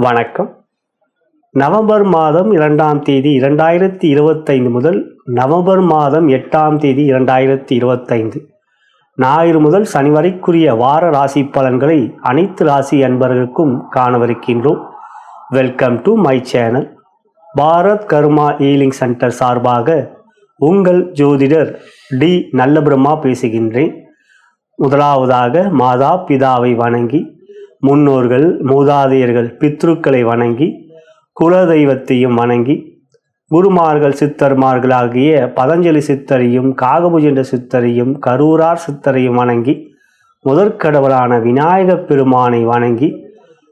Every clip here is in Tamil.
வணக்கம். நவம்பர் மாதம் 2ஆம் தேதி 2025 முதல் நவம்பர் மாதம் 8ஆம் தேதி 2025 ஞாயிறு முதல் சனி வரைக்குரிய வார ராசி பலன்களை அனைத்து ராசி அன்பர்களுக்கும் காணவிருக்கின்றோம். Welcome to my channel. Bharat Karma healing center சார்பாக உங்கள் ஜோதிடர் டி நல்லபிரம்மா பேசுகின்றேன். முதலாவதாக மாதா பிதாவை வணங்கி, முன்னோர்கள் மூதாதையர்கள் பித்ருக்களை வணங்கி, குலதெய்வத்தையும் வணங்கி, குருமார்கள் சித்தர்மார்களாகிய பதஞ்சலி சித்தரையும் காகபுஜண்ட சித்தரையும் கரூரார் சித்தரையும் வணங்கி, முதற்கடவுளான விநாயகப் பெருமானை வணங்கி,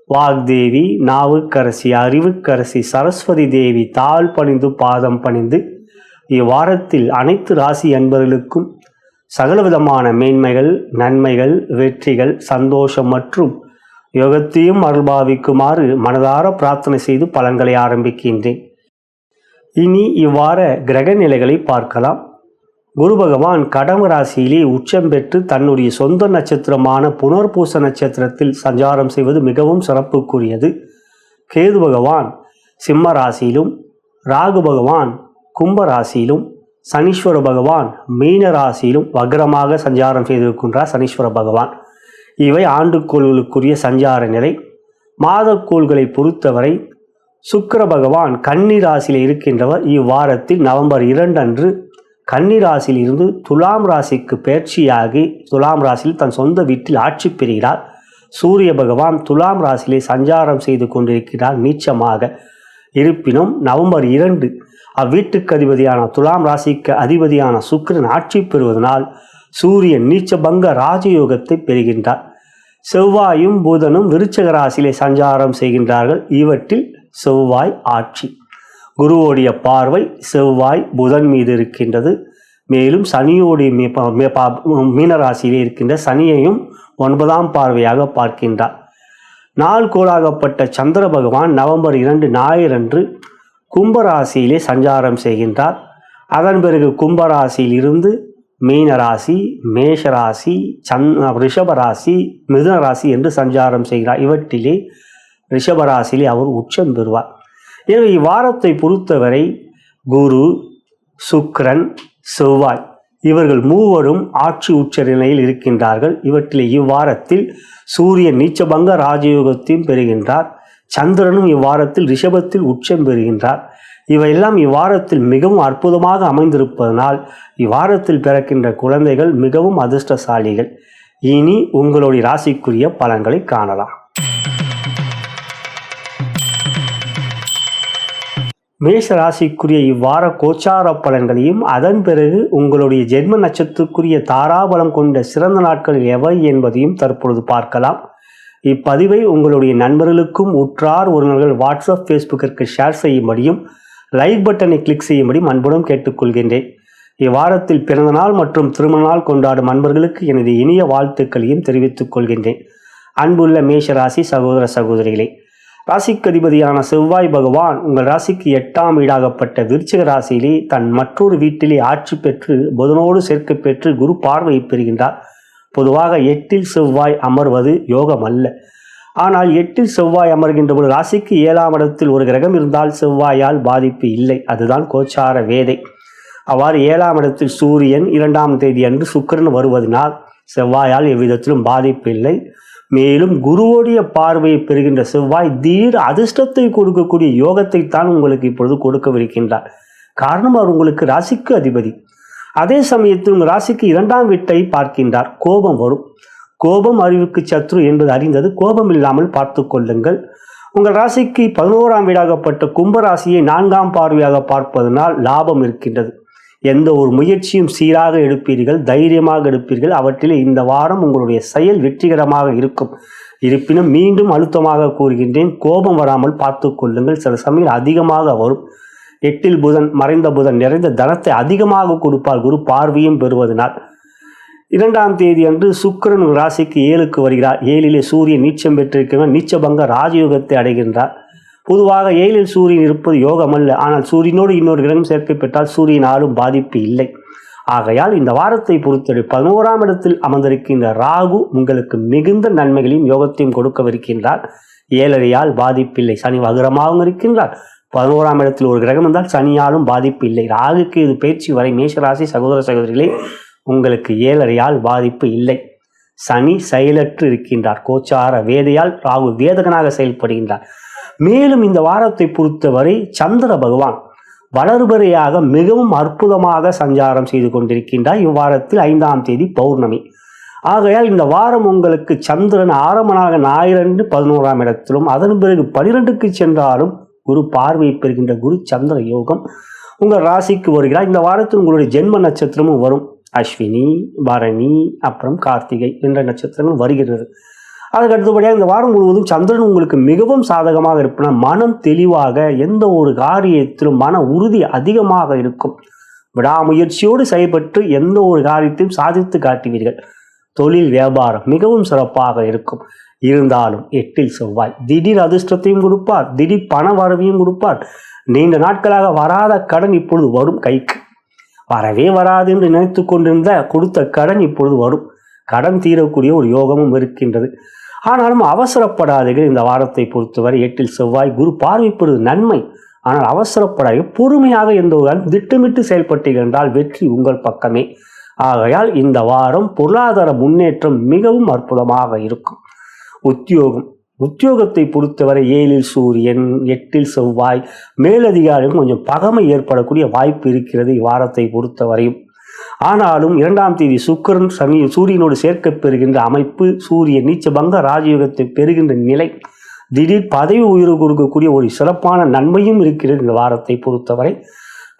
வாக்தேவி நாவுக்கரசி அறிவுக்கரசி சரஸ்வதி தேவி தாழ் பணிந்து பாதம் பணிந்து இவ்வாரத்தில் அனைத்து ராசி அன்பர்களுக்கும் சகலவிதமான மேன்மைகள், நன்மைகள், வெற்றிகள், சந்தோஷம் மற்றும் யோகத்தையும் அருள்பாவிக்குமாறு மனதார பிரார்த்தனை செய்து பலன்களை ஆரம்பிக்கின்றேன். இனி இவ்வாற கிரக நிலைகளை பார்க்கலாம். குரு பகவான் கடக ராசியிலே உச்சம் பெற்று தன்னுடைய சொந்த நட்சத்திரமான புனர்பூச நட்சத்திரத்தில் சஞ்சாரம் செய்வது மிகவும் சிறப்புக்குரியது. கேது பகவான் சிம்ம ராசியிலும், ராகு பகவான் கும்ப ராசியிலும், சனீஸ்வர பகவான் மீன ராசியிலும் வக்ரமாக சஞ்சாரம் செய்திருக்கின்றார். சனீஸ்வர பகவான் இவை ஆண்டுக்கோள்களுக்குரிய சஞ்சார நிலை. மாதக்கோள்களை பொறுத்தவரை சுக்கிர பகவான் கன்னி ராசியில் இருக்கின்றவர். இவ்வாரத்தில் நவம்பர் 2 அன்று கன்னி ராசியில் இருந்து துலாம் ராசிக்கு பயிற்சியாகி துலாம் ராசியில் தன் சொந்த வீட்டில் ஆட்சி பெறுகிறார். சூரிய பகவான் துலாம் ராசியிலே சஞ்சாரம் செய்து கொண்டிருக்கிறார் நீச்சமாக. இருப்பினும் நவம்பர் 2 அவ்வீட்டுக்கு அதிபதியான துலாம் ராசிக்கு அதிபதியான சுக்கிரன் ஆட்சி பெறுவதனால் சூரியன் நீச்சபங்க ராஜயோகத்தை பெறுகின்றார். செவ்வாயும் புதனும் விருச்சிக ராசியிலே சஞ்சாரம் செய்கின்றார்கள். இவற்றில் செவ்வாய் ஆட்சி. குருவோடைய பார்வை செவ்வாய் புதன் மீது இருக்கின்றது. மேலும் சனியோடைய மீனராசியிலே இருக்கின்ற சனியையும் 9ஆம் பார்வையாக பார்க்கின்றார். நாள்கோளாகப்பட்ட சந்திர பகவான் நவம்பர் 2 ஞாயிறன்று கும்பராசியிலே சஞ்சாரம் செய்கின்றார். அதன் பிறகு கும்பராசியில் இருந்து மீனராசி, மேஷராசி, ரிஷபராசி, மிதுனராசி என்று சஞ்சாரம் செய்கிறார். இவற்றிலே ரிஷபராசியிலே அவர் உச்சம் பெறுவார். எனவே இவ்வாரத்தை பொறுத்தவரை குரு, சுக்கிரன், செவ்வாய் இவர்கள் மூவரும் ஆட்சி உச்ச நிலையில் இருக்கின்றார்கள். இவற்றிலே இவ்வாரத்தில் சூரியன் நீச்சபங்க ராஜயோகத்தையும் பெறுகின்றார். சந்திரனும் இவ்வாரத்தில் ரிஷபத்தில் உச்சம் பெறுகின்றார். இவையெல்லாம் இவ்வாரத்தில் மிகவும் அற்புதமாக அமைந்திருப்பதனால் இவ்வாரத்தில் பிறக்கின்ற குழந்தைகள் மிகவும் அதிர்ஷ்டசாலிகள். இனி உங்களுடைய ராசிக்குரிய பலன்களை காணலாம். மேஷ ராசிக்குரிய இவ்வார கோச்சார பலன்களையும் அதன் பிறகு உங்களுடைய ஜென்ம நட்சத்திரக்குரிய தாராபலம் கொண்ட சிறந்த நாட்கள் எவை என்பதையும் தற்பொழுது பார்க்கலாம். இப்பதிவை உங்களுடைய நண்பர்களுக்கும் உற்றார் உறவினர்கள் வாட்ஸ்அப் ஃபேஸ்புக்கிற்கு ஷேர் செய்யும்படியும் லைக் பட்டனை கிளிக் செய்யும்படியும் அன்புடன் கேட்டுக்கொள்கின்றேன். இவ்வாரத்தில் பிறந்தநாள் மற்றும் திருமண நாள் கொண்டாடும் அன்பர்களுக்கு எனது இனிய வாழ்த்துக்களையும் தெரிவித்துக் கொள்கின்றேன். அன்புள்ள மேஷ ராசி சகோதர சகோதரிகளே, ராசிக்கு அதிபதியான செவ்வாய் பகவான் உங்கள் ராசிக்கு 8ஆம் வீடாகப்பட்ட விருச்சிக ராசியிலே தன் மற்றொரு வீட்டிலே ஆட்சி பெற்று புதனோடு சேர்க்கை பெற்று குரு பார்வையை பெறுகின்றார். பொதுவாக 8இல் செவ்வாய் அமர்வது யோகம் அல்ல. ஆனால் 8இல் செவ்வாய் அமர்கின்ற போது ராசிக்கு 7ஆம் இடத்தில் ஒரு கிரகம் இருந்தால் செவ்வாயால் பாதிப்பு இல்லை. அதுதான் கோச்சார வேதை. அவ்வாறு 7ஆம் இடத்தில் சூரியன் 2ஆம் தேதி அன்று சுக்கிரன் வருவதனால் செவ்வாயால் எவ்விதத்திலும் பாதிப்பு இல்லை. மேலும் குருவோடைய பார்வையை பெறுகின்ற செவ்வாய் தீர் அதிர்ஷ்டத்தை கொடுக்கக்கூடிய யோகத்தை தான் உங்களுக்கு இப்பொழுது கொடுக்கவிருக்கின்றார். காரணம், அவர் உங்களுக்கு ராசிக்கு அதிபதி. அதே சமயத்தில் உங்கள் ராசிக்கு 2ஆம் வீட்டை பார்க்கின்றார். கோபம் வரும். கோபம் அறிவுக்கு சத்ரு என்பது அறிந்தது. கோபம் இல்லாமல் பார்த்து கொள்ளுங்கள். உங்கள் ராசிக்கு 11ஆம் வீடாகப்பட்ட கும்பராசியை 4ஆம் பார்வையாக பார்ப்பதனால் லாபம் இருக்கின்றது. எந்த ஒரு முயற்சியும் சீராக எடுப்பீர்கள், தைரியமாக எடுப்பீர்கள். அவற்றிலே இந்த வாரம் உங்களுடைய செயல் வெற்றிகரமாக இருக்கும். இருப்பினும் மீண்டும் அழுத்தமாக கூறுகின்றேன், கோபம் வராமல் பார்த்து கொள்ளுங்கள். சில சமயம் அதிகமாக வரும். 8இல் புதன் மறைந்த புதன் நிறைந்த தனத்தை அதிகமாக கொடுப்பார் குரு பார்வையும் பெறுவதனால். 2ஆம் தேதி அன்று சுக்கிரன் ராசிக்கு 7க்கு வருகிறார். 7இலே சூரியன் நீச்சம் பெற்றிருக்கிறவர் நீச்சபங்க ராஜயோகத்தை அடைகின்றார். பொதுவாக 7இல் சூரியன் இருப்பது யோகம் அல்ல. ஆனால் சூரியனோடு இன்னொரு கிரகம் சேர்க்கை பெற்றால் சூரியனாலும் பாதிப்பு இல்லை. ஆகையால் இந்த வாரத்தை பொறுத்தவரை 11ஆம் இடத்தில் அமர்ந்திருக்கின்ற ராகு உங்களுக்கு மிகுந்த நன்மைகளையும் யோகத்தையும் கொடுக்கவிருக்கின்றார். ஏழரையால் பாதிப்பில்லை. சனி வக்ரமாகவும் இருக்கின்றார். 11ஆம் இடத்தில் ஒரு கிரகம் இருந்தால் சனியாலும் பாதிப்பு இல்லை. ராகுக்கு இது பயிற்சி வரை மேஷராசி சகோதர சகோதரிகளே உங்களுக்கு ஏழரையால் பாதிப்பு இல்லை. சனி செயலற்று இருக்கின்றார். கோச்சார வேதையால் ராகு வேதகனாக செயல்படுகின்றார். மேலும் இந்த வாரத்தை பொறுத்தவரை சந்திர பகவான் வளர்பறையாக மிகவும் அற்புதமாக சஞ்சாரம் செய்து கொண்டிருக்கின்றார். இவ்வாரத்தில் 5ஆம் தேதி பௌர்ணமி. ஆகையால் இந்த வாரம் உங்களுக்கு சந்திரன் ஆரம்பனாக ஞாயிறன்று 11ஆம் இடத்திலும் அதன் பிறகு 12க்கு சென்றாலும் குரு பார்வை பெறுகின்ற குரு சந்திர யோகம் உங்கள் ராசிக்கு வருகிறார். இந்த வாரத்தில் உங்களுடைய ஜென்ம நட்சத்திரமும் வரும். அஸ்வினி, பரணி, அப்புறம் கார்த்திகை என்ற நட்சத்திரங்கள் வருகிறது. அதுக்கு அடுத்தபடியாக இந்த வாரம் முழுவதும் சந்திரன் உங்களுக்கு மிகவும் சாதகமாக இருப்பன. மனம் தெளிவாக, எந்த ஒரு காரியத்திலும் மன உறுதி அதிகமாக இருக்கும். விடாமுயற்சியோடு செயல்பட்டு எந்த ஒரு காரியத்தையும் சாதித்து காட்டுவீர்கள். தொழில் வியாபாரம் மிகவும் சிறப்பாக இருக்கும். இருந்தாலும் 8ல் செவ்வாய் திடீர் அதிர்ஷ்டத்தையும் கொடுப்பார், திடீர் பண வரவையும் கொடுப்பார். நீண்ட நாட்களாக வராத கடன் இப்பொழுது வரும். கைக்கு வரவே வராது என்று நினைத்து கொண்டிருந்த கொடுத்த கடன் இப்பொழுது வரும். கடன் தீரக்கூடிய ஒரு யோகமும் இருக்கின்றது. ஆனாலும் அவசரப்படாதீர்கள். இந்த வாரத்தை பொறுத்தவரை 8ல் செவ்வாய் குரு பார்வைப்படுவது நன்மை. ஆனால் அவசரப்படாது, பொறுமையாக எந்த ஒரு திட்டமிட்டு செயல்பட்டீர்கள் என்றால் வெற்றி உங்கள் பக்கமே. ஆகையால் இந்த வாரம் பொருளாதார முன்னேற்றம் மிகவும் அற்புதமாக இருக்கும். உத்தியோகத்தை பொறுத்தவரை 7ல் சூரியன், 8ல் செவ்வாய், மேலதிகாரியும் கொஞ்சம் பகமை ஏற்படக்கூடிய வாய்ப்பு இருக்கிறது இவ்வாரத்தை பொறுத்தவரையும். ஆனாலும் 2ஆம் தேதி சுக்கிரன் சூரியனோடு சேர்க்க பெறுகின்ற அமைப்பு, சூரியன் நீச்சபங்க ராஜயோகத்தை பெறுகின்ற நிலை, திடீர் பதவி உயர்வு கொடுக்கக்கூடிய ஒரு சிறப்பான நன்மையும் இருக்கிறது இந்த வாரத்தை பொறுத்தவரை.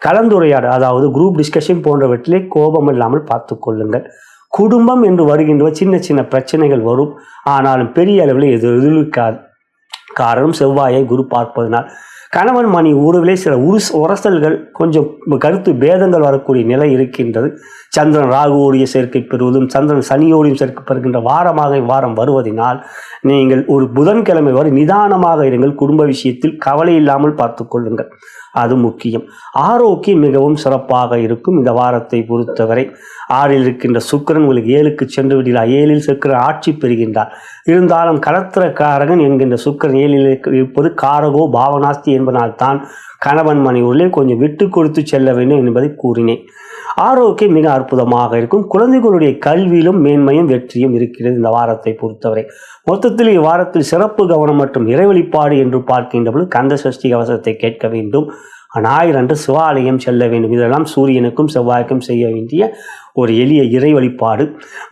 கலந்துரையாடல், அதாவது குரூப் டிஸ்கஷன் போன்றவற்றிலே கோபம் இல்லாமல் பார்த்து கொள்ளுங்கள். குடும்பம் என்று வருகின்ற சின்ன சின்ன பிரச்சனைகள் வரும். ஆனாலும் பெரிய அளவில் எதிர்க்காது. காரணம் செவ்வாயை குரு பார்ப்பதனால். கணவன் மணி உறவிலே சில உரசல்கள், கொஞ்சம் கருத்து பேதங்கள் வரக்கூடிய நிலை இருக்கின்றது. சந்திரன் ராகுவோடைய சேர்க்கை பெறுவதும் சந்திரன் சனியோடையும் சேர்க்கை பெறுகின்ற வாரமாக இவ்வாரம் வருவதனால் நீங்கள் ஒரு புதன்கிழமை வரை நிதானமாக இருங்கள். குடும்ப விஷயத்தில் கவலை இல்லாமல் பார்த்து கொள்ளுங்கள், அது முக்கியம். ஆரோக்கியம் மிகவும் சிறப்பாக இருக்கும் இந்த வாரத்தை பொறுத்தவரை. 6ல் இருக்கின்ற சுக்கிரன் உங்களுக்கு 7க்கு சென்று விடுகிறார். 7ல் சுக்கிரன் ஆட்சி பெறுகின்றார். இருந்தாலும் கலத்திரக்காரகன் என்கின்ற சுக்கிரன் 7ல் இருப்பது காரகோ பாவனாஸ்தி என்பதனால் தான் கணவன் மணி உள்ளே கொஞ்சம் விட்டு கொடுத்து செல்ல வேண்டும் என்பதை கூறினேன். ஆரோக்கியம் மிக அற்புதமாக இருக்கும். குழந்தைகளுடைய கல்வியிலும் மேன்மையும் வெற்றியும் இருக்கிறது இந்த வாரத்தை பொறுத்தவரை. மொத்தத்தில் இவ்வாரத்தில் சிறப்பு கவனம் மற்றும் இறை வழிபாடு என்று பார்க்கின்ற பொழுது கந்த சஷ்டி கவசத்தை கேட்க வேண்டும். ஞாயிறன்று சிவாலயம் செல்ல வேண்டும். இதெல்லாம் சூரியனுக்கும் செவ்வாய்க்கும் செய்ய வேண்டிய ஒரு எளிய இறை வழிபாடு.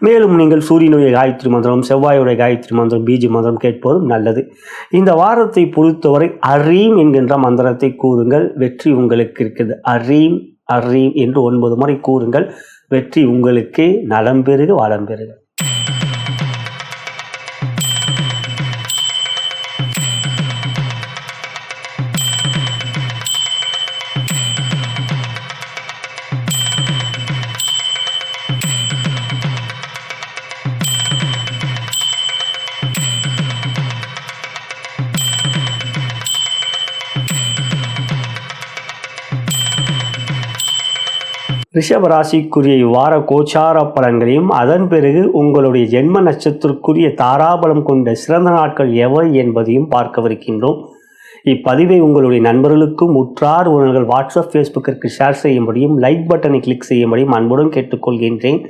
மேலும் நீங்கள் சூரியனுடைய காயத்ரி மந்திரம், செவ்வாயுடைய காயத்ரி மந்திரம், பீஜ மந்திரம் கேட்பதும் நல்லது. இந்த வாரத்தை பொறுத்தவரை அரீம் என்கின்ற மந்திரத்தை கூறுங்கள், வெற்றி உங்களுக்கு இருக்குது. அரீம் அரீம் என்று 9 முறை கூறுங்கள், வெற்றி உங்களுக்கு. நலம் பெறுக, வளம் பெறுக. ரிஷபராசிக்குரிய இவ்வார கோச்சார பலன்களையும் அதன் பிறகு உங்களுடைய ஜென்ம நட்சத்திரக்குரிய தாராபலம் கொண்ட சிறந்த நாட்கள் எவை என்பதையும் பார்க்கவிருக்கின்றோம். இப்பதிவை உங்களுடைய நண்பர்களுக்கும் உற்றார் உறவினர்கள் வாட்ஸ்அப் ஃபேஸ்புக்கிற்கு ஷேர் செய்யும்படியும் லைக் பட்டனை கிளிக் செய்யும்படியும் அன்புடன் கேட்டுக்கொள்கின்றேன்.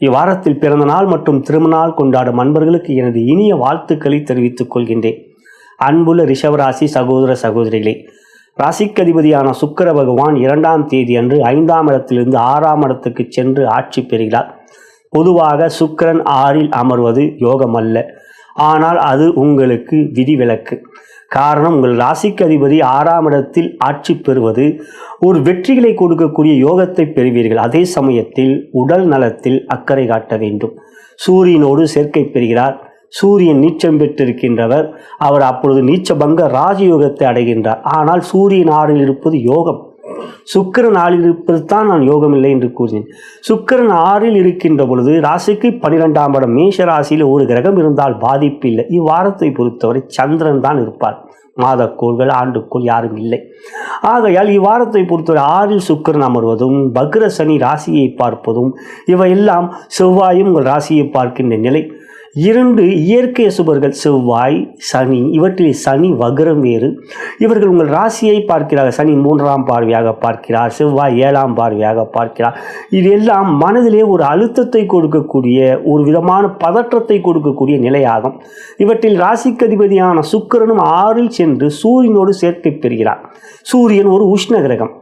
இவ்வாரத்தில் பிறந்த நாள் மற்றும் திருமண நாள் கொண்டாடும் அன்பர்களுக்கு எனது இனிய வாழ்த்துக்களை தெரிவித்துக் கொள்கின்றேன். அன்புள்ள ரிஷபராசி சகோதர சகோதரிகளே, ராசிக்கதிபதியான சுக்கிர பகவான் 2ஆம் தேதி அன்று 5ஆம் இடத்திலிருந்து 6ஆம் இடத்துக்கு சென்று ஆட்சி பெறுகிறார். பொதுவாக சுக்கிரன் 6ல் அமர்வது யோகம் அல்ல, ஆனால் அது உங்களுக்கு விதிவிலக்கு. காரணம், உங்கள் ராசிக்கு அதிபதி 6ஆம் இடத்தில் ஆட்சி பெறுவது ஒரு வெற்றிகளை கொடுக்கக்கூடிய யோகத்தை பெறுவீர்கள். அதே சமயத்தில் உடல் நலத்தில் அக்கறை காட்ட வேண்டும். சூரியனோடு சேர்க்கை பெறுகிறார். சூரியன் நீச்சம் பெற்றிருக்கின்றவர். அவர் அப்பொழுது நீச்சபங்க ராஜயோகத்தை அடைகின்றார். ஆனால் சூரியன் 6ல் இருப்பது யோகம், சுக்கிரன் 6ல் இருப்பது தான் நான் யோகம் இல்லை என்று கூறினேன். சுக்கிரன் 6ல் இருக்கின்ற பொழுது ராசிக்கு 12ஆம் இடம் மேஷ ராசியில் ஒரு கிரகம் இருந்தால் பாதிப்பு இல்லை. இவ்வாரத்தை பொறுத்தவரை சந்திரன் தான் இருப்பார். மாதக்கோள்கள் ஆண்டுக்கோள் யாரும் இல்லை. ஆகையால் இவ்வாரத்தை பொறுத்தவரை 6ல் சுக்கிரன் அமர்வதும் பக்ர சனி ராசியை பார்ப்பதும் இவையெல்லாம் செவ்வாயும் உங்கள் ராசியை பார்க்கின்ற நிலை. 2 இயற்கை சுபர்கள் செவ்வாய் சனி, இவற்றில் சனி வக்ரம் வேறு. இவர்கள் உங்கள் ராசியை பார்க்கிறார்கள். சனி 3ஆம் பார்வையாக பார்க்கிறார், செவ்வாய் 7ஆம் பார்வையாக பார்க்கிறார். இதெல்லாம் மனதிலே ஒரு அழுத்தத்தை கொடுக்கக்கூடிய, ஒரு விதமான பதற்றத்தை கொடுக்கக்கூடிய நிலையாகும். இவற்றில் ராசிக்கு அதிபதியான சுக்கிரனும் 6இல் சென்று சூரியனோடு சேர்க்கை பெறுகிறார். சூரியன் ஒரு உஷ்ண கிரகம்.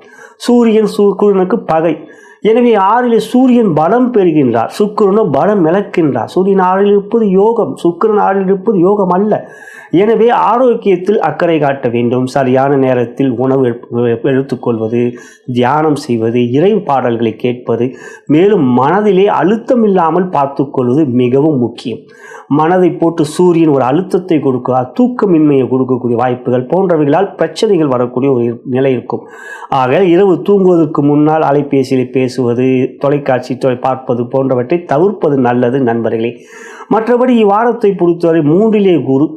சூரியன் சுக்கிரனுக்கு பகை. எனவே 6இலே சூரியன் பலம் பெறுகின்றார், சுக்கிரனும் பலம் இழக்கின்றார். சூரியன் 6இல் இருப்பது யோகம், சுக்கிரன் 6இல் இருப்பது யோகம் அல்ல. எனவே ஆரோக்கியத்தில் அக்கறை காட்ட வேண்டும். சரியான நேரத்தில் உணவு எடுத்துக்கொள்வது, தியானம் செய்வது, இறை பாடல்களை கேட்பது, மேலும் மனதிலே அழுத்தம் இல்லாமல் பார்த்துக்கொள்வது மிகவும் முக்கியம். மனதை போட்டு சூரியன் ஒரு அழுத்தத்தை கொடுக்க, தூக்கமின்மையை கொடுக்கக்கூடிய வாய்ப்புகள் போன்றவைகளால் பிரச்சனைகள் வரக்கூடிய ஒரு நிலை இருக்கும். ஆக இரவு தூங்குவதற்கு முன்னால் அலைபேசியில் பேசுவது, தொலைக்காட்சி பார்ப்பது போன்றவற்றை தவிர்ப்பது நல்லது நண்பர்களே. மற்றபடி இவ்வாரத்தை பொறுத்தவரை 3இலே குரு.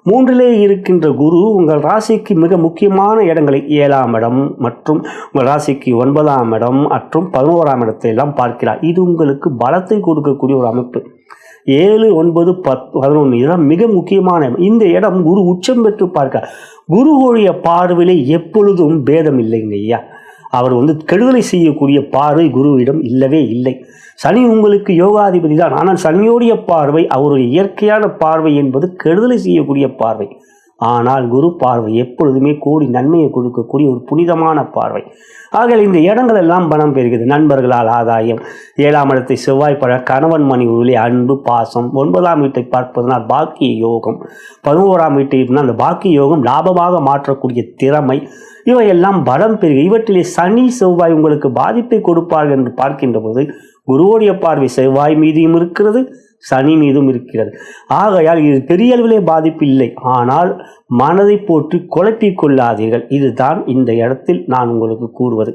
3இலே இருக்கின்ற குரு உங்கள் ராசிக்கு மிக முக்கியமான இடங்களை 7ஆம் இடம் மற்றும் உங்கள் ராசிக்கு 9ஆம் இடம் மற்றும் 11ஆம் இடத்தை எல்லாம் பார்க்கிறார். இது உங்களுக்கு பலத்தை கொடுக்கக்கூடிய ஒரு அமைப்பு. 7, 9, 10, 11 இதெல்லாம் மிக முக்கியமான இடம். இந்த இடம் குரு உச்சம் பெற்று பார்க்க. குருவுடைய பார்வையிலே எப்பொழுதும் பேதம் இல்லைங்க ஐயா. அவர் கெடுதலை செய்யக்கூடிய பார்வை குருவிடம் இல்லவே இல்லை. சனி உங்களுக்கு யோகாதிபதி தான், ஆனால் சனியோடைய பார்வை, அவருடைய இயற்கையான பார்வை என்பது கெடுதலை செய்யக்கூடிய பார்வை. ஆனால் குரு பார்வை எப்பொழுதுமே கோடி நன்மையை கொடுக்கக்கூடிய ஒரு புனிதமான பார்வை. ஆக இந்த இடங்கள் எல்லாம் பலம் பெறுகிறது. நண்பர்களால் ஆதாயம். 7ஆம் இடத்தை செவ்வாய் பட கணவன் மணி உருளி அன்பு பாசம். 9ஆம் வீட்டை பார்ப்பதனால் பாக்கிய யோகம். 11ஆம் வீட்டை அந்த பாக்கிய யோகம் லாபமாக மாற்றக்கூடிய திறமை, இவையெல்லாம் பலம் பெறுக. இவற்றிலே சனி செவ்வாய் உங்களுக்கு பாதிப்பை கொடுப்பார்கள் என்று பார்க்கின்ற போது குருவோடைய பார்வை செவ்வாய் மீதும் இருக்கிறது, சனி மீதும் இருக்கிறது. ஆகையால் இது பெரிய அளவிலே பாதிப்பு இல்லை. ஆனால் மனதை போட்டு குழப்பிக் கொள்ளாதீர்கள். இதுதான் இந்த இடத்தில் நான் உங்களுக்கு கூறுவது.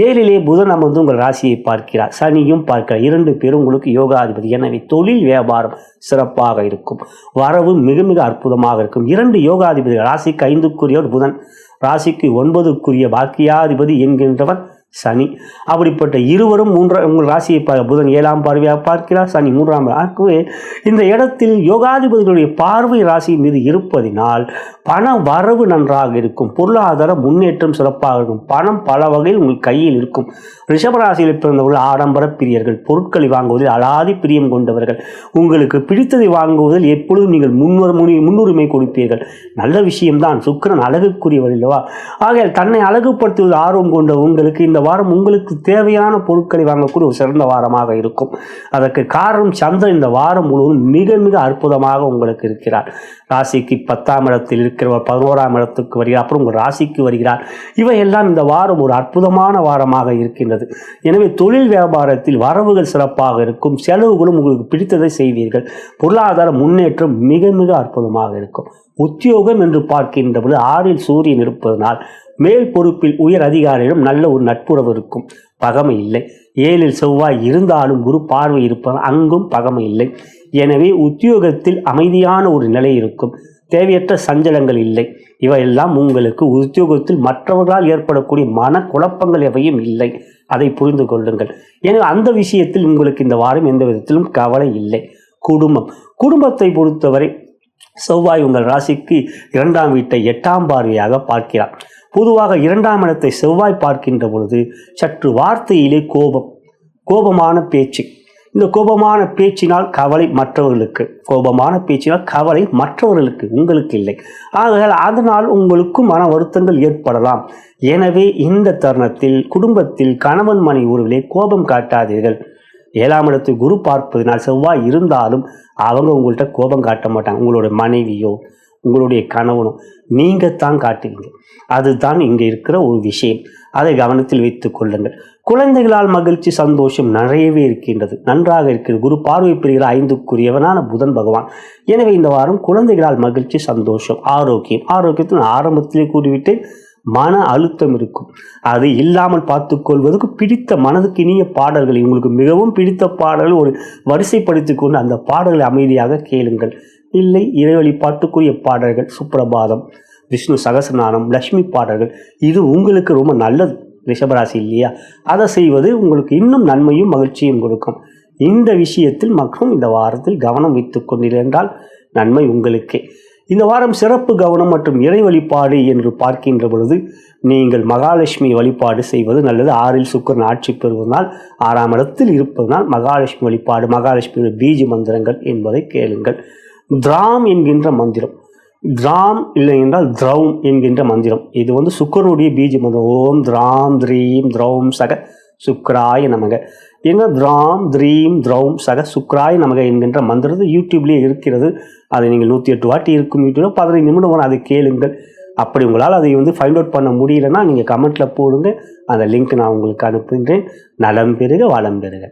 7இலே புதன் அமர்ந்து உங்கள் ராசியை பார்க்கிறார், சனியும் பார்க்கிறார். 2 பேரும் உங்களுக்கு யோகாதிபதி. எனவே தொழில் வியாபாரம் சிறப்பாக இருக்கும், வரவு மிக மிக அற்புதமாக இருக்கும். 2 யோகாதிபதிகள். ராசிக்கு 5க்குரியவர் புதன், ராசிக்கு 9க்குரிய பாக்கியாதிபதி என்கின்றவர் சனி. அப்படிப்பட்ட இருவரும் உங்கள் ராசியை புதன் 7ஆம் பார்வையாக பார்க்கிறார், சனி 3ஆம். ஆகவே இந்த இடத்தில் யோகாதிபதிகளுடைய பார்வை ராசி மீது இருப்பதினால் பண வரவு நன்றாக இருக்கும், பொருளாதார முன்னேற்றம் சிறப்பாக இருக்கும், பணம் பல வகையில் உங்கள் கையில் இருக்கும். ரிஷபராசியில் பிறந்தவர்கள் ஆடம்பர பிரியர்கள், பொருட்களை வாங்குவதில் அலாதி பிரியம் கொண்டவர்கள். உங்களுக்கு பிடித்ததை வாங்குவதில் எப்பொழுதும் நீங்கள் முன்னுரிமை கொடுப்பீர்கள். நல்ல விஷயம்தான். சுக்கிரன் அழகுக்குரியவர் இல்லவா? ஆகையால் தன்னை அழகுபடுத்துவது ஆர்வம் கொண்ட உங்களுக்கு இந்த வாரம் உங்களுக்கு தேவையான பொருட்களை வாங்கக்கூடிய ஒரு சிறந்த வாரமாக இருக்கும். அதற்கு காரணம் சந்திரன் இந்த வாரம் முழுவதும் மிக மிக அற்புதமாக உங்களுக்கு இருக்கிறார். ராசிக்கு 10ஆம் இடத்தில் இருக்கிறவர் 11ஆம் இடத்துக்கு வருகிறார், அப்புறம் உங்கள் ராசிக்கு வருகிறார். இவையெல்லாம் இந்த வாரம் ஒரு அற்புதமான வாரமாக இருக்கின்றது. எனவே தொழில் வியாபாரத்தில் வரவுகள் சிறப்பாக இருக்கும், செலவுகளும் உங்களுக்கு பிடித்ததை செய்வீர்கள், பொருளாதார முன்னேற்றம் மிக மிக அற்புதமாக இருக்கும். உத்தியோகம் என்று பார்க்கின்ற பொழுது 6இல் சூரியன் இருப்பதனால் மேல் பொறுப்பில் உயர் அதிகாரியிடம் நல்ல ஒரு நட்புறவு இருக்கும், பகமை இல்லை. 7இல் செவ்வாய் இருந்தாலும் குரு பார்வை இருப்பதால் அங்கும் பகமை இல்லை. எனவே உத்தியோகத்தில் அமைதியான ஒரு நிலை இருக்கும், தேவையற்ற சஞ்சலங்கள் இல்லை. இவையெல்லாம் உங்களுக்கு உத்தியோகத்தில் மற்றவர்களால் ஏற்படக்கூடிய மன குழப்பங்கள் எவையும் இல்லை, அதை புரிந்து கொள்ளுங்கள். எனவே அந்த விஷயத்தில் உங்களுக்கு இந்த வாரம் எந்த விதத்திலும் கவலை இல்லை. குடும்பத்தை பொறுத்தவரை செவ்வாய் உங்கள் ராசிக்கு 2ஆம் வீட்டை 8ஆம் பார்வையாக பார்க்கிறார். பொதுவாக 2ஆம் இடத்தை செவ்வாய் பார்க்கின்ற பொழுது சற்று வார்த்தையிலே கோபமான பேச்சு. இந்த கோபமான பேச்சினால் கவலை மற்றவர்களுக்கு, உங்களுக்கு இல்லை. ஆகையால் அதனால் உங்களுக்கும் மன வருத்தங்கள் ஏற்படலாம். எனவே இந்த தருணத்தில் குடும்பத்தில் கணவன் மனைவி உறவிலே கோபம் காட்டாதீர்கள். 7ஆம் இடத்தை குரு பார்ப்பதனால் செவ்வாய் இருந்தாலும் அவங்க உங்கள்கிட்ட கோபம் காட்ட மாட்டாங்க. உங்களுடைய மனைவியோ உங்களுடைய கணவனோ நீங்கள் தான் காட்டுவீங்க. அதுதான் இங்கே இருக்கிற ஒரு விஷயம். அதை கவனத்தில் வைத்துக் கொள்ளுங்கள். குழந்தைகளால் மகிழ்ச்சி சந்தோஷம் நிறையவே இருக்கின்றது, நன்றாக இருக்கிறது. குரு பார்வை பெறுகிற 5க்குரியவனான புதன் பகவான். எனவே இந்த வாரம் குழந்தைகளால் மகிழ்ச்சி சந்தோஷம், ஆரோக்கியத்தின் ஆரம்பத்திலே கூறிவிட்டேன். மன அழுத்தம் இருக்கும், அது இல்லாமல் பார்த்துக்கொள்வதற்கு பிடித்த மனதுக்கு இனிய பாடல்களை, உங்களுக்கு மிகவும் பிடித்த பாடல்கள் ஒரு வரிசைப்படுத்தி கொண்டு அந்த பாடல்களை அமைதியாக கேளுங்கள். இல்லை இறை வழிபாட்டுக்குரிய பாடல்கள், சுப்பிரபாதம், விஷ்ணு சகஸ்ரநாமம், லட்சுமி பாடல்கள், இது உங்களுக்கு ரொம்ப நல்லது. ரிஷபராசி இல்லையா? அதை செய்வது உங்களுக்கு இன்னும் நன்மையும் மகிழ்ச்சியும் கொடுக்கும். இந்த விஷயத்தில் மற்றும் இந்த வாரத்தில் கவனம் வைத்துக் கொண்டிருந்தால் நன்மை உங்களுக்கே. இந்த வாரம் சிறப்பு கவனம் மற்றும் இறை வழிபாடு என்று பார்க்கின்ற பொழுது நீங்கள் மகாலட்சுமி வழிபாடு செய்வது நல்லது. 6இல் சுக்கிரன் ஆட்சி பெறுவதனால் 6ஆம் இடத்தில் இருப்பதனால் மகாலட்சுமி வழிபாடு, மகாலட்சுமி பீஜ மந்திரங்கள் என்பதை கேளுங்கள். திராம் என்கின்ற மந்திரம், திராம் இல்லை என்றால் திரௌம் என்கின்ற மந்திரம், இது சுக்கிரனுடைய பீஜ மந்திரம். ஓம் திராம் திரீம் திரௌம் சக சுக்ராய நமக என்ற திராம் திரீம் திரௌம் சக சுக்ராய நமக என்கின்ற மந்திரத்தை யூடியூப்லேயே இருக்கிறது. அதை நீங்கள் 108 வாட்டி இருக்கும் யூடியூப்ல 15 நிமிடம் வரும், அதை கேளுங்கள். அப்படி உங்களால் அதை ஃபைண்ட் அவுட் பண்ண முடியலன்னா நீங்கள் கமெண்ட்டில் போடுங்க, அந்த லிங்க் நான் உங்களுக்கு அனுப்புகின்றேன். நலம் பெறுக, வளம் பெறுக.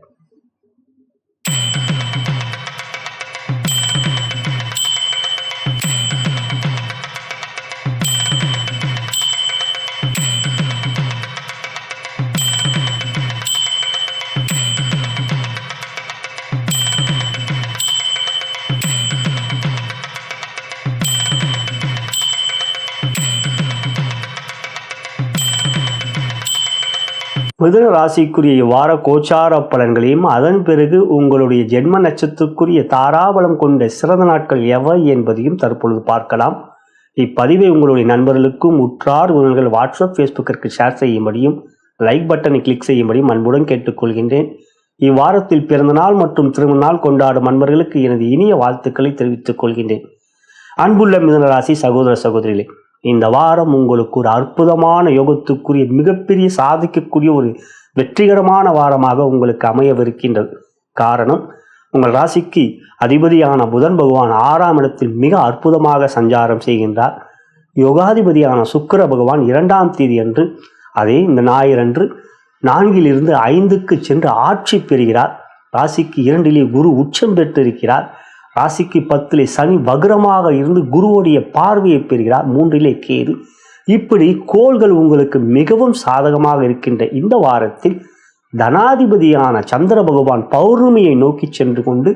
மிதுன ராசிக்குரிய இவ்வார கோச்சார பலன்களையும் அதன் பிறகு உங்களுடைய ஜென்ம நட்சத்திரக்குரிய தாராபலம் கொண்ட சிறந்த நாட்கள் எவை என்பதையும் தற்பொழுது பார்க்கலாம். இப்பதிவை உங்களுடைய நண்பர்களுக்கும் உற்றார் உறவினர்கள் வாட்ஸ்அப் ஃபேஸ்புக்கிற்கு ஷேர் செய்யும்படியும் லைக் பட்டனை கிளிக் செய்யும்படியும் அன்புடன் கேட்டுக்கொள்கின்றேன். இவ்வாரத்தில் பிறந்தநாள் மற்றும் திருமண நாள் கொண்டாடும் நண்பர்களுக்கு எனது இனிய வாழ்த்துக்களை தெரிவித்துக் கொள்கின்றேன். அன்புள்ள மிதுன ராசி சகோதர சகோதரிகளே, இந்த வாரம் உங்களுக்கு ஒரு அற்புதமான யோகத்துக்குரிய மிகப்பெரிய சாதிக்கக்கூடிய ஒரு வெற்றிகரமான வாரமாக உங்களுக்கு அமையவிருக்கின்றது. காரணம், உங்கள் ராசிக்கு அதிபதியான புதன் பகவான் 6ஆம் இடத்தில் மிக அற்புதமாக சஞ்சாரம் செய்கின்றார். யோகாதிபதியான சுக்கிர பகவான் 2ஆம் தேதி அன்று, அதே இந்த ஞாயிறன்று 4லிருந்து 5க்கு சென்று ஆட்சி பெறுகிறார். ராசிக்கு 2லே குரு உச்சம் பெற்றிருக்கிறார். ராசிக்கு 10லே சனி வக்ரமாக இருந்து குருவுடைய பார்வையை பெறுகிறார். 3லே கேது. இப்படி கோள்கள் உங்களுக்கு மிகவும் சாதகமாக இருக்கின்ற இந்த வாரத்தில் தனாதிபதியான சந்திர பகவான் பௌர்ணமியை நோக்கி சென்று கொண்டு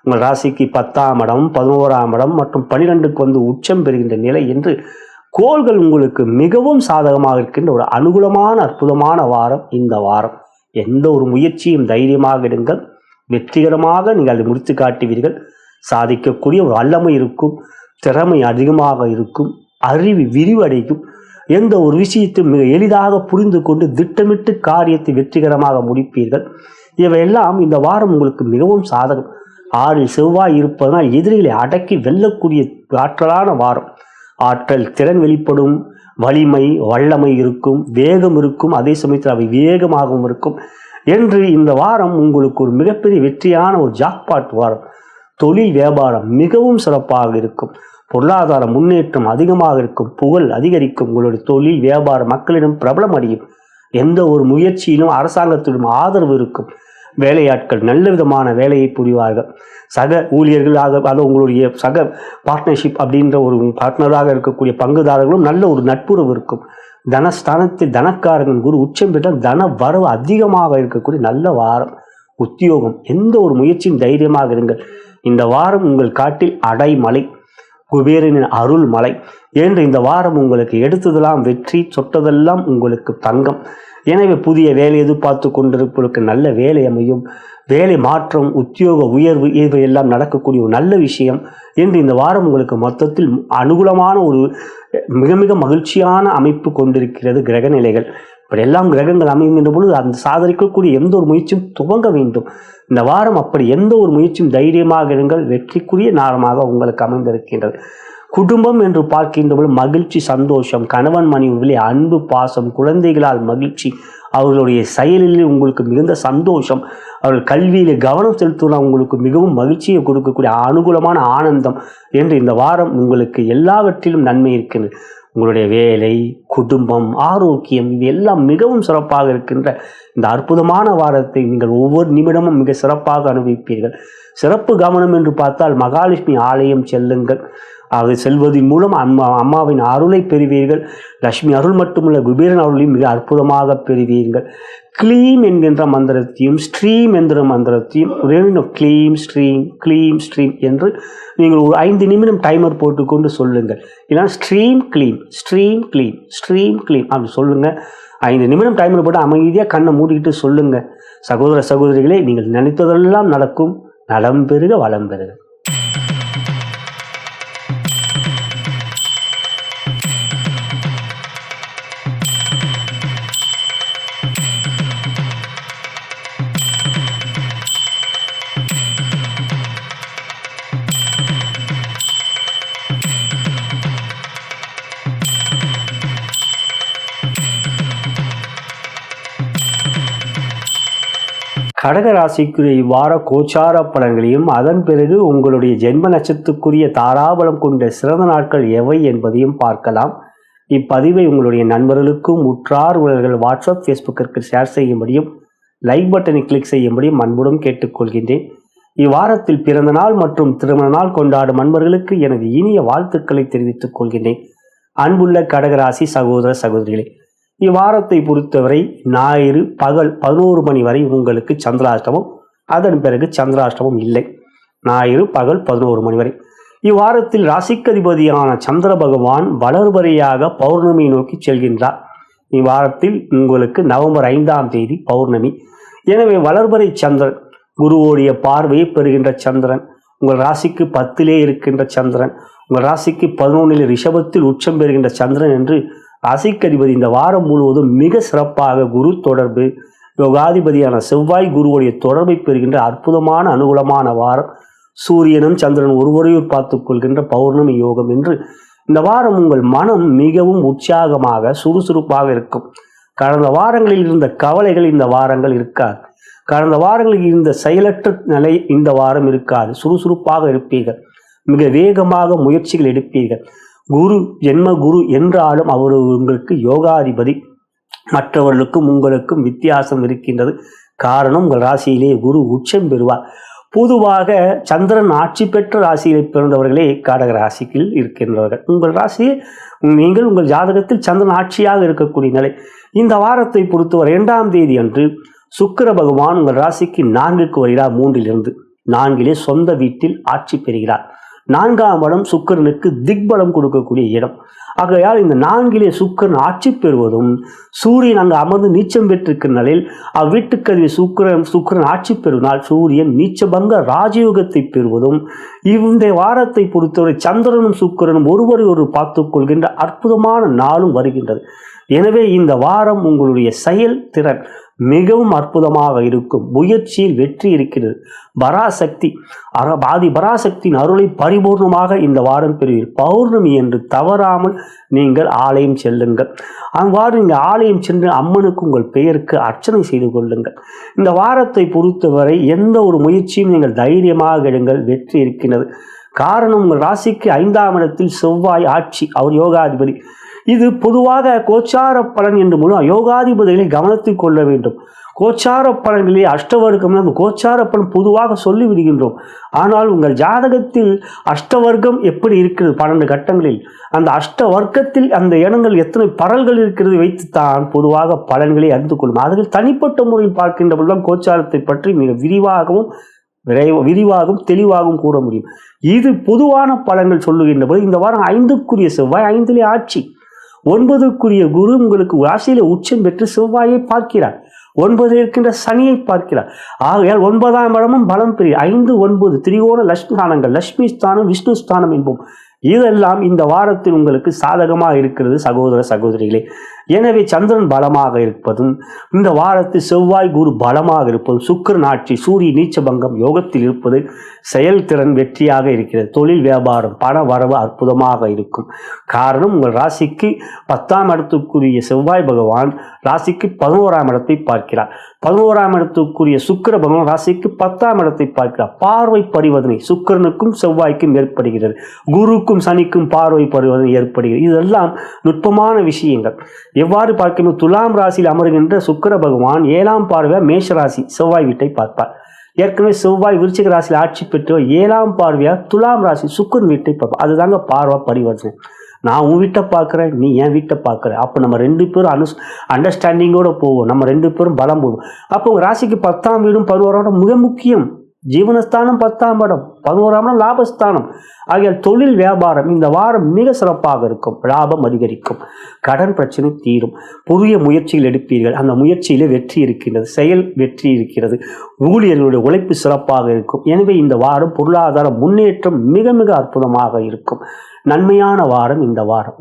உங்கள் ராசிக்கு 10ஆம் இடம், 11ஆம் இடம் மற்றும் 12க்கு உச்சம் பெறுகின்ற நிலை என்று கோள்கள் உங்களுக்கு மிகவும் சாதகமாக இருக்கின்ற ஒரு அனுகூலமான அற்புதமான வாரம் இந்த வாரம். எந்த ஒரு முயற்சியும் தைரியமாக எடுங்கள், வெற்றிகரமாக நீங்கள் அதை முடித்து காட்டுவீர்கள். சாதிக்கக்கூடிய ஒரு வல்லமை இருக்கும், திறமை அதிகமாக இருக்கும், அறிவு விரிவடையும். எந்த ஒரு விஷயத்தையும் மிக எளிதாக புரிந்து கொண்டு திட்டமிட்டு காரியத்தை வெற்றிகரமாக முடிப்பீர்கள். இவையெல்லாம் இந்த வாரம் உங்களுக்கு மிகவும் சாதகம். 6இல் செவ்வாய் இருப்பதனால் எதிரிகளை அடக்கி வெல்லக்கூடிய ஆற்றலான வாரம். ஆற்றல் திறன் வெளிப்படும், வலிமை வல்லமை இருக்கும், வேகம் இருக்கும், அதே சமயத்தில் அவை வேகமாகவும் இருக்கும் என்று இந்த வாரம் உங்களுக்கு ஒரு மிகப்பெரிய வெற்றியான ஒரு ஜாக்பாட் வாரம். தொழில் வியாபாரம் மிகவும் சிறப்பாக இருக்கும், பொருளாதார முன்னேற்றம் அதிகமாக இருக்கும், புகழ் அதிகரிக்கும், உங்களுடைய தொழில் வியாபாரம் மக்களிடம் பிரபலம் அடையும். எந்த ஒரு முயற்சியிலும் அரசாங்கத்திடம் ஆதரவு இருக்கும். வேலையாட்கள் நல்ல விதமான வேலையை புரிவார்கள். சக ஊழியர்களாக, அது உங்களுடைய சக பார்ட்னர்ஷிப் அப்படின்ற ஒரு பார்ட்னராக இருக்கக்கூடிய பங்குதாரர்களும் நல்ல ஒரு நட்புறவு இருக்கும். தனஸ்தானத்தில் தனக்காரர்கள் குரு உச்சம் பெற்றால் தன வரவு அதிகமாக இருக்கக்கூடிய நல்ல வாரம். உத்தியோகம், எந்த ஒரு முயற்சியும் தைரியமாக இருங்கள். இந்த வாரம் உங்கள் காட்டில் அடைமலை, குபேரனின் அருள் மலை என்று இந்த வாரம் உங்களுக்கு எடுத்ததெல்லாம் வெற்றி, சொட்டதெல்லாம் உங்களுக்கு தங்கம். எனவே புதிய வேலை எதிர்பார்த்து கொண்டிருப்பவர்களுக்கு நல்ல வேலை அமையும். வேலை மாற்றம், உத்தியோக உயர்வு இவையெல்லாம் நடக்கக்கூடிய ஒரு நல்ல விஷயம் என்று இந்த வாரம் உங்களுக்கு மொத்தத்தில் அனுகூலமான ஒரு மிக மிக மகிழ்ச்சியான அமைப்பு கொண்டிருக்கிறது. கிரக நிலைகள் இப்படியெல்லாம் கிரகங்கள் அமையும் என்ற பொழுது அந்த சாதனைக்கக்கூடிய எந்த ஒரு முயற்சியும் துவங்க வேண்டும். இந்த வாரம் அப்படி எந்த ஒரு முயற்சியும் தைரியமாக இருங்கள், வெற்றிக்குரிய நேரமாக உங்களுக்கு அமைந்திருக்கின்றது. குடும்பம் என்று பார்க்கின்றபோது மகிழ்ச்சி, சந்தோஷம், கணவன் மனைவியிலே அன்பு, பாசம், குழந்தைகளால் மகிழ்ச்சி, அவர்களுடைய செயலில் உங்களுக்கு மிகுந்த சந்தோஷம், அவர்கள் கல்வியிலே கவனம் செலுத்துவதால் உங்களுக்கு மிகவும் மகிழ்ச்சியை கொடுக்கக்கூடிய அனுகூலமான ஆனந்தம் என்று இந்த வாரம் உங்களுக்கு எல்லாவற்றிலும் நன்மை இருக்கின்றது. உங்களுடைய வேலை, குடும்பம், ஆரோக்கியம் இது எல்லாம் மிகவும் சிறப்பாக இருக்கின்ற இந்த அற்புதமான வாரத்தை நீங்கள் ஒவ்வொரு நிமிடமும் மிக சிறப்பாக அனுபவிப்பீர்கள். சிறப்பு கவனம் என்று பார்த்தால் மகாலட்சுமி ஆலயம் செல்லுங்கள். அது செல்வதன் மூலம் அம்மாவின் அருளை பெறுவீர்கள். லட்சுமி அருள் மட்டுமல்ல, குபேரன் அருளையும் மிக அற்புதமாக பெறுவீர்கள். க்ளீம் என்கின்ற மந்திரத்தையும் ஸ்ட்ரீம் என்கிற மந்திரத்தையும் க்ளீம் ஸ்ட்ரீம் க்ளீம் ஸ்ட்ரீம் என்று நீங்கள் ஒரு 5 நிமிடம் டைமர் போட்டுக்கொண்டு சொல்லுங்கள். இல்லைன்னா ஸ்ட்ரீம் க்ளீம் ஸ்ட்ரீம் க்ளீம் ஸ்ட்ரீம் க்ளீம் அப்படி சொல்லுங்கள். 5 நிமிடம் டைமர் போட்டு அமைதியாக கண்ணை மூடிக்கிட்டு சொல்லுங்கள். சகோதர சகோதரிகளே, நீங்கள் நினைத்ததெல்லாம் நடக்கும். நலம் பெறுக, வளம் பெறுக. கடக ராசிக்குரிய இவ்வார கோச்சார பலன்களையும் அதன் பிறகு உங்களுடைய ஜென்ம நட்சத்திரத்துக்குரிய தாராபலம் கொண்ட சிறந்த நாட்கள் எவை என்பதையும் பார்க்கலாம். இப்பதிவை உங்களுடைய நண்பர்களுக்கும் உற்றார் உறவினர்கள் வாட்ஸ்அப் ஃபேஸ்புக்கிற்கு ஷேர் செய்யும்படியும் லைக் பட்டனை கிளிக் செய்யும்படியும் அன்புடன் கேட்டுக்கொள்கின்றேன். இவ்வாரத்தில் பிறந்த நாள் மற்றும் திருமண நாள் கொண்டாடும் நண்பர்களுக்கு எனது இனிய வாழ்த்துக்களை தெரிவித்துக் கொள்கின்றேன். அன்புள்ள கடகராசி சகோதர சகோதரிகளே, இவ்வாரத்தை பொறுத்தவரை ஞாயிறு பகல் 11 மணி வரை உங்களுக்கு சந்திராஷ்டமம், அதன் பிறகு சந்திராஷ்டமம் இல்லை. ஞாயிறு பகல் 11 மணி வரை. இவ்வாரத்தில் ராசிக்கதிபதியான சந்திர பகவான் வளர்வரையாக பௌர்ணமி நோக்கி செல்கின்றார். இவ்வாரத்தில் உங்களுக்கு நவம்பர் 5ஆம் தேதி பௌர்ணமி. எனவே வளர்வரை சந்திரன், குருவோடைய பார்வையை பெறுகின்ற சந்திரன், உங்கள் ராசிக்கு 10லே இருக்கின்ற சந்திரன், உங்கள் ராசிக்கு 11 ரிஷபத்தில் உச்சம் பெறுகின்ற சந்திரன் என்று ராசிக்கதிபதி இந்த வாரம் முழுவதும் மிக சிறப்பாக குரு தொடர்பு, யோகாதிபதியான செவ்வாய் குருவுடைய தொடர்பை பெறுகின்ற அற்புதமான அனுகூலமான வாரம். சூரியனும் சந்திரன் ஒருவரையும் பார்த்துக் கொள்கின்ற பௌர்ணமி யோகம் என்று இந்த வாரம் உங்கள் மனம் மிகவும் உற்சாகமாக சுறுசுறுப்பாக இருக்கும். கடந்த வாரங்களில் இருந்த கவலைகள் இந்த வாரங்கள் இருக்காது. கடந்த வாரங்களில் இருந்த செயலற்ற நிலை இந்த வாரம் இருக்காது. சுறுசுறுப்பாக இருப்பீர்கள். மிக வேகமாக முயற்சிகள் எடுப்பீர்கள். குரு ஜென்ம குரு என்றாலும் அவர் உங்களுக்கு யோகாதிபதி. மற்றவர்களுக்கும் உங்களுக்கும் வித்தியாசம் இருக்கின்றது. காரணம், உங்கள் ராசியிலே குரு உச்சம் பெறுவார். பொதுவாக சந்திரன் ஆட்சி பெற்ற ராசியை பிறந்தவர்களே கடக ராசியில் இருக்கின்றவர்கள். உங்கள் ராசியில் நீங்கள் உங்கள் ஜாதகத்தில் சந்திரன் ஆட்சியாக இருக்கக்கூடிய நிலை. இந்த வாரத்தை பொறுத்தவரை 2ஆம் தேதி அன்று சுக்கிர பகவான் உங்கள் ராசிக்கு 4க்கு வருகிறார். 3லிருந்து 4லே சொந்த வீட்டில் ஆட்சி பெறுகிறார். 4ஆம் இடம் சுக்கிரனுக்கு திக்பலம் கொடுக்கக்கூடிய இடம். ஆகையால் இந்த 4லே சுக்கிரன் ஆட்சி பெறுவதும், சூரியன் அங்கு அமர்ந்து நீச்சம் பெற்றிருக்கிற நிலையில் அவ்வீட்டுக்கதிபதி சுக்கிரன் ஆட்சி பெறுவதால் சூரியன் நீச்சபங்க ராஜயோகத்தை பெறுவதும், இந்த வாரத்தை பொறுத்தவரை சந்திரனும் சுக்கிரனும் ஒருவரை ஒரு பார்த்துக் கொள்கின்ற அற்புதமான நாளும் வருகின்றது. எனவே இந்த வாரம் உங்களுடைய செயல்திறன் மிகவும் அற்புதமாக இருக்கும். முயற்சியில் வெற்றி இருக்கிறது. பராசக்தியின் அருளை பரிபூர்ணமாக இந்த வாரம் பெறுவீர். பௌர்ணமி என்று தவறாமல் நீங்கள் ஆலயம் செல்லுங்கள். அவ்வாறு நீங்கள் ஆலயம் சென்று அம்மனுக்கு உங்கள் பெயருக்கு அர்ச்சனை செய்து கொள்ளுங்கள். இந்த வாரத்தை பொறுத்தவரை எந்த ஒரு முயற்சியும் நீங்கள் தைரியமாக எடுங்கள், வெற்றி இருக்கின்றது. காரணம், உங்கள் ராசிக்கு 5ஆம் இடத்தில் செவ்வாய் ஆட்சி, அவர் யோகாதிபதி. இது பொதுவாக கோச்சார பலன் என்று மூலம் யோகாதிபதிகளை கவனத்தில் கொள்ள வேண்டும். கோச்சார பலன்களிலே அஷ்டவர்க்கம் நம்ம கோச்சார பலன் பொதுவாக சொல்லிவிடுகின்றோம். ஆனால் உங்கள் ஜாதகத்தில் அஷ்டவர்க்கம் எப்படி இருக்கிறது 12 கட்டங்களில், அந்த அஷ்டவர்க்கத்தில் அந்த இடங்கள் எத்தனை பரல்கள் இருக்கிறது வைத்துத்தான் பொதுவாக பலன்களை அறிந்து கொள்ளும். அதுகள் தனிப்பட்ட முறையில் பார்க்கின்ற பொழுதுதான் கோச்சாரத்தை பற்றி மிக விரிவாகவும் தெளிவாகவும் கூற முடியும். இது பொதுவான பலன்கள் சொல்லுகின்ற போது இந்த வாரம் 5க்குரிய செவ்வாய் 5லே ஆட்சி, 9க்குரிய குரு உங்களுக்கு ராசியில உச்சம் பெற்று செவ்வாயை பார்க்கிறார். 9 இருக்கின்ற சனியை பார்க்கிறார். ஆகையால் 9ஆம் இடமும் பலம் பெரிய 5, 9 திரிகோண லட்சுமி ஸ்தானங்கள், லட்சுமி ஸ்தானம் விஷ்ணு ஸ்தானம் என்போம். இதெல்லாம் இந்த வாரத்தில் உங்களுக்கு சாதகமாக இருக்கிறது சகோதர சகோதரிகளே. எனவே சந்திரன் பலமாக இருப்பதும், இந்த வாரத்தில் செவ்வாய் குரு பலமாக இருப்பதும், சுக்கிரன் ஆட்சி, சூரிய நீச்சபங்கம் யோகத்தில் இருப்பது செயல்திறன் வெற்றியாக இருக்கிறது. தொழில் வியாபாரம் பண வரவு அற்புதமாக இருக்கும். காரணம், உங்கள் ராசிக்கு 10ஆம் இடத்துக்குரிய செவ்வாய் பகவான் ராசிக்கு 11ஆம் இடத்தை பார்க்கிறார். 11ஆம் இடத்துக்குரிய சுக்கிர பகவான் ராசிக்கு 10ஆம் இடத்தை பார்க்கிறார். பார்வை பரிவர்த்தனை சுக்கிரனுக்கும் செவ்வாய்க்கும் ஏற்படுகிறது. குருக்கும் சனிக்கும் பார்வை பரிவர்த்தனை ஏற்படுகிறது. இதெல்லாம் நுட்பமான விஷயங்கள். எவ்வாறு பார்க்கணும், துலாம் ராசியில் அமருகின்ற சுக்கிர பகவான் 7ஆம் பார்வையாக மேஷ ராசி செவ்வாய் வீட்டை பார்ப்பார். ஏற்கனவே செவ்வாய் விருச்சிக ராசியில் ஆட்சி பெற்று 7ஆம் பார்வையாக துலாம் ராசி சுக்கிரன் வீட்டை பார்ப்பார். அதுதாங்க பார்வை பரிவர்த்தனை. நான் உன் வீட்டை பார்க்குறேன், நீ என் வீட்டை பார்க்குற. அப்போ நம்ம 2 பேரும் அண்டர்ஸ்டாண்டிங்கோடு போவோம். நம்ம 2 பேரும் பலம் போவோம். அப்போ உங்கள் ராசிக்கு 10ஆம் வீடும் 11ஆம் மிக முக்கியம். ஜீவனஸ்தானம் 10ஆம் இடம், 11ஆம் இடம் லாபஸ்தானம். ஆகிய தொழில் வியாபாரம் இந்த வாரம் மிக சிறப்பாக இருக்கும். லாபம் அதிகரிக்கும், கடன் பிரச்சனை தீரும், புதிய முயற்சிகள் எடுப்பீர்கள், அந்த முயற்சியிலே வெற்றி இருக்கின்றது, செயல் வெற்றி இருக்கிறது, ஊழியர்களுடைய உழைப்பு சிறப்பாக இருக்கும். எனவே இந்த வாரம் பொருளாதார முன்னேற்றம் மிக மிக அற்புதமாக இருக்கும். நன்மையான வாரம் இந்த வாரம்.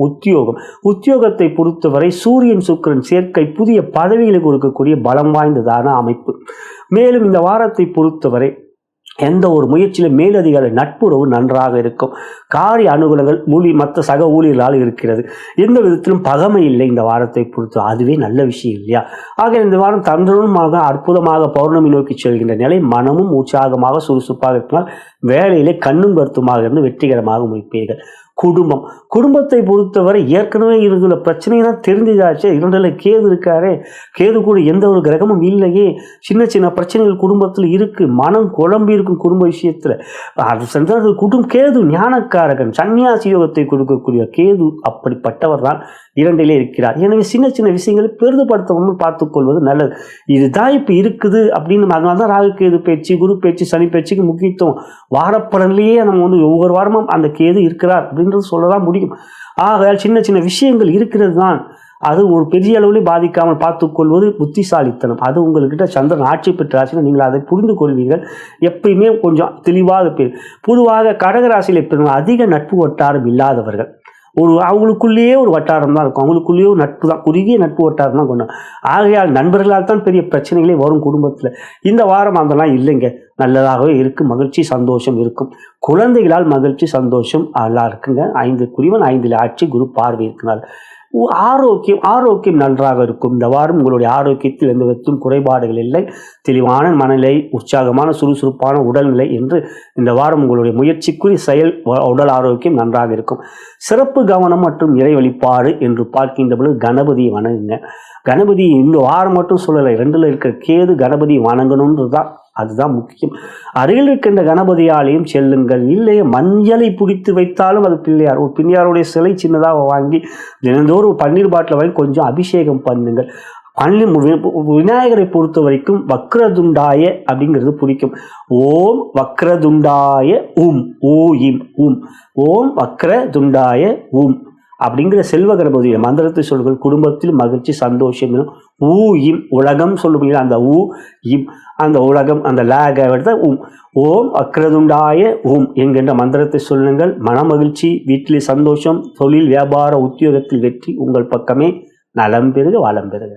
உத்தியோகத்தை பொறுத்தவரை சூரியன் சுக்கிரன் சேர்க்கை புதிய பதவிகளை கொடுக்கக்கூடிய பலம் வாய்ந்ததான அமைப்பு. மேலும் இந்த வாரத்தை பொறுத்தவரை எந்த ஒரு முயற்சியிலும் மேலதிகாரி நட்புறவு நன்றாக இருக்கும். காரிய அனுகூலங்கள் மற்ற சக ஊழியர்களால் இருக்கிறது. எந்த விதத்திலும் பகமை இல்லை இந்த வாரத்தை பொறுத்து. அதுவே நல்ல விஷயம் இல்லையா? ஆக இந்த வாரம் தந்திரமாக அற்புதமாக பௌர்ணமி நோக்கி செல்கின்ற நிலை. மனமும் உற்சாகமாக சுறுசுறுப்பாக இருக்கலாம். வேலையிலே கண்ணும் கருத்துமாக இருந்து வெற்றிகரமாக முடிப்பீர்கள். குடும்பத்தை பொறுத்தவரை ஏற்கனவே இருக்கிற பிரச்சனைதான் தெரிஞ்சுதாச்சு. 2ல் கேது இருக்காரே, கேது கூட எந்த ஒரு கிரகமும் இல்லையே. சின்ன சின்ன பிரச்சனைகள் குடும்பத்தில் இருக்கு. மனம் குழம்பி இருக்கும் குடும்ப விஷயத்துல. அது கேது ஞானக்காரகன், சன்னியாசி யோகத்தை கொடுக்கக்கூடிய கேது அப்படிப்பட்டவர் தான் 2லே இருக்கிறார். எனவே சின்ன சின்ன விஷயங்களை பெரிதுபடுத்தாமல் பார்த்துக் கொள்வது நல்லது. இதுதான் இப்ப இருக்குது அப்படின்னு. அதனால தான் ராகு கேது பேச்சு, குரு பேச்சு, சனி பேச்சுக்கு முக்கியத்துவம். வாரப்பலன்லேயே நம்ம ஒவ்வொரு வாரமும் அந்த கேது இருக்கிறார் அப்படின்னு சொல்லதான் முடியும். ஆகையால் சின்ன சின்ன விஷயங்கள் இருக்கிறது தான். அது ஒரு பெரிய அளவில் பாதிக்காமல் பார்த்துக் கொள்வது புத்திசாலித்தனம். அது உங்கள்கிட்ட சந்திரன் ஆட்சி பெற்றாச்சுன்னா நீங்கள் அதை புரிந்து கொள்வீர்கள். எப்பயுமே கொஞ்சம் தெளிவாக பொதுவாக கடகராசியில் பெறும் அதிக நட்பு வட்டாரம் இல்லாதவர்கள் அவங்களுக்குள்ளேயே ஒரு வட்டாரம் தான் இருக்கும். அவங்களுக்குள்ளேயே ஒரு நட்பு தான், குறுகிய நட்பு வட்டாரம் தான் கொண்டு. ஆகையால் நண்பர்களால் தான் பெரிய பிரச்சனைகளே வரும் குடும்பத்தில். இந்த வாரம் அதெல்லாம் இல்லைங்க, நல்லதாகவே இருக்கு. மகிழ்ச்சி சந்தோஷம் இருக்கும். குழந்தைகளால் மகிழ்ச்சி சந்தோஷம் நல்லா இருக்குங்க. 5 5ல் ஆட்சி, குரு பார்வை இருக்கிறார். ஆரோக்கியம் நன்றாக இருக்கும். இந்த வாரம் உங்களுடைய ஆரோக்கியத்தில் எந்த விதத்திலும் குறைபாடுகள் இல்லை. தெளிவான மனநிலை, உற்சாகமான சுறுசுறுப்பான உடல்நிலை என்று இந்த வாரம் உங்களுடைய முயற்சிக்குரிய செயல் உடல் ஆரோக்கியம் நன்றாக இருக்கும். சிறப்பு கவனம் மற்றும் இறை வழிபாடு என்று பார்க்கின்ற பொழுது கணபதியை வணங்குங்க. கணபதி இந்த வாரம் மட்டும் சொல்லலை, 2ல் இருக்கிற கேது கணபதியை வணங்கணுன்றது தான், அதுதான் முக்கியம். அருகில் இருக்கின்ற கணபதி ஆலயம் செல்லுங்கள். இல்லையே மஞ்சளை பிடித்து வைத்தாலும் அது பிள்ளையார், ஒரு பிள்ளையாருடைய சிலை சின்னதாக வாங்கி தினந்தோறும் பன்னீர் பாட்டில் வாங்கி கொஞ்சம் அபிஷேகம் பண்ணுங்கள். விநாயகரை பொறுத்த வரைக்கும் வக்ரதுண்டாய அப்படிங்கிறது பிடிக்கும். ஓம் வக்ரதுண்டாய உம் ஓம் வக்ரதுண்டாய உம் அப்படிங்கிற செல்வ கணபதிய மந்திரத்தை சொல்கள். குடும்பத்தில் மகிழ்ச்சி சந்தோஷம். இம் உலகம் சொல்லுவீங்க, அந்த இம் அந்த உலகம், அந்த லேக எடுத்த ஓம் வக்ரதுண்டாய என்கின்ற மந்திரத்தை சொல்லுங்கள். மனமகிழ்ச்சி, வீட்டிலே சந்தோஷம், தொழில் வியாபார உத்தியோகத்தில் வெற்றி உங்கள் பக்கமே. நலம் பெறுக, வளம் பெறுக.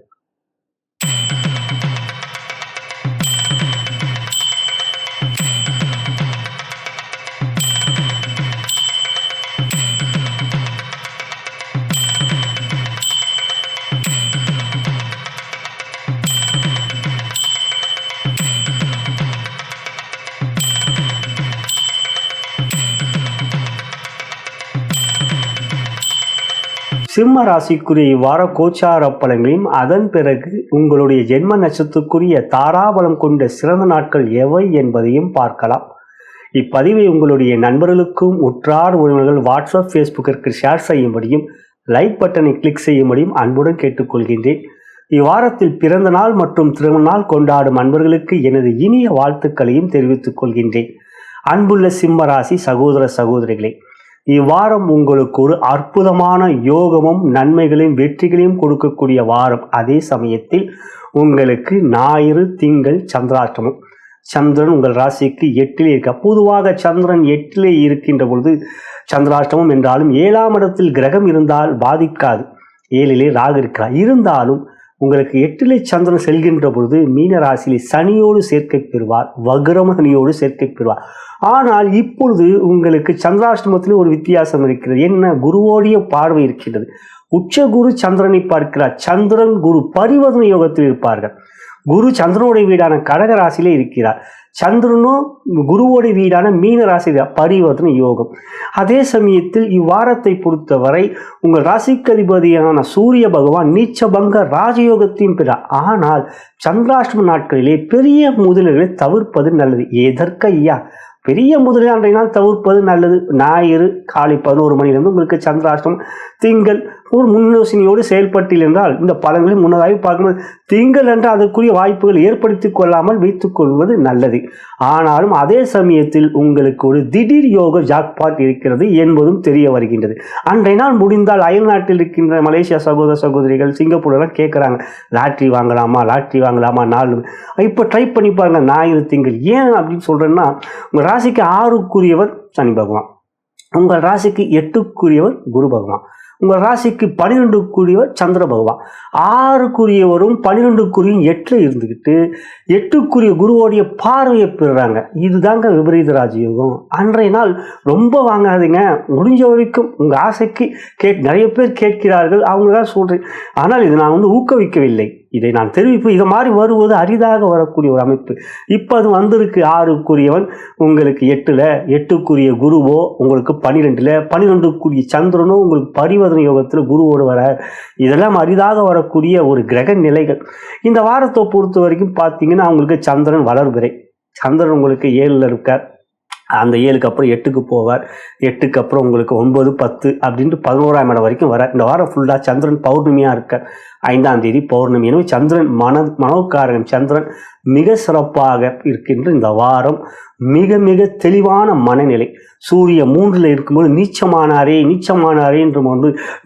சிம்ம ராசிக்குரிய இவ்வார கோச்சார பலன்களையும் அதன் பிறகு உங்களுடைய ஜென்ம நட்சத்திரத்துக்குரிய தாராபலம் கொண்ட சிறந்த நாட்கள் எவை என்பதையும் பார்க்கலாம். இப்பதிவை உங்களுடைய நண்பர்களுக்கும் உற்றார் உறவினர்கள் வாட்ஸ்அப், ஃபேஸ்புக்கிற்கு ஷேர் செய்யும்படியும் லைக் பட்டனை கிளிக் செய்யும்படியும் அன்புடன் கேட்டுக்கொள்கின்றேன். இவ்வாரத்தில் பிறந்த நாள் மற்றும் திருமண நாள் கொண்டாடும் அன்பர்களுக்கு எனது இனிய வாழ்த்துக்களையும் தெரிவித்துக் கொள்கின்றேன். அன்புள்ள சிம்ம ராசி சகோதர சகோதரிகளே, இவ்வாரம் உங்களுக்கு ஒரு அற்புதமான யோகமும் நன்மைகளையும் வெற்றிகளையும் கொடுக்கக்கூடிய வாரம். அதே சமயத்தில் உங்களுக்கு ஞாயிறு, திங்கள் சந்திராஷ்டமம். சந்திரன் உங்கள் ராசிக்கு 8லே இருக்க. பொதுவாக சந்திரன் 8லே இருக்கின்ற பொழுது சந்திராஷ்டமம் என்றாலும் 7ஆம் இடத்தில் கிரகம் இருந்தால் பாதிக்காது. 7லே ராகு இருக்கிறார். இருந்தாலும் உங்களுக்கு 8லே சந்திரன் செல்கின்ற பொழுது மீன ராசியிலே சனியோடு சேர்க்கை பெறுவார், வக்ரமணியோடு சேர்க்கை பெறுவார். ஆனால் இப்பொழுது உங்களுக்கு சந்திராஷ்டமத்தில் ஒரு வித்தியாசம் இருக்கிறது. என்ன? குருவோடைய பார்வை இருக்கின்றது. உச்ச குரு சந்திரனை பார்க்கிறார். சந்திரன் குரு பரிவர்த்தனை யோகத்தில் இருப்பார்கள். குரு சந்திரனுடைய வீடான கடக ராசியிலே இருக்கிறார். சந்திரனும் குருவோடைய வீடான மீன ராசி பரிவர்த்தனை யோகம். அதே சமயத்தில் இவ்வாரத்தை பொறுத்தவரை உங்கள் ராசிக்கு அதிபதியான சூரிய பகவான் நீச்சபங்க ராஜயோகத்தையும் பெற. ஆனால் சந்திராஷ்டம நாட்களிலே பெரிய முதலீடுகளை தவிர்ப்பது நல்லது. எதற்கு ஐயா? பெரிய முதலீடு அன்றைய நாள் தவிர்ப்பது நல்லது. ஞாயிறு காலை 11 மணிலிருந்து உங்களுக்கு சந்திராஷ்டமம், திங்கள் ஒரு முன்யோசனையோடு செயல்பட்டீர்கள் என்றால் இந்த பலன்களை முன்னதாகவே பார்க்கும்போது திங்கள் என்று அதற்குரிய வாய்ப்புகள் ஏற்படுத்தி கொள்ளாமல் வைத்துக் கொள்வது நல்லது. ஆனாலும் அதே சமயத்தில் உங்களுக்கு ஒரு திடீர் யோக ஜாக்பாட் இருக்கிறது என்பதும் தெரிய வருகின்றது. அன்றைய நாள் முடிந்தால் அயல் நாட்டில் இருக்கின்ற மலேசியா சகோதர சகோதரிகள் சிங்கப்பூர்லாம் கேட்குறாங்க, லாட்ரி வாங்கலாமா நாலு இப்போ ட்ரை பண்ணி பாருங்க ஞாயிறு திங்கள். ஏன் அப்படின்னு சொல்கிறேன்னா, உங்கள் ராசிக்கு 6க்குரியவர் சனி பகவான், உங்கள் ராசிக்கு 8க்குரியவர் குரு பகவான், உங்கள் ராசிக்கு 12க்குரியவர் சந்திர பகவான், 6க்குரியவரும் 12க்குரியும் 8ல் இருந்துக்கிட்டு 8க்குரிய குருவோடைய பார்வையை பெறுறாங்க. இதுதாங்க விபரீத ராஜயோகம். அன்றைய நாள் ரொம்ப வாங்காதீங்க, முடிஞ்ச வரைக்கும் உங்கள் ஆசைக்கு நிறைய பேர் கேட்கிறார்கள், அவங்க தான் சொல்கிறேன். ஆனால் இது நான் ஊக்குவிக்கவில்லை, இதை நான் தெரிவிப்பேன். இதை மாதிரி வருவது அரிதாக வரக்கூடிய ஒரு அமைப்பு. இப்போ அது வந்திருக்கு. 6க்குரியவன் உங்களுக்கு 8ல், 8க்குரிய குருவோ உங்களுக்கு 12ல், 12க்குரிய சந்திரனோ உங்களுக்கு பரிவர்த்தனை யோகத்தில் குருவோடு வர, இதெல்லாம் அரிதாக வரக்கூடிய ஒரு கிரக நிலைகள். இந்த வாரத்தை பொறுத்த வரைக்கும் பார்த்தீங்கன்னா அவங்களுக்கு சந்திரன் வளர்பிறை. சந்திரன் உங்களுக்கு 7ல் இருக்கார், அந்த 7க்கு அப்புறம் 8க்கு போவார், 8க்கு அப்புறம் உங்களுக்கு 9, 10 அப்படின்ட்டு 11ஆம் இடம் வரைக்கும் வர. இந்த வாரம் ஃபுல்லாக சந்திரன் பௌர்ணமியாக இருக்கார். 5ஆம் தேதி பௌர்ணமி. எனவே சந்திரன் மனோகாரகன் சந்திரன் மிக சிறப்பாக இருக்கின்ற இந்த வாரம் மிக மிக தெளிவான மனநிலை. சூரிய 3ல் இருக்கும்போது நீச்சமானாரே என்று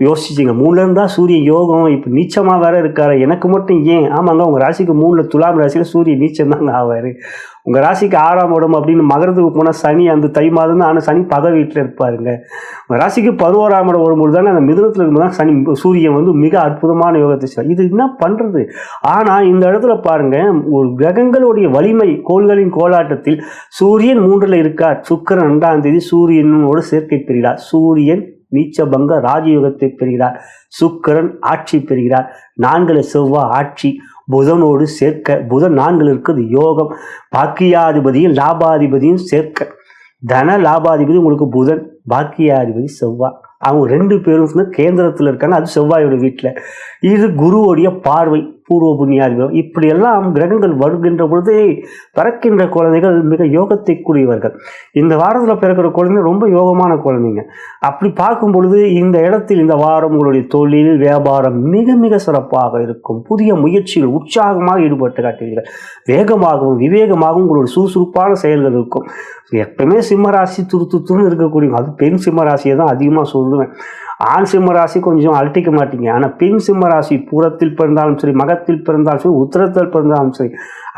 யோசிச்சிங்க. 3ல் இருந்தால் சூரிய யோகம், இப்போ நீச்சமாக வேற இருக்காரு, எனக்கு மட்டும் ஏன்? ஆமாங்க, உங்கள் ராசிக்கு 3ல் துலாம் ராசியில் சூரிய நீச்சம் தாங்க ஆவார். உங்கள் ராசிக்கு 6ஆம் இடம் அப்படின்னு மகரத்துக்கு போனால் சனி அந்த தை மாதம் தான், ஆனால் சனி பகை வீட்டில் இருப்பாருங்க. உங்கள் ராசிக்கு 11ஆம் இடம் வரும்போது தானே அந்த மிதுனத்தில் இருக்கும்போது தான் சனி சூரியன் மிக அற்புதமான யோகத்தை. இது என்ன பண்ணுறது? ஆனால் இந்த இடத்துல பாருங்க, ஒரு கிரகங்களுடைய வலிமை கோள்களின் கோலாட்டத்தில் சூரியன் 3ல் இருக்கார். சுக்கிரன் 2ஆம் தேதி சூரியனோடு சேர்க்கை பெறுகிறார். சூரியன் நீச்சபங்க ராஜயோகத்தை பெறுகிறார். சுக்கிரன் ஆட்சி பெறுகிறார். 4ல் செவ்வாய் ஆட்சி புதனோடு சேர்க்க. புதன் 4ல் இருக்கிறது யோகம். பாக்கியாதிபதியும் லாபாதிபதியும் சேர்க்க. தன லாபாதிபதி உங்களுக்கு புதன், பாக்கியாதிபதி செவ்வாய். அவங்க 2 பேரும் கேந்திரத்தில் இருக்காங்க, அது செவ்வாயோட வீட்டில். இது குருவோடைய பார்வை, பூர்வ புண்ணியாதிபதி. இப்படியெல்லாம் கிரகங்கள் வருகின்ற பொழுது பிறக்கின்ற குழந்தைகள் மிக யோகத்தை கூடியவர்கள். இந்த வாரத்தில் பிறக்கிற குழந்தை ரொம்ப யோகமான குழந்தைங்க. அப்படி பார்க்கும் பொழுது இந்த இடத்தில் இந்த வாரம் உங்களுடைய தொழில் வியாபாரம் மிக மிக சிறப்பாக இருக்கும். புதிய முயற்சிகள் உற்சாகமாக ஈடுபட்டு காட்டுவீர்கள். வேகமாகவும் விவேகமாகவும் உங்களுடைய சுறுசுறுப்பான செயல்கள் இருக்கும். எப்பவுமே சிம்மராசி துருத்துன்னு இருக்கக்கூடிய, அது பெண் சிம்மராசியை தான் அதிகமாக சொல்லுவேன். ஆண் சிம்மராசி கொஞ்சம் அழட்டிக்க மாட்டீங்க. ஆனால் பெண் சிம்மராசி பூரத்தில் பிறந்தாலும் சரி, மகத்தில் பிறந்தாலும் சரி, உத்திரத்தில் பிறந்தாலும் சரி,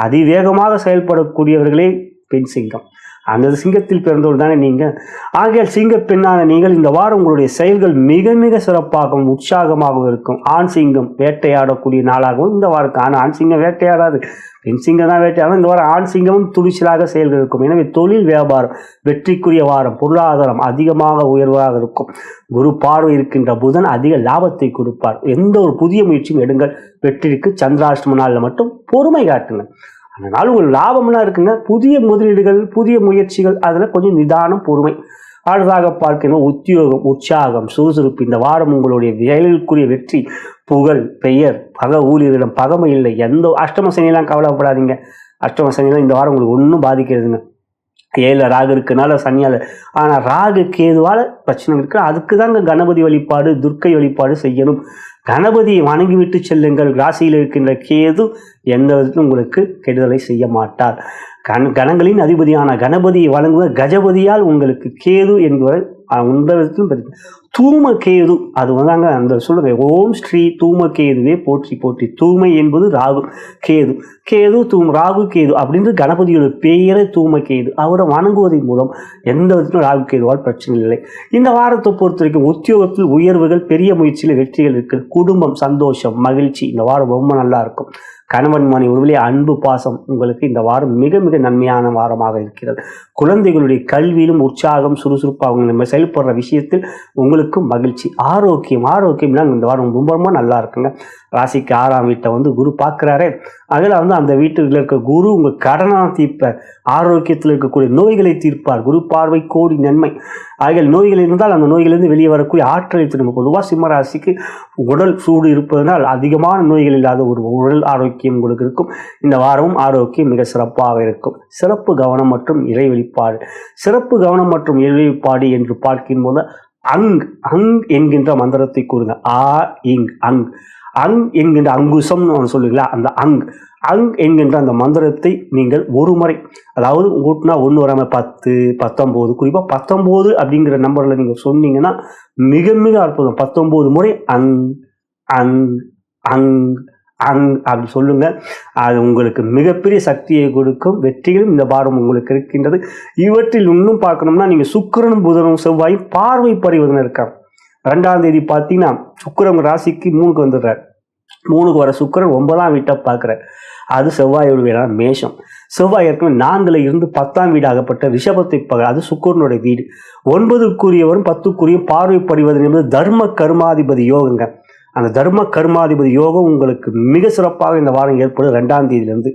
அதிவேகமாக செயல்படக்கூடியவர்களே பெண் சிங்கம். அந்த சிங்கத்தில் பிறந்தவர் தானே நீங்கள். ஆகையால் சிங்க பெண்ணான நீங்கள் இந்த வாரம் உங்களுடைய செயல்கள் மிக மிக சிறப்பாகவும் உற்சாகமாகவும் இருக்கும். ஆண் சிங்கம் வேட்டையாடக்கூடிய நாளாகவும் இந்த வாரத்துக்கு. ஆனால் ஆண் சிங்கம் வேட்டையாடாது, பெண் சிங்கம் தான் வேட்டையாடும். இந்த வாரம் ஆண் சிங்கமும் துணிச்சலாக செயல்கள் இருக்கும். எனவே தொழில் வியாபாரம் வெற்றிக்குரிய வாரம். பொருளாதாரம் அதிகமாக உயர்வாக இருக்கும். குரு பார்வை இருக்கின்ற புதன் அதிக லாபத்தை கொடுப்பார். எந்த ஒரு புதிய முயற்சியும் எடுங்கள், வெற்றிக்கு. சந்திராஷ்டம நாளில் மட்டும் பொறுமை காட்டுங்க. அதனால் உங்களுக்கு லாபம்லாம் இருக்குங்க. புதிய முதலீடுகள், புதிய முயற்சிகள், அதில் கொஞ்சம் நிதானம், பொறுமை. அடுத்ததாக பார்க்கணும் உத்தியோகம், உற்சாகம், சுறுசுறுப்பு. இந்த வாரம் உங்களுடைய வேலைக்குரிய வெற்றி, புகழ், பெயர், ஊழியர்களிடம் பகமை இல்லை. எந்த அஷ்டம சனியெல்லாம் கவலைப்படாதீங்க. அஷ்டம சனியெல்லாம் இந்த வாரம் உங்களுக்கு ஒன்றும் பாதிக்கிறதுங்க. 7ல் ராகு இருக்குனால சனியால். ஆனால் ராகு கேதுவால் பிரச்சனை இருக்கு. அதுக்கு தாங்க கணபதி வழிபாடு, துர்க்கை வழிபாடு செய்யணும். கணபதியை வணங்கிவிட்டு செல்லுங்கள். ராசியில் இருக்கின்ற கேது எந்த விதத்திலும் உங்களுக்கு கெடுதலை செய்ய மாட்டார். கணங்களின் அதிபதியான கணபதியை வணங்குவது கஜபதியால் உங்களுக்கு கேது என்பவர் உந்த விதத்திலும் தூமகேது. அது வந்தாங்க அந்த சொல்லுங்க, ஓம் ஸ்ரீ தூமகேதுவே போற்றி போற்றி. தூமை என்பது ராகு, கேது, கேது ராகு கேது அப்படின்ற கணபதியோட பெயரை தூமகேது. அவரை வணங்குவதன் மூலம் எந்த விதத்திலும் ராகு கேதுவால் பிரச்சனை இல்லை. இந்த வாரத்தை பொறுத்த வரைக்கும் உத்தியோகத்தில் உயர்வுகள், பெரிய முயற்சியில் வெற்றிகள் இருக்குது. குடும்பம், சந்தோஷம், மகிழ்ச்சி. இந்த வாரம் ரொம்ப நல்லா இருக்கும். கணவன் மனை உறவிலே அன்பு, பாசம் உங்களுக்கு இந்த வாரம் மிக மிக நன்மையான வாரமாக இருக்கிறது. குழந்தைகளுடைய கல்வியிலும் உற்சாகம், சுறுசுறுப்பு, அவங்க நம்ம செயல்படுற விஷயத்தில் உங்களுக்கும் மகிழ்ச்சி. ஆரோக்கியம்லாம் இந்த வாரம் ரொம்ப ரொம்ப நல்லா இருக்குங்க. ராசிக்கு 6ஆம் வீட்டை குரு பார்க்குறாரே, அதில் அந்த வீட்டுல இருக்க குரு உங்கள் கடனாக தீர்ப்பார். ஆரோக்கியத்தில் இருக்கக்கூடிய நோய்களை தீர்ப்பார். குரு பார்வை கோடி நன்மை. ஆகிய நோய்கள் இருந்தால் அந்த நோய்களிலிருந்து வெளியே வரக்கூடிய ஆற்றலை திரும்ப. பொதுவாக சிம்ம ராசிக்கு உடல் சூடு இருப்பதனால் அதிகமான நோய்கள் இல்லாத ஒரு உடல் ஆரோக்கியம் உங்களுக்கு இருக்கும். இந்த வாரமும் ஆரோக்கியம் மிக சிறப்பாக இருக்கும். சிறப்பு கவனம் மற்றும் இறை வெளிப்பாடு. சிறப்பு கவனம் மற்றும் இறை வெளிப்பாடு என்று பார்க்கும் போது அங் அங் என்கின்ற மந்திரத்தை கூறுங்க. ஆ இங் அங் அங் என்கின்ற அங்குசம் சொல்லுங்களா, அந்த அங் அங் என்கின்ற அந்த மந்திரத்தை நீங்கள் ஒரு முறை, அதாவது கூட்டினா 1 வராமல் 10, 19, குறிப்பாக 19 அப்படிங்கிற நம்பரில் நீங்கள் சொன்னீங்கன்னா மிக மிக அற்புதம். 19 முறை அங் அங் அங் அங் அப்படி சொல்லுங்க. அது உங்களுக்கு மிகப்பெரிய சக்தியை கொடுக்கும். வெற்றிகளும் இந்த வாரம் உங்களுக்கு இருக்கின்றது. இவற்றில் இன்னும் பார்க்கணும்னா நீங்கள் சுக்கிரனும் புதனும் செவ்வாயும் பார்வை பறிவதன் இருக்காங்க. 2ஆம் தேதி பார்த்தீங்கன்னா சுக்கிரன் ராசிக்கு 3க்கு வந்துடுறார். 3க்கு வர சுக்கிரன் 9ஆம் வீட்டை பார்க்குறார். அது செவ்வாயோட வீடான மேஷம். செவ்வாய் ஏற்கனவே 4ல் இருந்து 10ஆம் வீடாகப்பட்ட ரிஷபத்தை பார்க்குறார். அது சுக்கிரனுடைய வீடு. 9க்குரியவரும் 10க்குரிய பார்வை பறிவது என்பது தர்ம கர்மாதிபதி யோகங்க. அந்த தர்ம கர்மாதிபதி யோகம் உங்களுக்கு மிக சிறப்பாக இந்த வாரம் ஏற்படும். 2ஆம் தேதியிலிருந்து,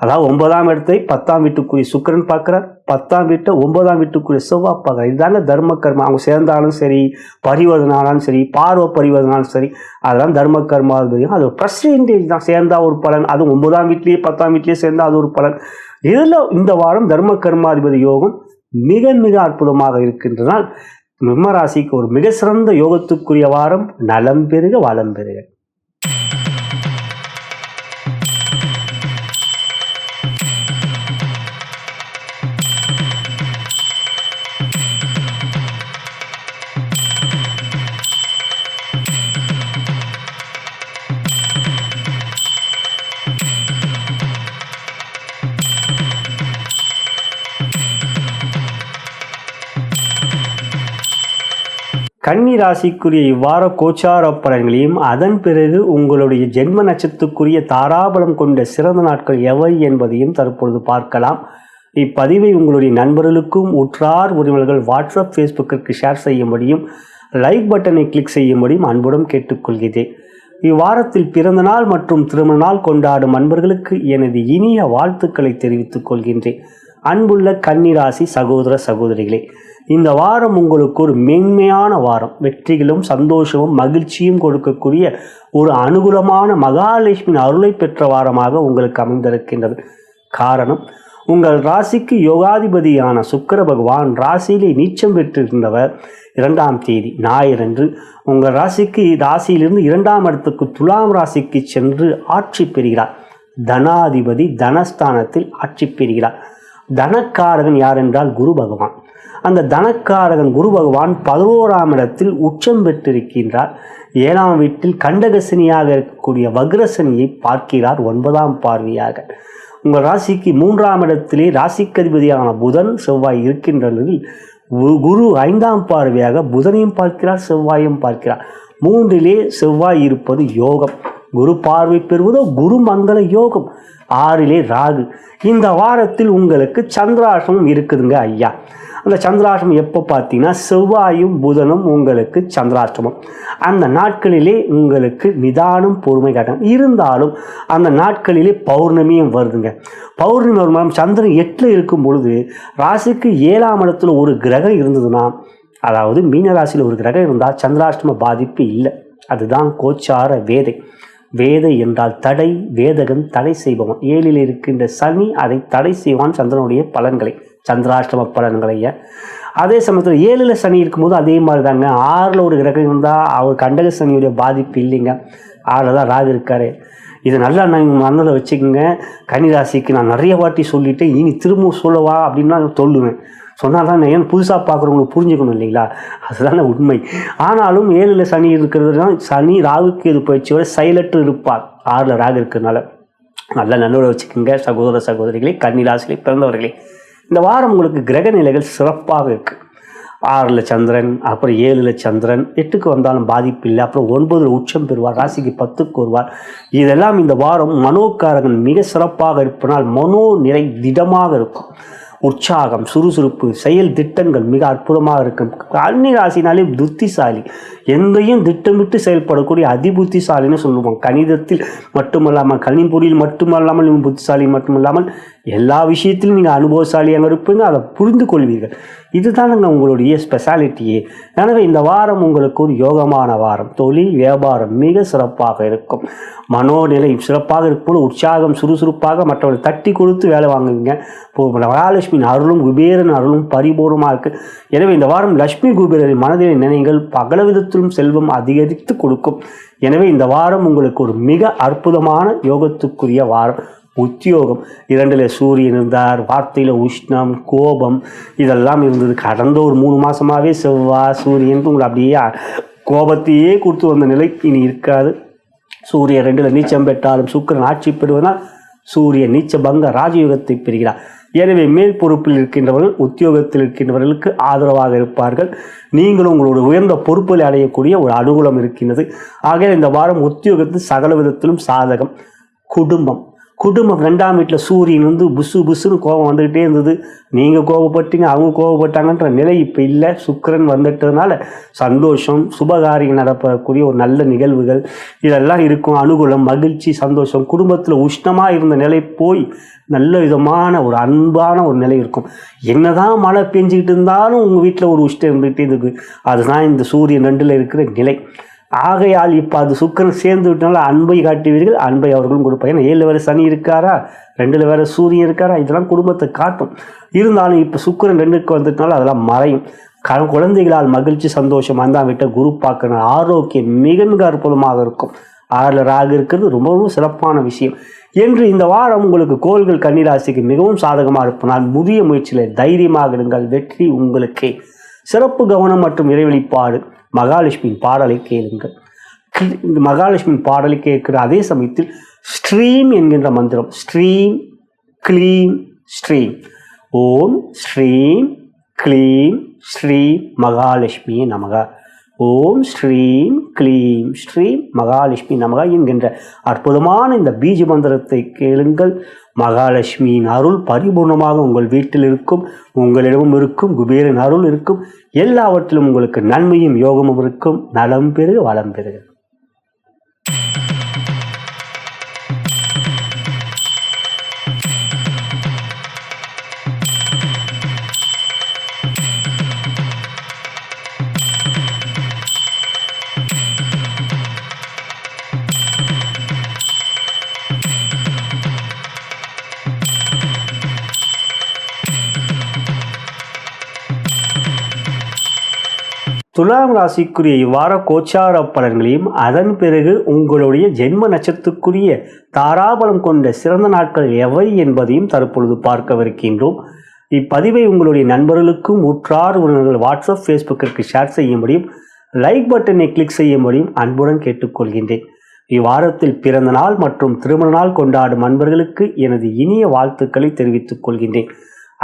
அதாவது 9ஆம் இடத்தை 10ஆம் வீட்டுக்குரிய சுக்கிரன் பார்க்குறார், 10ஆம் வீட்டை 9ஆம் வீட்டுக்குரிய செவ்வாய் பார்க்குறார். இதுதாங்க தர்ம கர்மா. அவங்க சேர்ந்தாலும் சரி, பறிவதனாலும் சரி, பார்வை பறிவதனாலும் சரி, அதெல்லாம் தர்ம கர்மாதிபதி. அது பர்சன்டேஜ் தான். சேர்ந்தா ஒரு பலன், அதுவும் 9ஆம் வீட்லேயே 10ஆம் வீட்லேயே சேர்ந்தா அது ஒரு பலன். இதில் இந்த வாரம் தர்ம கர்மாதிபதி யோகம் மிக மிக அற்புதமாக இருக்கின்றனால் சிம்ம ராசிக்கு ஒரு மிக சிறந்த யோகத்துக்குரிய வாரம். நலம் பெருக வளம் பெருக. கன்னி ராசிக்குரிய இவ்வார கோச்சார பலன்களையும் அதன் பிறகு உங்களுடைய ஜென்ம நட்சத்திரத்துக்குரிய தாராபலம் கொண்ட சிறந்த நாட்கள் எவை என்பதையும் தற்பொழுது பார்க்கலாம். இப்பதிவை உங்களுடைய நண்பர்களுக்கும் உற்றார் உறவினர்கள் வாட்ஸ்அப் ஃபேஸ்புக்கிற்கு ஷேர் செய்யும்படியும் லைக் பட்டனை கிளிக் செய்யும்படியும் அன்புடன் கேட்டுக்கொள்கிறேன். இவ்வாரத்தில் பிறந்த நாள் மற்றும் திருமண நாள் கொண்டாடும் அன்பர்களுக்கு எனது இனிய வாழ்த்துக்களை தெரிவித்துக் கொள்கின்றேன். அன்புள்ள கன்னி ராசி சகோதர சகோதரிகளே, இந்த வாரம் உங்களுக்கு ஒரு மென்மையான வாரம். வெற்றிகளும் சந்தோஷமும் மகிழ்ச்சியும் கொடுக்கக்கூடிய ஒரு அனுகூலமான மகாலட்சுமியின் அருளை பெற்ற வாரமாக உங்களுக்கு அமைந்திருக்கின்றது. காரணம், உங்கள் ராசிக்கு யோகாதிபதியான சுக்கிர பகவான் ராசியிலே நீச்சம் பெற்றிருந்தவர் 2ஆம் தேதி ஞாயிறன்று உங்கள் ராசியிலிருந்து 2ஆம் இடத்துக்கு துலாம் ராசிக்கு சென்று ஆட்சி பெறுகிறார். தனாதிபதி தனஸ்தானத்தில் ஆட்சி பெறுகிறார். தனக்காரகன் யார் என்றால் குரு பகவான். அந்த தனக்காரகன் குரு பகவான் 11ஆம் இடத்தில் உச்சம் பெற்றிருக்கின்றார். 7ஆம் வீட்டில் கண்டகசனியாக இருக்கக்கூடிய வக்ரசனியை பார்க்கிறார் 9ஆம் பார்வையாக. உங்கள் ராசிக்கு 3ஆம் இடத்திலே ராசிக்கதிபதியான புதன் செவ்வாய் இருக்கின்ற நிலையில் குரு 5ஆம் பார்வையாக புதனையும் பார்க்கிறார், செவ்வாயும் பார்க்கிறார். 3லே செவ்வாய் இருப்பது யோகம். குரு பார்வை பெறுவதோ குரு மங்கள யோகம். 6லே ராகு. இந்த வாரத்தில் உங்களுக்கு சந்திராஷ்டமம் இருக்குதுங்க ஐயா. அந்த சந்திராஷ்டமம் எப்போ பார்த்தீங்கன்னா செவ்வாயும் புதனும் உங்களுக்கு சந்திராஷ்டமம். அந்த நாட்களிலே உங்களுக்கு நிதானம் பொறுமை காட்டும். இருந்தாலும் அந்த நாட்களிலே பௌர்ணமியும் வருதுங்க. பௌர்ணமி வருமானம் சந்திரன் 8ல் இருக்கும் பொழுது ராசிக்கு 7ஆம் இடத்துல ஒரு கிரகம் இருந்ததுன்னா, அதாவது மீன ராசியில் ஒரு கிரகம் இருந்தால் சந்திராஷ்டம பாதிப்பு இல்லை. அதுதான் கோச்சார வேதை. வேதை என்றால் தடை, வேதகன் தடை செய்பவன். 7ல் இருக்கின்ற சனி அதை தடை செய்வான் சந்திரனுடைய பலன்களை, சந்திராஷ்டம பலன்களைய. அதே சமயத்தில் 7ல் சனி இருக்கும்போது அதே மாதிரி தாங்க. 6ல் ஒரு கிரகம் இருந்தால் அவர் கண்டக சனியுடைய பாதிப்பு இல்லைங்க. 6ல் தான் ராகு இருக்காரு. இது நல்லா நான் மனதில் வச்சுக்கோங்க. கன்னிராசிக்கு நான் நிறைய வாட்டி சொல்லிவிட்டு இனி திரும்ப சொல்லவா அப்படின்னு நான் சொல்லுவேன். சொன்னால் தான் ஏன் புதுசாக பார்க்குறவங்களுக்கு புரிஞ்சுக்கணும் இல்லைங்களா, அதுதானே உண்மை. ஆனாலும் 7ல் சனி இருக்கிறது தான். சனி ராகுக்கு இது பயிற்சியோட செயலற்று இருப்பார் 6ல் ராகு இருக்கிறதுனால. நல்லா நன்மையோட வச்சுக்கோங்க சகோதர சகோதரிகளே, கன்னிராசியிலே பிறந்தவர்களே. இந்த வாரம் உங்களுக்கு கிரக நிலைகள் சிறப்பாக இருக்குது. 6ல் சந்திரன், அப்புறம் 7ல் சந்திரன், 8க்கு வந்தாலும் பாதிப்பு இல்லை. அப்புறம் 9ல் உச்சம் பெறுவார், ராசிக்கு 10க்கு வருவார். இதெல்லாம் இந்த வாரம் மனோக்காரகன் மிக சிறப்பாக இருப்பதனால் மனோ நிலை திடமாக இருக்கும். உற்சாகம், சுறுசுறுப்பு, செயல் திட்டங்கள் மிக அற்புதமாக இருக்கும். கன்னி ராசினாலே புத்திசாலி, எந்தையும் திட்டமிட்டு செயல்படக்கூடிய அதிபுத்திசாலின்னு சொல்லுவாங்க. கணிதத்தில் மட்டுமல்லாமல், கணிப்பொறியில் மட்டுமல்லாமல் புத்திசாலி மட்டுமல்லாமல் எல்லா விஷயத்திலும் நீங்கள் அனுபவசாலியாக இருப்பீங்க, அதை புரிந்து கொள்வீர்கள். இதுதானுங்க உங்களுடைய ஸ்பெஷாலிட்டியே. எனவே இந்த வாரம் உங்களுக்கு ஒரு யோகமான வாரம். தொழில் வியாபாரம் மிக சிறப்பாக இருக்கும். மனோநிலை சிறப்பாக இருக்கும்போது உற்சாகம் சுறுசுறுப்பாக மற்றவர்கள் தட்டி கொடுத்து வேலை வாங்குவீங்க. மகாலட்சுமியின் அருளும் குபேரன் அருளும் பரிபூர்ணமாக இருக்குது. எனவே இந்த வாரம் லட்சுமி குபேரரின் மனதில் நினைங்கள் பகல விதத்திலும் செல்வம் அதிகரித்து கொடுக்கும். எனவே இந்த வாரம் உங்களுக்கு ஒரு மிக அற்புதமான யோகத்துக்குரிய வாரம். உத்தியோகம் 2ல் சூரியன் இருந்தார், வார்த்தையில் உஷ்ணம் கோபம் இதெல்லாம் இருந்தது. கடந்த ஒரு 3 மாதமாகவே செவ்வாய் சூரியன் உங்களை அப்படியே கோபத்தையே கொடுத்து வந்த நிலை இனி இருக்காது. சூரியன் 2ல் நீச்சம் பெற்றாலும் சுக்கிரன் ஆட்சி பெறுவதால் சூரியன் நீச்ச பங்க ராஜயோகத்தை பெறுகிறார். எனவே மேல் பொறுப்பில் இருக்கின்றவர்கள் உத்தியோகத்தில் இருக்கின்றவர்களுக்கு ஆதரவாக இருப்பார்கள். நீங்களும் உங்களோட உயர்ந்த பொறுப்புகளை அடையக்கூடிய ஒரு அனுகூலம் இருக்கின்றது. ஆக இந்த வாரம் உத்தியோகத்தில் சகல விதத்திலும் சாதகம். குடும்பம் 2ஆம் வீட்டில் சூரியன் வந்து புஸ்ஸுன்னு கோபம் வந்துக்கிட்டே இருந்தது. நீங்கள் கோபப்பட்டீங்க, அவங்க கோபப்பட்டாங்கன்ற நிலை இப்போ இல்லை. சுக்கிரன் வந்துட்டதுனால சந்தோஷம் சுபகாரியம் நடப்பக்கூடிய ஒரு நல்ல நிகழ்வுகள் இதெல்லாம் இருக்கும். அனுகூலம் மகிழ்ச்சி சந்தோஷம். குடும்பத்தில் உஷ்ணமாக இருந்த நிலை போய் நல்ல விதமான ஒரு அன்பான ஒரு நிலை இருக்கும். என்னதான் மழை பெஞ்சிக்கிட்டு இருந்தாலும் உங்கள் வீட்டில் ஒரு உஷ்டம் இருந்துகிட்டே இருக்கு. அதுதான் இந்த சூரியன் 2ல் இருக்கிற நிலை. ஆகையால் இப்போ அது சுக்கிரன் சேர்ந்து விட்டனால அன்பை காட்டுவீர்கள், அன்பை அவர்களும் கொடுப்பாங்க. ஏன்னா 7 வேறு சனி இருக்காரா, 2ல் வேறு சூரியன் இருக்காரா, இதெல்லாம் குடும்பத்தை காட்டும். இருந்தாலும் இப்போ சுக்கிரன் 2க்கு வந்துட்டனால அதெல்லாம் மறையும். குழந்தைகளால் மகிழ்ச்சி சந்தோஷம். 5ஆம் வீட்டை குரு பார்க்கணும். ஆரோக்கியம் மிக மிக அற்புதமாக இருக்கும். 6ல் ராகு இருக்கிறது ரொம்பவும் சிறப்பான விஷயம். என்று இந்த வாரம் உங்களுக்கு கோள்கள் கன்னிராசிக்கு மிகவும் சாதகமாக இருப்பனால் முதிய முயற்சியில் தைரியமாக இருங்கள். வெற்றி உங்களுக்கே. சிறப்பு கவனம் மற்றும் இறைவழிப்பாடு. மகாலட்சுமியின் பாடலை கேளுங்கள். மகாலட்சுமியின் பாடலை கேட்கிற அதே சமயத்தில் ஸ்ரீம் என்கின்ற மந்திரம் ஸ்ரீம் க்ளீம் ஸ்ரீம் ஓம் ஸ்ரீம் க்ளீம் ஸ்ரீம் மகாலட்சுமியே நமக. ஓம் ஸ்ரீம் க்ளீம் ஸ்ரீம் மகாலட்சுமி நமக என்கின்ற அற்புதமான இந்த பீஜ மந்திரத்தை கேளுங்கள். மகாலட்சுமியின் அருள் பரிபூர்ணமாக உங்கள் வீட்டில் இருக்கும், உங்களிடமும் இருக்கும். குபேரன் அருள் இருக்கும். எல்லாவற்றிலும் உங்களுக்கு நன்மையும் யோகமும் இருக்கும். நலம் பெருக வளம் பெருக. துலாம் ராசிக்குரிய இவ்வார கோச்சார பலன்களையும் அதன் பிறகு உங்களுடைய ஜென்ம நட்சத்திரத்துக்குரிய தாராபலம் கொண்ட சிறந்த நாட்கள் எவை என்பதையும் தற்பொழுது பார்க்கவிருக்கின்றோம். இப்பதிவை உங்களுடைய நண்பர்களுக்கும் உற்றார் உறவினர்கள் வாட்ஸ்அப் ஃபேஸ்புக்கிற்கு ஷேர் செய்யும்படியும் லைக் பட்டனை கிளிக் செய்யும்படியும் அன்புடன் கேட்டுக்கொள்கின்றேன். இவ்வாரத்தில் பிறந்த நாள் மற்றும் திருமண நாள் கொண்டாடும் அன்பர்களுக்கு எனது இனிய வாழ்த்துக்களை தெரிவித்துக் கொள்கின்றேன்.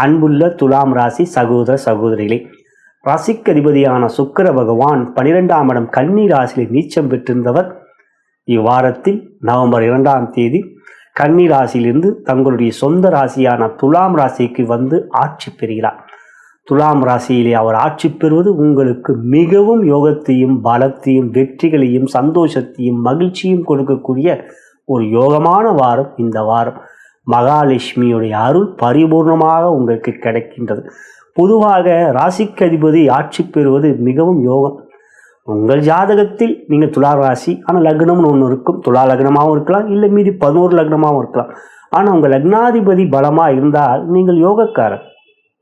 அன்புள்ள துலாம் ராசி சகோதர சகோதரிகளே, ராசிக்கு அதிபதியான சுக்கிர பகவான் 12ஆம் இடம் கன்னி ராசியில் நீச்சம் பெற்றிருந்தவர் இவ்வாரத்தில் நவம்பர் 2ஆம் தேதி கன்னி ராசியிலிருந்து தங்களுடைய சொந்த ராசியான துலாம் ராசிக்கு வந்து ஆட்சி பெறுகிறார். துலாம் ராசியிலே அவர் ஆட்சி பெறுவது உங்களுக்கு மிகவும் யோகத்தையும் பலத்தையும் வெற்றிகளையும் சந்தோஷத்தையும் மகிழ்ச்சியும் கொடுக்கக்கூடிய ஒரு யோகமான வாரம். இந்த வாரம் மகாலட்சுமியுடைய அருள் பரிபூர்ணமாக உங்களுக்கு கிடைக்கின்றது. பொதுவாக ராசிக்கு அதிபதி ஆட்சி பெறுவது மிகவும் யோகம். உங்கள் ஜாதகத்தில் நீங்கள் துலா ராசி, ஆனால் லக்னம்னு ஒன்று இருக்கும். துலா லக்னமாகவும் இருக்கலாம், இல்லை மீதி 11 லக்னமாகவும் இருக்கலாம். ஆனால் உங்கள் லக்னாதிபதி பலமாக இருந்தால் நீங்கள் யோகக்காரர்.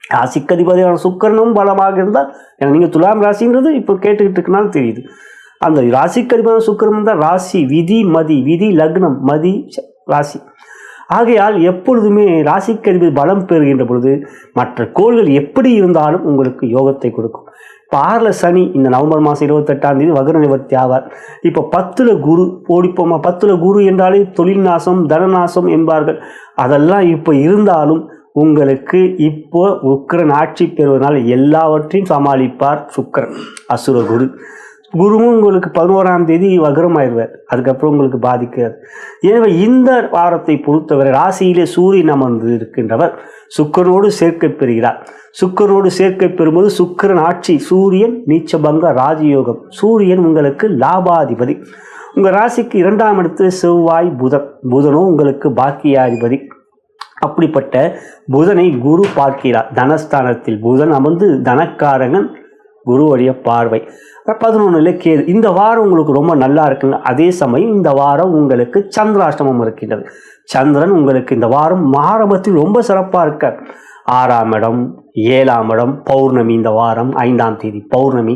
ராசிக்கு அதிபதியான சுக்கிரனும் பலமாக இருந்தால், ஏன்னா நீங்கள் துலாம் ராசின்றது இப்போ கேட்டுக்கிட்டு இருக்குனாலும் தெரியுது. அந்த ராசிக்கு அதிபதியான சுக்கிரன் தான் ராசி விதி மதி, விதி லக்னம் மதி ராசி. ஆகையால் எப்பொழுதுமே ராசிக்கு அதிபதி பலம் பெறுகின்ற பொழுது மற்ற கோள்கள் எப்படி இருந்தாலும் உங்களுக்கு யோகத்தை கொடுக்கும். இப்போ 6ல் சனி இந்த நவம்பர் மாதம் 28ஆம் தேதி வக்ர நிவர்த்தி ஆவார். இப்போ 10ல் குரு ஓடிப்போமா, 10ல் குரு என்றாலே தொழில் நாசம் தனநாசம் என்பார்கள். அதெல்லாம் இப்போ இருந்தாலும் உங்களுக்கு இப்போ உக்கிரன் ஆட்சி பெறுவதனால் எல்லாவற்றையும் சமாளிப்பார் சுக்கிரன் அசுர குரு. குருவும் உங்களுக்கு 11ஆம் தேதி வக்ரமாயிருவார். அதுக்கப்புறம் உங்களுக்கு பாதிக்காது. எனவே இந்த வாரத்தை பொறுத்தவரை ராசியிலே சூரியன் அமர்ந்து இருக்கின்றவர் சுக்கிரனோடு சேர்க்கை பெறுகிறார். சுக்கிரனோடு சேர்க்கை பெறும்போது சுக்கிரன் ஆட்சி, சூரியன் நீச்சபங்க ராஜயோகம். சூரியன் உங்களுக்கு லாபாதிபதி. உங்கள் ராசிக்கு 2ஆம் இடத்துல செவ்வாய் புதனோ உங்களுக்கு பாக்கியாதிபதி. அப்படிப்பட்ட புதனை குரு பார்க்கிறார். தனஸ்தானத்தில் புதன் அமர்ந்து தனக்காரகன் குருவுடைய பார்வை 11ல் கேது. இந்த வாரம் உங்களுக்கு ரொம்ப நல்லா இருக்குங்க. அதே சமயம் இந்த வாரம் உங்களுக்கு சந்திராஷ்டமம் இருக்கின்றது. சந்திரன் உங்களுக்கு இந்த வாரம் ஆரம்பத்தில் ரொம்ப சிறப்பாக இருக்கார். 6ஆம் இடம் 7ஆம் இடம் பௌர்ணமி, இந்த வாரம் 5ஆம் தேதி பௌர்ணமி.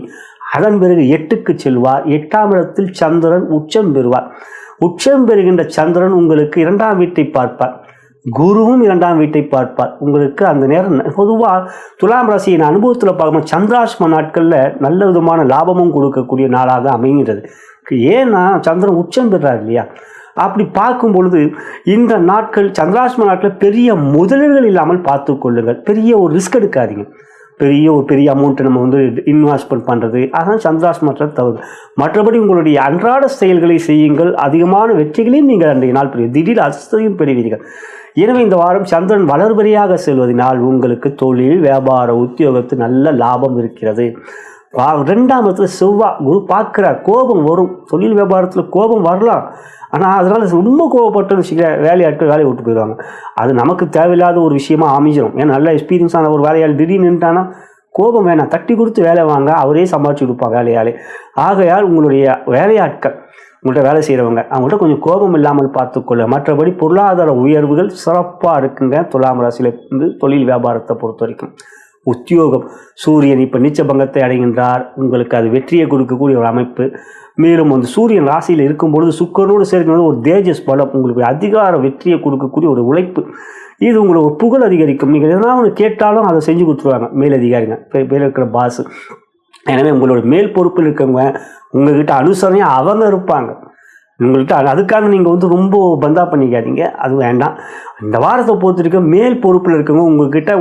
அதன் பிறகு 8க்கு செல்வார். 8ஆம் இடத்தில் சந்திரன் உச்சம் பெறுவார். உச்சம் பெறுகின்ற சந்திரன் உங்களுக்கு 2ஆம் வீட்டை பார்ப்பார். குருவும் 2ஆம் வீட்டை பார்ப்பார். உங்களுக்கு அந்த நேரம் பொதுவாக துலாம் ராசியின் அனுபவத்தில் பார்க்கும்போது சந்திராஷ்டம நாட்களில் நல்ல விதமான லாபமும் கொடுக்கக்கூடிய நாளாக அமைகிறது. ஏன்னா சந்திரன் உச்சம் பெறார் இல்லையா? அப்படி பார்க்கும் பொழுது இந்த நாட்கள் சந்திராஷ்டம நாட்களில் பெரிய முதலீடுகள் இல்லாமல் பார்த்து கொள்ளுங்கள். பெரிய ஒரு ரிஸ்க் எடுக்காதீங்க. பெரிய அமௌண்ட்டை நம்ம இன்வெஸ்ட்மெண்ட் பண்ணுறது அதனால் சந்திராஷ்டமத்தை தவிர மற்றபடி உங்களுடைய அன்றாட செயல்களை செய்யுங்கள். அதிகமான வெற்றிகளையும் நீங்கள் அன்றைய நாள் பெறுவீர்கள். திடீர் அதிர்ஷ்டத்தையும் பெறுவீர்கள். எனவே இந்த வாரம் சந்திரன் வளர்பறியாக செல்வதனால் உங்களுக்கு தொழில் வியாபார உத்தியோகத்தில் நல்ல லாபம் இருக்கிறது. 2ஆம் இடத்துல செவ்வாய் குரு பார்க்கிறார். கோபம் வரும். தொழில் வியாபாரத்தில் கோபம் வரலாம். ஆனால் அதனால் ரொம்ப கோபப்பட்டு வேலையை விட்டு போயிடுவாங்க. அது நமக்கு தேவையில்லாத ஒரு விஷயமா அமைஞ்சிடும். ஏன்னா நல்ல எக்ஸ்பீரியன்ஸான ஒரு வேலையால் திடீர்னு நின்றுட்டானா கோபம் வேணாம், தட்டி கொடுத்து வேலை வாங்க, அவரே சம்பாதிச்சு கொடுப்பாங்க வேலையாலே. ஆகையால் உங்களுடைய வேலையாட்கள் உங்கள்கிட்ட வேலை செய்கிறவங்க அவங்கள்ட்ட கொஞ்சம் கோபம் இல்லாமல் பார்த்துக்கொள்ள. மற்றபடி பொருளாதார உயர்வுகள் சிறப்பாக இருக்குங்க. துலாம் ராசியிலிருந்து தொழில் வியாபாரத்தை பொறுத்த வரைக்கும் உத்தியோகம் சூரியன் இப்போ நீச்சபங்கத்தை அடைகின்றார். உங்களுக்கு அது வெற்றியை கொடுக்கக்கூடிய ஒரு அமைப்பு. மேலும் அந்த சூரியன் ராசியில் இருக்கும் பொழுது சுக்கரனோடு சேர்க்கணும் ஒரு தேஜஸ் பலம், உங்களுக்கு அதிகார வெற்றியை கொடுக்கக்கூடிய ஒரு உழைப்பு. இது உங்களுக்கு ஒரு புகழ் அதிகரிக்கும். நீங்கள் எதனா ஒன்று கேட்டாலும் அதை செஞ்சு கொடுத்துருவாங்க மேலதிகாரிங்க, மேலே இருக்கிற பாஸு. எனவே உங்களோட மேல் பொறுப்பில் இருக்கவங்க உங்கள்கிட்ட அனுசரணையாக அவங்க இருப்பாங்க. உங்கள்கிட்ட அதுக்காக நீங்கள் ரொம்ப பந்தா பண்ணிக்காதீங்க, அது வேண்டாம். இந்த வாரத்தை பொறுத்த வரைக்கும் மேல் பொறுப்பில் இருக்கவங்க உங்கள்கிட்ட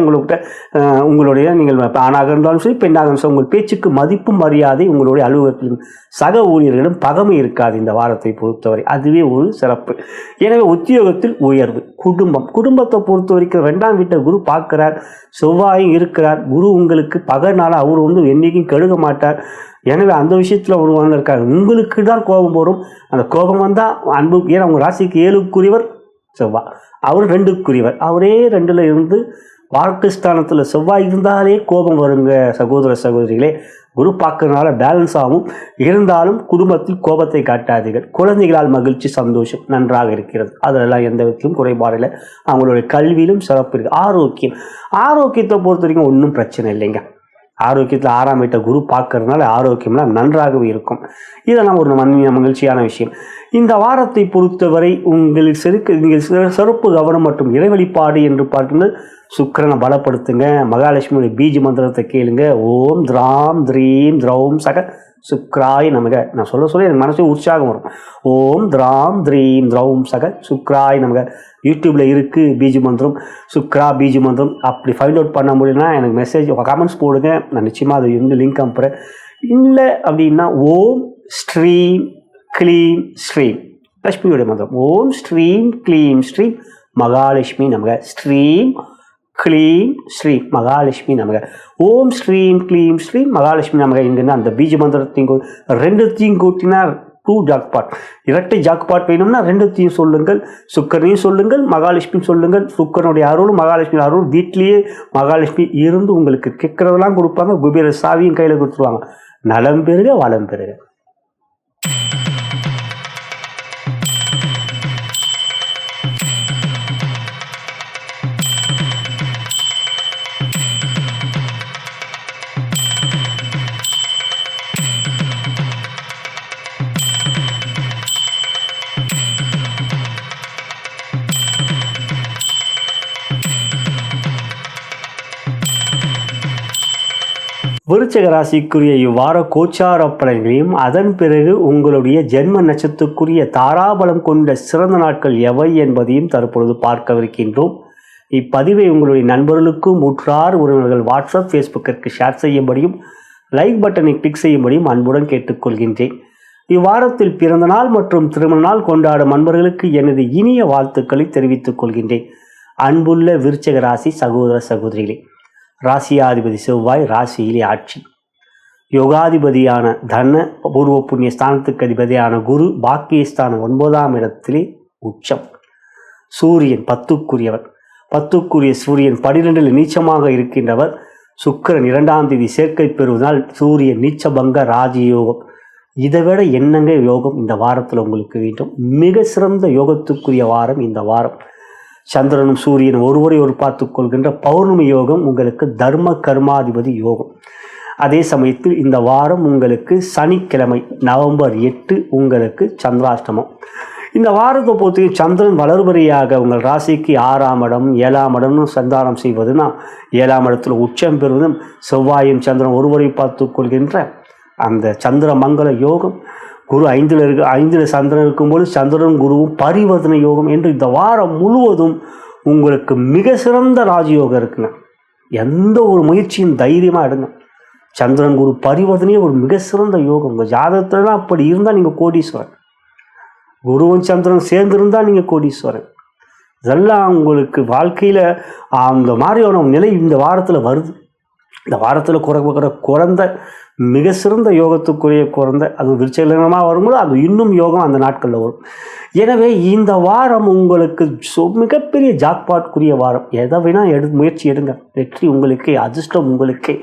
உங்களுடைய நீங்கள் ஆணாக இருந்தாலும் சரி பெண்ணாக இருந்தாலும் சரி உங்கள் பேச்சுக்கு மதிப்பு மரியாதை, உங்களுடைய அலுவலகத்திலும் சக ஊழியர்களிடம் பகமை இருக்காது இந்த வாரத்தை பொறுத்தவரை. அதுவே ஒரு சிறப்பு. எனவே உத்தியோகத்தில் உயர்வு. குடும்பத்தை பொறுத்த வரைக்கும் 2ஆம் வீட்டை குரு பார்க்கிறார். செவ்வாயும் இருக்கிறார். குரு உங்களுக்கு பகனால அவர் என்றைக்கும் கெடுக்க மாட்டார். எனவே அந்த விஷயத்தில் ஒரு இருக்காரு. உங்களுக்கு தான் கோபம் வரும். அந்த கோபம் வந்தால் அன்பு. ஏன்னா உங்கள் ராசிக்கு 7க்குரியவர் செவ்வாய், அவர் 2க்குரியவர். அவரே 2ல் இருந்து வாழ்க்கை ஸ்தானத்தில் செவ்வாய் இருந்தாலே கோபம் வருங்க சகோதர சகோதரிகளே. குரு பார்க்கறதுனால பேலன்ஸ் ஆகும். இருந்தாலும் குடும்பத்தில் கோபத்தை காட்டாதீர்கள். குழந்தைகளால் மகிழ்ச்சி சந்தோஷம் நன்றாக இருக்கிறது. அதெல்லாம் எந்த விதத்திலும் குறைபாடு இல்லை. அவங்களுடைய கல்வியிலும் சிறப்பு இருக்குது. ஆரோக்கியத்தை பொறுத்த வரைக்கும் ஒன்றும் பிரச்சனை இல்லைங்க. ஆரோக்கியத்தில் 6ஆம் வீட்டை குரு பார்க்கறதுனால ஆரோக்கியம்லாம் நன்றாகவே இருக்கும். இதெல்லாம் ஒரு மகிழ்ச்சியான விஷயம். இந்த வாரத்தை பொறுத்தவரை நீங்கள் சிறப்பு கவனம் மற்றும் இறை வழிபாடு என்று பார்க்கும்போது சுக்கிரனை பலப்படுத்துங்க. மகாலட்சுமியுடைய பீஜ மந்திரத்தை கேளுங்க. ஓம் திராம் திரீம் திரௌம் சக சுக்ராய் நமக. நான் சொல்ல எனக்கு மனசே உற்சாகம் வரும். ஓம் திராம் திரீம் திரௌம் சக சுக்ராய் நமக. யூடியூப்பில் இருக்குது பீஜ மந்திரம், சுக்ரா பீஜ மந்திரம். அப்படி ஃபைண்ட் அவுட் பண்ண முடியும்னா எனக்கு மெசேஜ் கமெண்ட்ஸ் போடுங்க. நான் நிச்சயமாக அது லிங்க் அனுப்புகிறேன். இல்லை அப்படின்னா ஓம் ஸ்ரீம் க்ளீம் ஸ்ரீம் லட்சுமியுடைய மந்திரம். ஓம் ஸ்ரீம் க்ளீம் ஸ்ரீம் மகாலட்சுமி நமக. ஸ்ரீம் க்ளீம் ஸ்ரீம் மகாலட்சுமி நமக. ஓம் ஸ்ரீம் க்ளீம் ஸ்ரீம் மகாலட்சுமி நமக என்கிற அந்த பீஜ மந்திரத்தையும் 2த்தையும் கூட்டினா 2 ஜாக்பாட். இரட்டை ஜாக்பாட் வேணும்னா 2த்தையும் சொல்லுங்கள். சுக்கரனையும் சொல்லுங்கள், மகாலட்சுமியும் சொல்லுங்கள். சுக்கரனுடைய அருளும் மகாலட்சுமி அருளும் வீட்டிலேயே மகாலட்சுமி இருந்து உங்களுக்கு கேட்கறதெல்லாம் கொடுப்பாங்க. குபேர சாவியும் கையில் கொடுத்துருவாங்க. நலம் பெறுக வளம் பெறுக. விருச்சிக ராசிக்குரிய இவ்வார கோச்சார பலன்களையும் அதன் பிறகு உங்களுடைய ஜென்ம நட்சத்திரத்துக்குரிய தாராபலம் கொண்ட சிறந்த நாட்கள் எவை என்பதையும் தற்பொழுது பார்க்கவிருக்கின்றோம். இப்பதிவை உங்களுடைய நண்பர்களுக்கும் உற்றார் உறவினர்கள் வாட்ஸ்அப் ஃபேஸ்புக்கிற்கு ஷேர் செய்யும்படியும் லைக் பட்டனை கிளிக் செய்யும்படியும் அன்புடன் கேட்டுக்கொள்கின்றேன். இவ்வாரத்தில் பிறந்த நாள் மற்றும் திருமண நாள் கொண்டாடும் அன்பர்களுக்கு எனது இனிய வாழ்த்துக்களை தெரிவித்துக் கொள்கின்றேன். அன்புள்ள விருச்சிக ராசி சகோதர சகோதரிகளே, ராசியாதிபதி செவ்வாய் ராசியிலே ஆட்சி. யோகாதிபதியான தன பூர்வ புண்ணிய ஸ்தானத்துக்கு அதிபதியான குரு பாக்கியஸ்தானம் 9ஆம் இடத்திலே உச்சம். சூரியன் 10க்குரியவர். 10க்குரிய சூரியன் 12 நீச்சமாக இருக்கின்றவர். சுக்கிரன் 2ஆம் தேதி சேர்க்கை பெறுவதால் சூரியன் நீச்சபங்க ராஜயோகம். இதை விட என்னங்க யோகம் இந்த வாரத்தில் உங்களுக்கு வேண்டும்? மிக சிறந்த யோகத்துக்குரிய வாரம் இந்த வாரம். சந்திரனும் சூரியனும் ஒருவரை ஒரு பார்த்து கொள்கின்ற பௌர்ணமி யோகம் உங்களுக்கு தர்ம கர்மாதிபதி யோகம். அதே சமயத்தில் இந்த வாரம் உங்களுக்கு சனிக்கிழமை நவம்பர் 8 உங்களுக்கு சந்திராஷ்டமம். இந்த வாரத்தை பொறுத்த சந்திரன் வளர்வரியாக உங்கள் ராசிக்கு 6ஆம் இடம் 7ஆம் இடம்னு சந்தானம் செய்வதுனா 7ஆம் இடத்துல உச்சம் பெறுவதும் செவ்வாயும் சந்திரன் ஒருவரை பார்த்து கொள்கின்ற அந்த சந்திர மங்கள யோகம். குரு 5ல் சந்திரன் இருக்கும்போது சந்திரன் குருவும் பரிவர்த்தனை யோகம் என்று இந்த வாரம் முழுவதும் உங்களுக்கு மிக சிறந்த ராஜயோகம் இருக்குங்க. எந்த ஒரு முயற்சியும் தைரியமாக எடுங்க. சந்திரன் குரு பரிவர்த்தனையே ஒரு மிக சிறந்த யோகம். உங்கள் ஜாதகத்துலலாம் அப்படி இருந்தால் நீங்கள் கோடீஸ்வரன். குருவும் சந்திரன் சேர்ந்திருந்தால் நீங்கள் கோடீஸ்வரன். இதெல்லாம் உங்களுக்கு வாழ்க்கையில் அந்த மாதிரியான நிலை இந்த வாரத்தில் வருது. இந்த வாரத்தில் குறைந்த மிக சிறந்த யோகத்துக்குரிய குறைந்த அது விருச்சகமாக வரும்போது அது இன்னும் யோகம் அந்த நாட்களில் வரும். எனவே இந்த வாரம் உங்களுக்கு மிகப்பெரிய ஜாக்பாட்குரிய வாரம். எதை வேணால் முயற்சி எடுங்க. வெற்றி உங்களுக்கே, அதிர்ஷ்டம் உங்களுக்கே.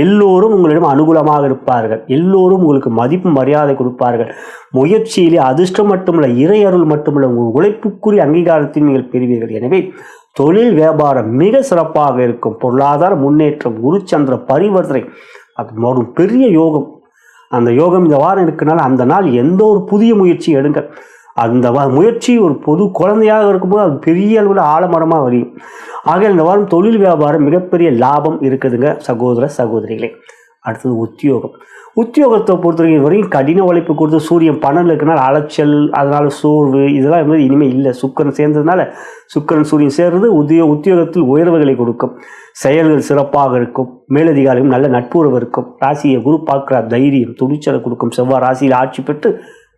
எல்லோரும் உங்களிடம் அனுகூலமாக இருப்பார்கள். எல்லோரும் உங்களுக்கு மதிப்பு மரியாதை கொடுப்பார்கள். முயற்சியிலே அதிர்ஷ்டம் மட்டுமல்ல, இறை அருள் மட்டுமல்ல, உங்கள் உழைப்புக்குரிய அங்கீகாரத்தையும் நீங்கள் பெறுவீர்கள். எனவே தொழில் வியாபாரம் மிக சிறப்பாக இருக்கும். பொருளாதார முன்னேற்றம், குருச்சந்திர பரிவர்த்தனை, அது ஒரு பெரிய யோகம். அந்த யோகம் இந்த வாரம் இருக்குனால அந்த நாள் எந்த ஒரு புதிய முயற்சி எடுங்க. அந்த முயற்சி ஒரு பொது குழந்தையாக இருக்கும்போது அது பெரிய அளவில் ஆலமரமாக வரையும். ஆக இந்த வாரம் தொழில் வியாபாரம் மிகப்பெரிய லாபம் இருக்குதுங்க சகோதர சகோதரிகளே. அடுத்தது உத்தியோகம். உத்தியோகத்தை பொறுத்தவரைக்கும் வரைக்கும் கடின உழைப்பு கொடுத்து சூரியன் 12 இருக்கனால அலைச்சல், அதனால் சோர்வு இதெல்லாம் வந்து இனிமேல் இல்லை. சுக்கிரன் சேர்ந்ததுனால சுக்கிரன் சூரியன் சேர்றது உத்தியோகத்தில் உயர்வுகளை கொடுக்கும். செயல்கள் சிறப்பாக இருக்கும். மேலதிகாரியும் நல்ல நட்புறவு இருக்கும். ராசியை குரு பார்க்குற தைரியம் துணிச்சலை கொடுக்கும். செவ்வாய் ராசியில் ஆட்சி பெற்று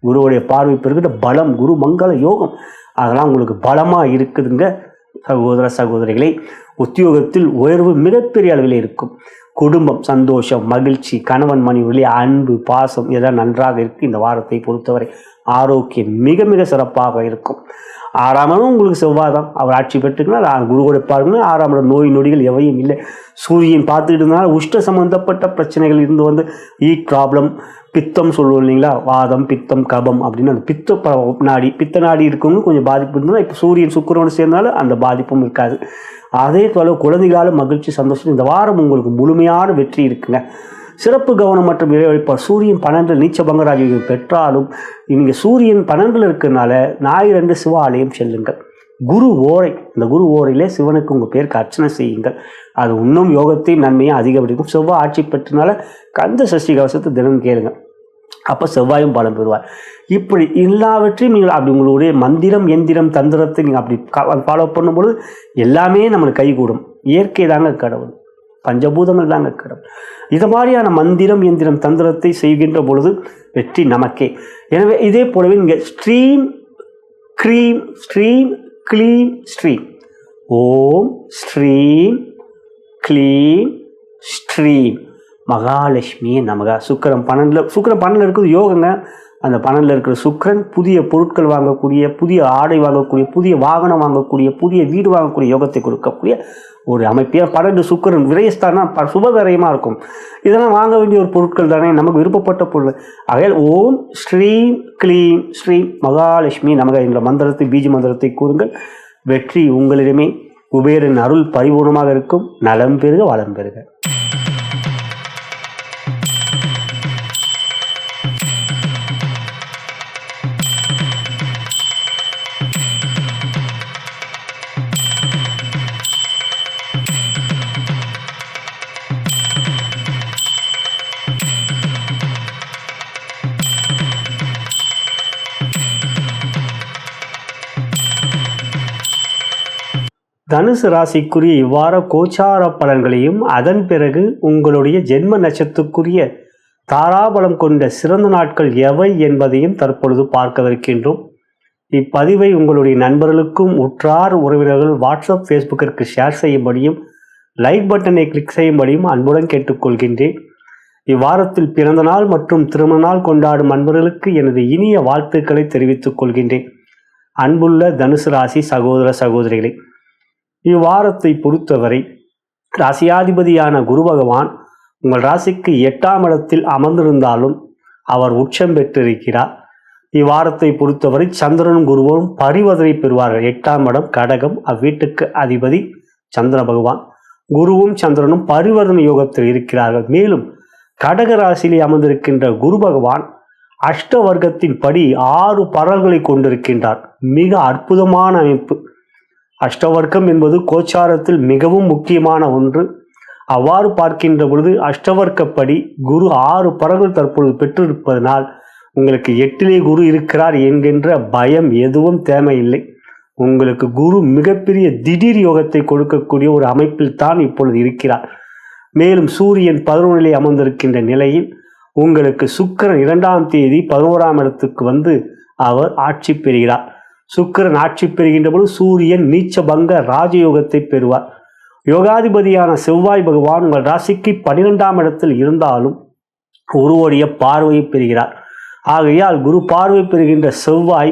குருவுடைய பார்வை பெறுகிற பலம், குரு மங்கள யோகம், அதெல்லாம் உங்களுக்கு பலமாக இருக்குதுங்க சகோதர சகோதரிகளை. உத்தியோகத்தில் உயர்வு மிகப்பெரிய அளவில் இருக்கும். குடும்பம் சந்தோஷம், மகிழ்ச்சி, கணவன் மனைவி அன்பு, பாசம் இதெல்லாம் நன்றாக இருக்குது. இந்த வாரத்தை பொறுத்தவரை ஆரோக்கியம் மிக மிக சிறப்பாக இருக்கும். 6ஆம் இடம் உங்களுக்கு செவ்வாய் தான், அவர் ஆட்சி பெற்றுக்குன்னா குருவோட பாருங்க. 6ஆம் இடம் நோய் நொடிகள் எவையும் இல்லை. சூரியன் பார்த்துக்கிட்டு இருந்தனால உஷ்ட சம்பந்தப்பட்ட பிரச்சனைகள் இருந்து வந்து ஈட் ப்ராப்ளம், பித்தம் சொல்லுவோம் இல்லைங்களா, வாதம் பித்தம் கபம் அப்படின்னு அந்த பித்த நாடி இருக்கவங்க கொஞ்சம் பாதிப்பு இருந்ததுன்னா இப்போ சூரியன் சுக்கிரனோடு சேர்ந்தாலும் அந்த பாதிப்பும் இருக்காது. அதே போல குழந்தைகளால் மகிழ்ச்சி சந்தோஷம். இந்த வாரம் உங்களுக்கு முழுமையான வெற்றி இருக்குங்க. சிறப்பு கவனம் மற்றும் இறைவழிப்பார். சூரியன் 12 நீச்சபங்க ராஜயோகம் பெற்றாலும் நீங்கள் சூரியன் 12 இருக்கிறதுனால ஞாயிறு சிவ ஆலயம் செல்லுங்கள். குரு ஓரை, இந்த குரு ஓரையிலே சிவனுக்கு உங்கள் பேருக்கு அர்ச்சனை செய்யுங்கள். அது இன்னும் யோகத்தையும் நன்மையும் அதிகப்படுத்தும். செவ்வாய் ஆட்சி பெற்றனால கந்த சஷ்டி கவசத்தை தினம் கேளுங்க. அப்போ செவ்வாயும் பலம் பெறுவார். இப்படி எல்லாவற்றையும் நீங்கள் அப்படி உங்களுடைய மந்திரம் எந்திரம் தந்திரத்தை நீங்கள் அப்படி ஃபாலோ பண்ணும்பொழுது எல்லாமே நம்மளுக்கு கைகூடும். இயற்கை தாங்க கடவுள், பஞ்சபூதங்கள் தாங்க கடவுள். இது மாதிரியான மந்திரம் எந்திரம் தந்திரத்தை செய்கின்ற பொழுது வெற்றி நமக்கே. எனவே இதே போலவே நீங்கள் ஸ்ட்ரீம் க்ரீம் ஸ்ட்ரீம் க்ளீம் ஸ்ட்ரீம் ஓம் ஸ்ட்ரீம் க்ளீம் ஸ்ட்ரீம் மகாலட்சுமியே நமக. சுக்கிரன் 12 இருக்குது யோகங்க. அந்த 12 இருக்கிற சுக்கிரன் புதிய பொருட்கள் வாங்கக்கூடிய, புதிய ஆடை வாங்கக்கூடிய, புதிய வாகனம் வாங்கக்கூடிய, புதிய வீடு வாங்கக்கூடிய யோகத்தை கொடுக்கக்கூடிய ஒரு அமைப்பு. 12 சுக்கிரன் விரயஸ்தானா சுப விரயமாக இருக்கும். இதெல்லாம் வாங்க வேண்டிய ஒரு பொருட்கள் தானே, நமக்கு விருப்பப்பட்ட பொருள். ஆகையால் ஓம் ஸ்ரீம் க்ளீம் ஸ்ரீம் மகாலட்சுமி நமக என்ற மந்திரத்தை பீஜ மந்திரத்தை கூறுங்கள். வெற்றி உங்களிடமே. குபேரன் அருள் பரிபூர்ணமாக இருக்கும். நலம் பெறுக, வளம் பெறுக. தனுசு ராசிக்குரிய இவ்வாறு கோச்சார பலன்களையும் அதன் பிறகு உங்களுடைய ஜென்ம நட்சத்திரத்துக்குரிய தாராபலம் கொண்ட சிறந்த நாட்கள் எவை என்பதையும் தற்பொழுது பார்க்கவிருக்கின்றோம். இப்பதிவை உங்களுடைய நண்பர்களுக்கும் உற்றார் உறவினர்கள் வாட்ஸ்அப் ஃபேஸ்புக்கிற்கு ஷேர் செய்யும்படியும் லைக் பட்டனை கிளிக் செய்யும்படியும் அன்புடன் கேட்டுக்கொள்கின்றேன். இவ்வாரத்தில் பிறந்த நாள் மற்றும் திருமண நாள் கொண்டாடும் அன்பர்களுக்கு எனது இனிய வாழ்த்துக்களை தெரிவித்துக் கொள்கின்றேன். அன்புள்ள தனுசு ராசி சகோதர சகோதரிகளே, இவ்வாரத்தை பொறுத்தவரை ராசியாதிபதியான குரு பகவான் உங்கள் ராசிக்கு 8ஆம் இடத்தில் அமர்ந்திருந்தாலும் அவர் உச்சம் பெற்றிருக்கிறார். இவ்வாரத்தை பொறுத்தவரை சந்திரனும் குருவும் பரிவர்த்தனை பெறுவார்கள். 8ஆம் இடம் கடகம், அவ்வீட்டுக்கு அதிபதி சந்திர பகவான். குருவும் சந்திரனும் பரிவர்த்தனை யோகத்தில் இருக்கிறார்கள். மேலும் கடக ராசியிலே அமர்ந்திருக்கின்ற குரு பகவான் அஷ்ட வர்க்கத்தின் படி 6 பரல்களை கொண்டிருக்கின்றார். மிக அற்புதமான அமைப்பு. அஷ்டவர்க்கம் என்பது கோச்சாரத்தில் மிகவும் முக்கியமான ஒன்று. அவ்வாறு பார்க்கின்ற பொழுது அஷ்டவர்க்கப்படி குரு 6 பரல்கள் தற்பொழுது பெற்றிருப்பதனால் உங்களுக்கு 8லே குரு இருக்கிறார் என்கின்ற பயம் எதுவும் தேவையில்லை. உங்களுக்கு குரு மிகப்பெரிய திடீர் யோகத்தை கொடுக்கக்கூடிய ஒரு அமைப்பில் தான் இப்பொழுது இருக்கிறார். மேலும் சூரியன் 11லே அமர்ந்திருக்கின்ற நிலையில் உங்களுக்கு சுக்கிரன் 2ஆம் தேதி 11ஆம் இடத்துக்கு வந்து அவர் ஆட்சி பெறுகிறார். சுக்கிரன் ஆட்சி பெறுகின்ற பொழுது சூரியன் நீச்சபங்க ராஜயோகத்தை பெறுவார். யோகாதிபதியான செவ்வாய் பகவான் உங்கள் ராசிக்கு 12ஆம் இடத்தில் இருந்தாலும் குருவுடைய பார்வையை பெறுகிறார். ஆகையால் குரு பார்வை பெறுகின்ற செவ்வாய்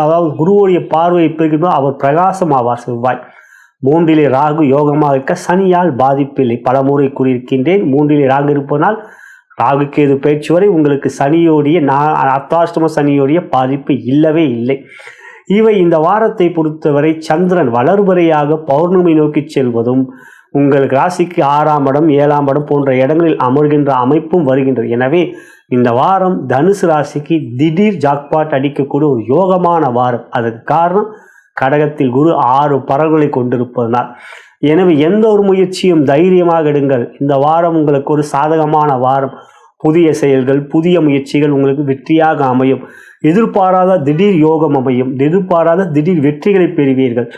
அதாவது குருவுடைய பார்வையை பெறுகின்ற அவர் பிரகாசமாவார். செவ்வாய் 3லே ராகு யோகமாக இருக்க சனியால் பாதிப்பில்லை. பலமுறை கூறியிருக்கின்றேன். 3லே ராகு இருப்பதனால் ராகு கேது பயிற்சி வரை உங்களுக்கு சனியோடைய அர்த்தாஷ்டம சனியோடைய பாதிப்பு இல்லவே இல்லை. இவை இந்த வாரத்தை பொறுத்தவரை சந்திரன் வளர்வரையாக பௌர்ணமி நோக்கி செல்வதும் உங்களுக்கு ராசிக்கு 6ஆம் இடம் 7ஆம் இடம் போன்ற இடங்களில் அமர்கின்ற அமைப்பும் வருகின்றது. எனவே இந்த வாரம் தனுசு ராசிக்கு திடீர் ஜாக்பாட் அடிக்கக்கூடிய ஒரு யோகமான வாரம். அதுக்கு காரணம் கடகத்தில் குரு 6 பரல்களை கொண்டிருப்பதனால். எனவே எந்த ஒரு முயற்சியும் தைரியமாக எடுங்கள். இந்த வாரம் உங்களுக்கு ஒரு சாதகமான வாரம். புதிய செயல்கள், புதிய முயற்சிகள் உங்களுக்கு வெற்றியாக அமையும். எதிர்பாராத திடீர் யோகம் அமையும். எதிர்பாராத திடீர் வெற்றிகளை பெறுவீர்கள்.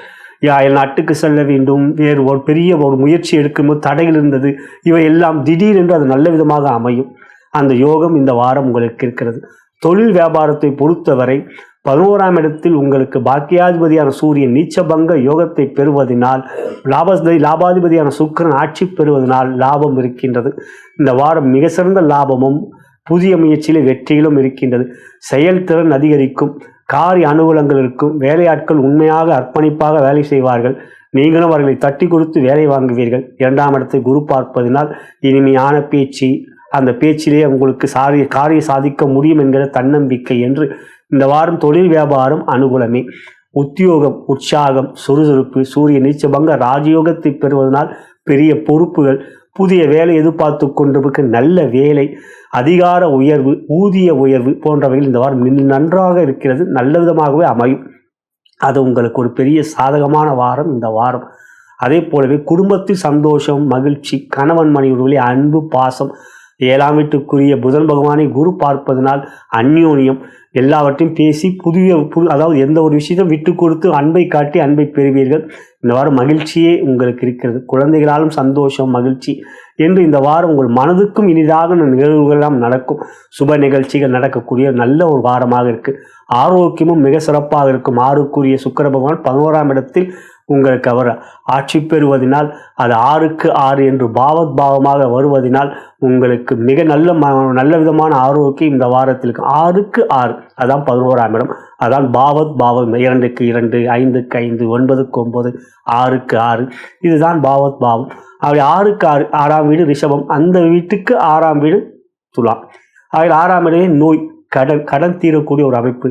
நாட்டுக்கு செல்ல வேண்டும், வேறு ஒரு பெரிய ஒரு முயற்சி எடுக்கும்போது தடைகள் இருந்தது, இவை எல்லாம் திடீர் என்று அது நல்ல விதமாக அமையும். அந்த யோகம் இந்த வாரம் உங்களுக்கு இருக்கிறது. தொழில் வியாபாரத்தை பொறுத்தவரை 11ஆம் இடத்தில் உங்களுக்கு பாக்கியாதிபதியான சூரியன் நீச்சபங்க யோகத்தை பெறுவதனால் லாபாதிபதியான சுக்கிரன் ஆட்சி பெறுவதனால் லாபம் இருக்கின்றது. இந்த வாரம் மிக சிறந்த லாபமும் புதிய முயற்சியிலே வெற்றிகளும் இருக்கின்றது. செயல்திறன் அதிகரிக்கும். காரிய அனுகூலங்கள் இருக்கும். வேலையாட்கள் உண்மையாக அர்ப்பணிப்பாக வேலை செய்வார்கள். நீங்களும் அவர்களை தட்டி கொடுத்து வேலை வாங்குவீர்கள். 2ஆம் இடத்தை குரு பார்ப்பதனால் இனிமையான பேச்சு, அந்த பேச்சிலே உங்களுக்கு காரிய சாதிக்க முடியும் என்கிற தன்னம்பிக்கை என்று இந்த வாரம் தொழில் வியாபாரம் அனுகூலமே. உத்தியோகம் உற்சாகம் சுறுசுறுப்பு. சூரிய நீச்சபங்க ராஜயோகத்தை பெறுவதனால் பெரிய பொறுப்புகள், புதிய வேலை எதிர்பார்த்து கொண்டிருக்க நல்ல வேலை, அதிகார உயர்வு, ஊதிய உயர்வு போன்றவைகள் இந்த வாரம் நன்றாக இருக்கிறது. நல்ல விதமாகவே அமையும். அது உங்களுக்கு ஒரு பெரிய சாதகமான வாரம் இந்த வாரம். அதே போலவே குடும்பத்தில் சந்தோஷம், மகிழ்ச்சி, கணவன் மனைவி அன்பு, பாசம். 7ஆம் வீட்டுக்குரிய புதன் பகவானை குரு பார்ப்பதனால் அந்யோன்யம், எல்லாவற்றையும் பேசி அதாவது எந்த ஒரு விஷயத்தையும் விட்டு கொடுத்து அன்பை காட்டி அன்பை பெறுவீர்கள். இந்த வாரம் மகிழ்ச்சியே உங்களுக்கு இருக்கிறது. குழந்தைகளாலும் சந்தோஷம், மகிழ்ச்சி என்று இந்த வாரம் உங்கள் மனதுக்கும் இனிதாக நிகழ்வுகளெல்லாம் நடக்கும். சுப நிகழ்ச்சிகள் நடக்கக்கூடிய நல்ல ஒரு வாரமாக இருக்கு. ஆரோக்கியமும் மிக சிறப்பாக இருக்கும். 6க்குரிய சுக்கிர பகவான் 11ஆம் இடத்தில் உங்களுக்கு அவர் ஆட்சி பெறுவதனால் அது 6க்கு 6 என்று பாவமாக வருவதனால் உங்களுக்கு மிக நல்ல விதமான ஆரோக்கியம் இந்த வாரத்தில் இருக்கு. 6க்கு 6 அதான் 11ஆம் இடம். அதான் பாவம் 2க்கு 2, 5க்கு 5, 9க்கு 9, 6க்கு 6 இதுதான் பாவம். அப்படி 6க்கு 6 6ஆம் வீடு ரிஷபம். அந்த வீட்டுக்கு 6ஆம் வீடு துலாம். அதில் 6ஆம் இடமே நோய், கடன் தீரக்கூடிய ஒரு அமைப்பு.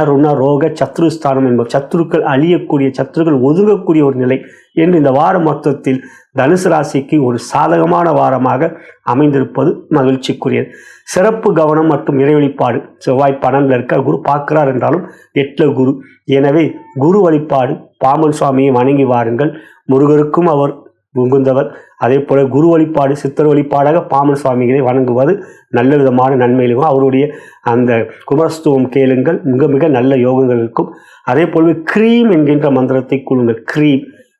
ருண ரோக சத்ருஸ்தானம் என்பது சத்துருக்கள் அழியக்கூடிய, சத்துருக்கள் ஒதுங்கக்கூடிய ஒரு நிலை என்று இந்த வார மொத்தத்தில் தனுசு ராசிக்கு ஒரு சாதகமான வாரமாக அமைந்திருப்பது மகிழ்ச்சிக்குரியது. சிறப்பு கவனம் மற்றும் இறை வழிபாடு. செவ்வாய் 12ல் இருக்க குரு பார்க்கிறார் என்றாலும் 8ல் குரு. எனவே குரு வழிபாடு, பாம்பன் சுவாமியை வணங்கி வாருங்கள். முருகருக்கும் அவர் உகுந்தவர். அதே போல குரு வழிபாடு, சித்தர் வழிபாடாக பாம்பன் சுவாமிகளை வணங்குவது நல்ல விதமான நன்மையிலும் அவருடைய அந்த குமரஸ்துவம் கேளுங்கள். மிக மிக நல்ல யோகங்கள் இருக்கும். அதே போலவே க்ரீம் என்கின்ற மந்திரத்தை கூறுங்கள்.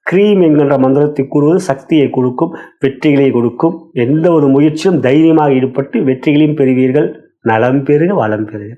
க்ரீம் என்கின்ற மந்திரத்தை கூறுவது சக்தியை கொடுக்கும், வெற்றிகளை கொடுக்கும். எந்த ஒரு முயற்சியும் தைரியமாக ஈடுபட்டு வெற்றிகளையும் பெறுவீர்கள். நலம் பெறுக, வளம் பெறுக.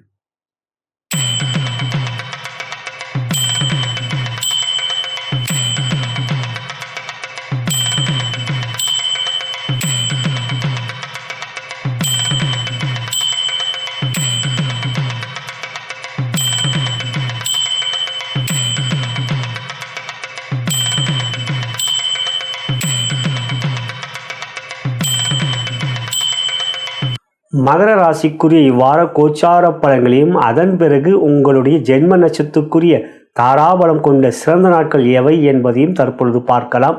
மகர ராசிக்குரிய இவ்வார கோச்சார பலன்களையும் அதன் பிறகு உங்களுடைய ஜென்ம நட்சத்திரத்துக்குரிய தாராபலம் கொண்ட சிறந்த நாட்கள் எவை என்பதையும் தற்பொழுது பார்க்கலாம்.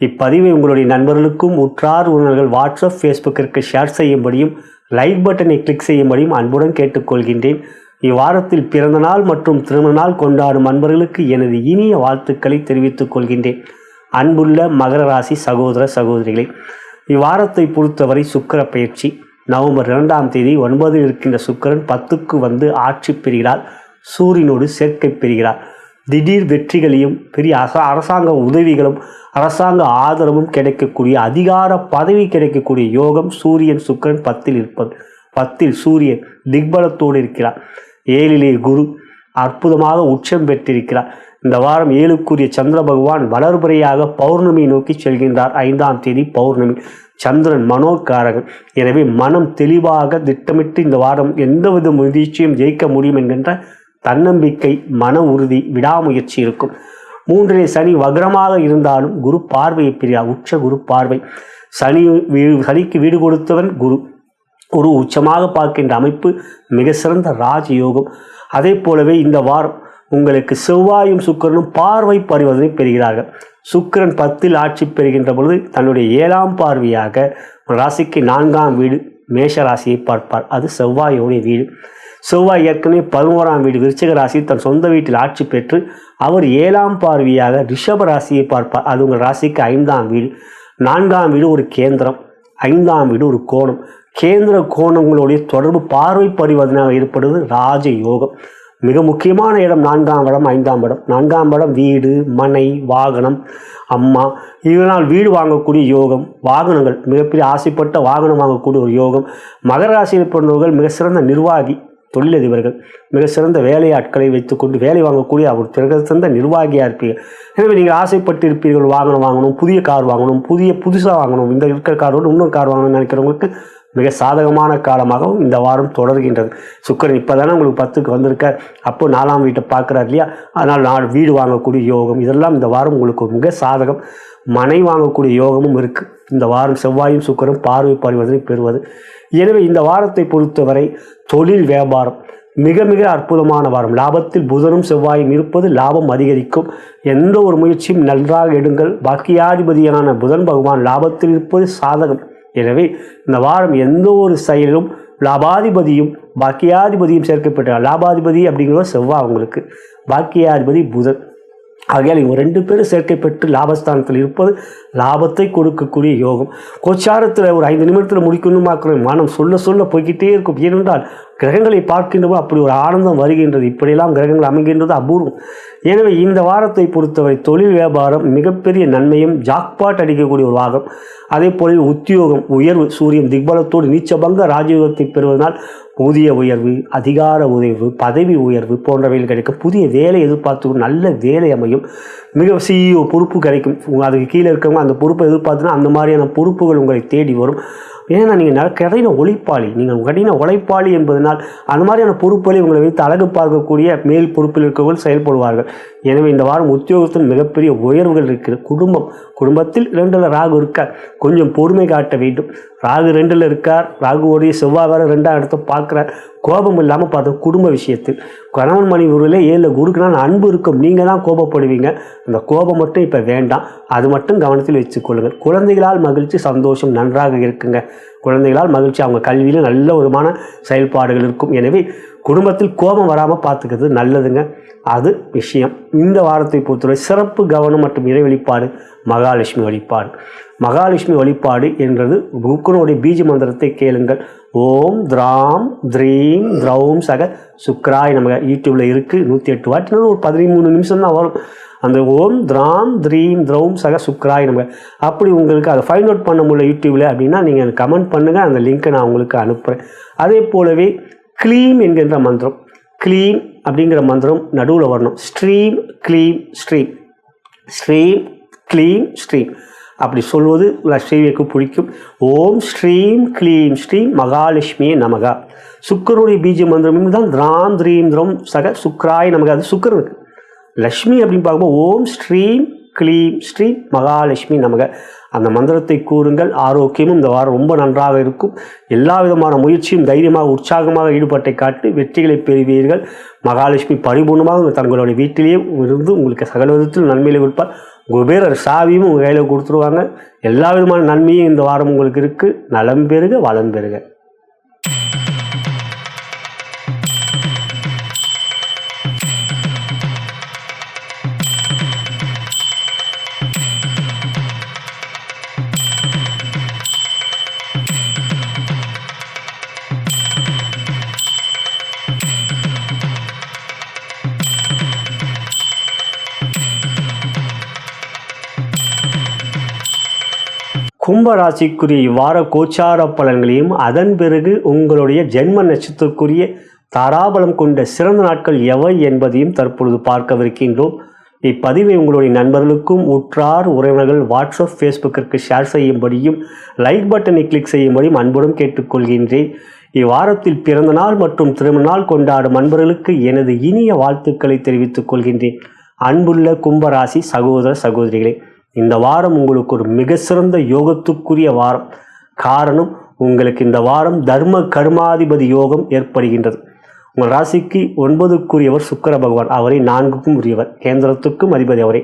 இப்பதிவை உங்களுடைய நண்பர்களுக்கும் உற்றார் உறவினர்கள் வாட்ஸ்அப் ஃபேஸ்புக்கிற்கு ஷேர் செய்யும்படியும் லைக் பட்டனை கிளிக் செய்யும்படியும் அன்புடன் கேட்டுக்கொள்கின்றேன். இவ்வாரத்தில் பிறந்த நாள் மற்றும் திருமண நாள் கொண்டாடும் அன்பர்களுக்கு எனது இனிய வாழ்த்துக்களை தெரிவித்துக் கொள்கின்றேன். அன்புள்ள மகர ராசி சகோதர சகோதரிகளை, இவ்வாரத்தை பொறுத்தவரை சுக்கிர பயிற்சி நவம்பர் 2ஆம் தேதி 9 இருக்கின்ற சுக்கிரன் 10க்கு வந்து ஆட்சி பெறுகிறார். சூரியனோடு சேர்க்கை பெறுகிறார். திடீர் வெற்றிகளையும் பெரிய அரசாங்க உதவிகளும் அரசாங்க ஆதரவும் கிடைக்கக்கூடிய அதிகார பதவி கிடைக்கக்கூடிய யோகம் சூரியன் சுக்கிரன் 10ல் இருப்பது. 10ல் சூரியன் திக்பலத்தோடு இருக்கிறார். 7லே குரு அற்புதமாக உச்சம் பெற்றிருக்கிறார். இந்த வாரம் 7க்குரிய சந்திர பகவான் வளர்புறையாக பௌர்ணமி நோக்கி செல்கின்றார். 5ஆம் தேதி பௌர்ணமி. சந்திரன் மனோகாரகன். எனவே மனம் தெளிவாக திட்டமிட்டு இந்த வாரம் எந்தவித முயற்சியும் ஜெயிக்க முடியும் என்கின்ற தன்னம்பிக்கை, மன உறுதி, விடாமுயற்சி இருக்கும். 3லே சனி வக்ரமாக இருந்தாலும் குரு பார்வையை பெறுகிறார். உச்ச குரு பார்வை. சனிக்கு வீடு கொடுத்தவன் குரு. குரு உச்சமாக பார்க்கின்ற அமைப்பு மிக சிறந்த ராஜயோகம். அதே போலவே இந்த வாரம் உங்களுக்கு செவ்வாயும் சுக்கிரனும் பார்வை பரிவர்த்தனை பெறுகிறார்கள். சுக்கிரன் 10ல் ஆட்சி பெறுகின்ற பொழுது தன்னுடைய 7ஆம் பார்வையாக ராசிக்கு 4ஆம் வீடு மேஷ ராசியை பார்ப்பார். அது செவ்வாயோடைய வீடு. செவ்வாய் ஏற்கனவே 11ஆம் வீடு விருச்சிக ராசி தன் சொந்த வீட்டில் ஆட்சி பெற்று அவர் 7ஆம் பார்வையாக ரிஷப ராசியை பார்ப்பார். அது உங்கள் ராசிக்கு 5ஆம் வீடு. 4ஆம் வீடு ஒரு கேந்திரம், 5ஆம் வீடு ஒரு கோணம். கேந்திர கோணங்களுடைய தொடர்பு பார்வை பரிவர்த்தனையாக ஏற்படுவது ராஜயோகம். மிக முக்கியமான இடம் 4ஆம் இடம், 5ஆம் இடம். 4ஆம் இடம் வீடு, மனை, வாகனம், அம்மா. இதனால் வீடு வாங்கக்கூடிய யோகம், வாகனங்கள், மிகப்பெரிய ஆசைப்பட்ட வாகனம் வாங்கக்கூடிய ஒரு யோகம். மகர ராசியில் பிறந்தவர்கள் மிக சிறந்த நிர்வாகி, தொழிலதிபர்கள், மிக சிறந்த வேலையாட்களை வைத்துக்கொண்டு வேலை வாங்கக்கூடிய அவர் சிறந்த நிர்வாகியாக இருப்பீர்கள். எனவே நீங்கள் ஆசைப்பட்டு இருப்பீர்கள் வாகனம் வாங்கணும், புதிய கார் வாங்கணும், புதுசாக வாங்கணும், இந்த இருக்கிற காரோடு இன்னொரு கார் வாங்கணும்னு நினைக்கிறவங்களுக்கு மிக சாதகமான காலமாகவும் இந்த வாரம் தொடர்கின்றது. சுக்கிரன் இப்போ தானே உங்களுக்கு 10க்கு வந்திருக்கார். அப்போ 4ஆம் வீட்டை பார்க்குறார் இல்லையா? அதனால் வீடு வாங்கக்கூடிய யோகம் இதெல்லாம் இந்த வாரம் உங்களுக்கு மிக சாதகம். மனை வாங்கக்கூடிய யோகமும் இருக்குது. இந்த வாரம் செவ்வாயும் சுக்கிரனும் பார்வை பரிவர்த்தனை பெறுவது. எனவே இந்த வாரத்தை பொறுத்தவரை தொழில் வியாபாரம் மிக மிக அற்புதமான வாரம். லாபத்தில் புதனும் செவ்வாயும் இருப்பது லாபம் அதிகரிக்கும். எந்த ஒரு முயற்சியும் நன்றாக எடுங்கள். பாக்கியாதிபதியான புதன் பகவான் லாபத்தில் இருப்பது சாதகம். எனவே இந்த வாரம் எந்த ஒரு செயலிலும் லாபாதிபதியும் பாக்கியாதிபதியும் சேர்க்கப்பட்டார். லாபாதிபதி அப்படிங்கிறவர் செவ்வாய், அவங்களுக்கு பாக்கியாதிபதி புதன். ஆகையால் இவங்க 2 பேரும் சேர்க்கை பெற்று லாபஸ்தானத்தில் இருப்பது லாபத்தை கொடுக்கக்கூடிய யோகம். கோச்சாரத்தில் ஒரு 5 நிமிடத்தில் முடிக்கணுமாக்குற மனம் சொல்ல போய்கிட்டே இருக்கும். ஏனென்றால் கிரகங்களை பார்க்கின்றபோது அப்படி ஒரு ஆனந்தம் வருகின்றது. இப்படியெல்லாம் கிரகங்கள் அமைகின்றது அபூர்வம். எனவே இந்த வாரத்தை பொறுத்தவரை தொழில் வியாபாரம் மிகப்பெரிய நன்மையும் ஜாக்பாட் அடிக்கக்கூடிய ஒரு வாரம். அதே போல உத்தியோகம் உயர்வு. சூரியன் திக்பலத்தோடு நீச்சபங்க ராஜயோகத்தை பெறுவதனால் ஊதிய உயர்வு, அதிகார உயர்வு, பதவி உயர்வு போன்றவைகள் கிடைக்கும். புதிய வேலை எதிர்பார்த்து நல்ல வேலை அமையும். மிக CEO பொறுப்பு கிடைக்கும். அதுக்கு கீழே இருக்கவங்க அந்த பொறுப்பை எதிர்பார்த்துனா அந்த மாதிரியான பொறுப்புகள் உங்களை தேடி வரும். ஏன்னா நீங்கள் கடின உழைப்பாளி, நீங்கள் கடின உழைப்பாளி என்பதனால் அந்த மாதிரியான பொறுப்புகளை உங்களை வைத்து அழகு பார்க்கக்கூடிய மேல் பொறுப்பில் இருக்கவர்கள் செயல்படுவார்கள். எனவே இந்த வாரம் உத்தியோகத்தில் மிகப்பெரிய உயர்வுகள் இருக்கிறது. குடும்பத்தில் 2ல் ராகு இருக்கார். கொஞ்சம் பொறுமை காட்ட வேண்டும். ராகு 2ல் இருக்கார். ராகுவோடைய செவ்வாய் 2ஆம் இடத்தை பார்க்குறார். கோபம் இல்லாமல் பார்த்தோம். குடும்ப விஷயத்தில் கணவன் மனைவி உறவிலே 7 குருக்குனால் அன்பு இருக்கும். நீங்கள் தான் கோபப்படுவீங்க. அந்த கோபம் மட்டும் இப்போ வேண்டாம். அது மட்டும் கவனத்தில் வச்சுக்கொள்ளுங்கள். குழந்தைகளால் மகிழ்ச்சி, சந்தோஷம் நன்றாக இருக்குங்க. குழந்தைகளால் மகிழ்ச்சி, அவங்க கல்வியில் நல்ல விதமான செயல்பாடுகள் இருக்கும். எனவே குடும்பத்தில் கோபம் வராமல் பார்த்துக்கிறது நல்லதுங்க. அது விஷயம். இந்த வாரத்தை பொறுத்தவரை சிறப்பு கவனம் மற்றும் இறை வழிபாடு மகாலட்சுமி வழிபாடு. மகாலட்சுமி வழிபாடு என்றது புக்கனுடைய பீஜ மந்திரத்தை கேளுங்கள். ஓம் திராம் த்ரீம் திரௌம் சக சுக்ராய் நமக. யூடியூப்பில் இருக்குது. 108 வாட்டி ஒரு 13 நிமிஷம் தான் வரும். அந்த ஓம் திராம் த்ரீம் திரௌம் சக சுக்ராய் நமக. அப்படி உங்களுக்கு அதை ஃபைண்ட் அவுட் பண்ண முடியல யூடியூப்பில் அப்படின்னா நீங்கள் எனக்கு கமெண்ட் பண்ணுங்கள். அந்த லிங்க்கை நான் உங்களுக்கு அனுப்புகிறேன். அதே போலவே க்ளீம் என்கின்ற மந்திரம், க்ளீம் அப்படிங்கிற மந்திரம் நடுவில் வரணும். ஸ்ட்ரீம் க்ளீம் ஸ்ட்ரீம், ஸ்ட்ரீம் க்ளீம் ஸ்ட்ரீம் அப்படி சொல்வது ஸ்ரீவிக்கு பிடிக்கும். ஓம் ஸ்ரீம் க்ளீம் ஸ்ரீம் மகாலட்சுமியே நமகா. சுக்கரனுடைய பீஜ மந்திரம் தான் திராம் த்ரீம் திரம் சக சுக்ராய் நமகா. அது சுக்கரனுக்கு. லக்ஷ்மி அப்படின்னு பார்க்கும்போது ஓம் ஸ்ரீம் க்ளீம் ஸ்ரீ மகாலட்சுமி நமக அந்த மந்திரத்தை கூறுங்கள். ஆரோக்கியமும் இந்த வாரம் ரொம்ப நன்றாக இருக்கும். எல்லா விதமான முயற்சியும் தைரியமாக உற்சாகமாக ஈடுபட்டை காட்டி வெற்றிகளை பெறுவீர்கள். மகாலட்சுமி பரிபூர்ணமாக தங்களுடைய வீட்டிலேயே இருந்து உங்களுக்கு சகல விதத்தில் நன்மையில கொடுப்பார். குபேரர் சாவியும் உங்கள் கையில் கொடுத்துருவாங்க. எல்லா விதமான நன்மையும் இந்த வாரம் உங்களுக்கு இருக்குது. நலம் பெறுக, வளம் பெறுக. கும்பராசிக்குரிய இவ்வார கோச்சார பலன்களையும் அதன் பிறகு உங்களுடைய ஜென்ம நட்சத்திரக்குரிய தாராபலம் கொண்ட சிறந்த நாட்கள் எவை என்பதையும் தற்பொழுது பார்க்கவிருக்கின்றோம். இப்பதிவை உங்களுடைய நண்பர்களுக்கும் உற்றார் உறவினர்கள் வாட்ஸ்அப் ஃபேஸ்புக்கிற்கு ஷேர் செய்யும்படியும் லைக் பட்டனை கிளிக் செய்யும்படியும் அன்புடன் கேட்டுக்கொள்கின்றேன். இவ்வாரத்தில் பிறந்த நாள் மற்றும் திருமண நாள் கொண்டாடும் அன்பர்களுக்கு எனது இனிய வாழ்த்துக்களை தெரிவித்துக் கொள்கின்றேன். அன்புள்ள கும்பராசி சகோதர சகோதரிகளே, இந்த வாரம் உங்களுக்கு ஒரு மிக சிறந்த யோகத்துக்குரிய வாரம். காரணம், உங்களுக்கு இந்த வாரம் தர்ம கர்மாதிபதி யோகம் ஏற்படுகின்றது. உங்கள் ராசிக்கு 9க்குரியவர் சுக்கிர பகவான். அவரை 4க்கும் உரியவர், கேந்திரத்துக்கும் அதிபதி அவரே.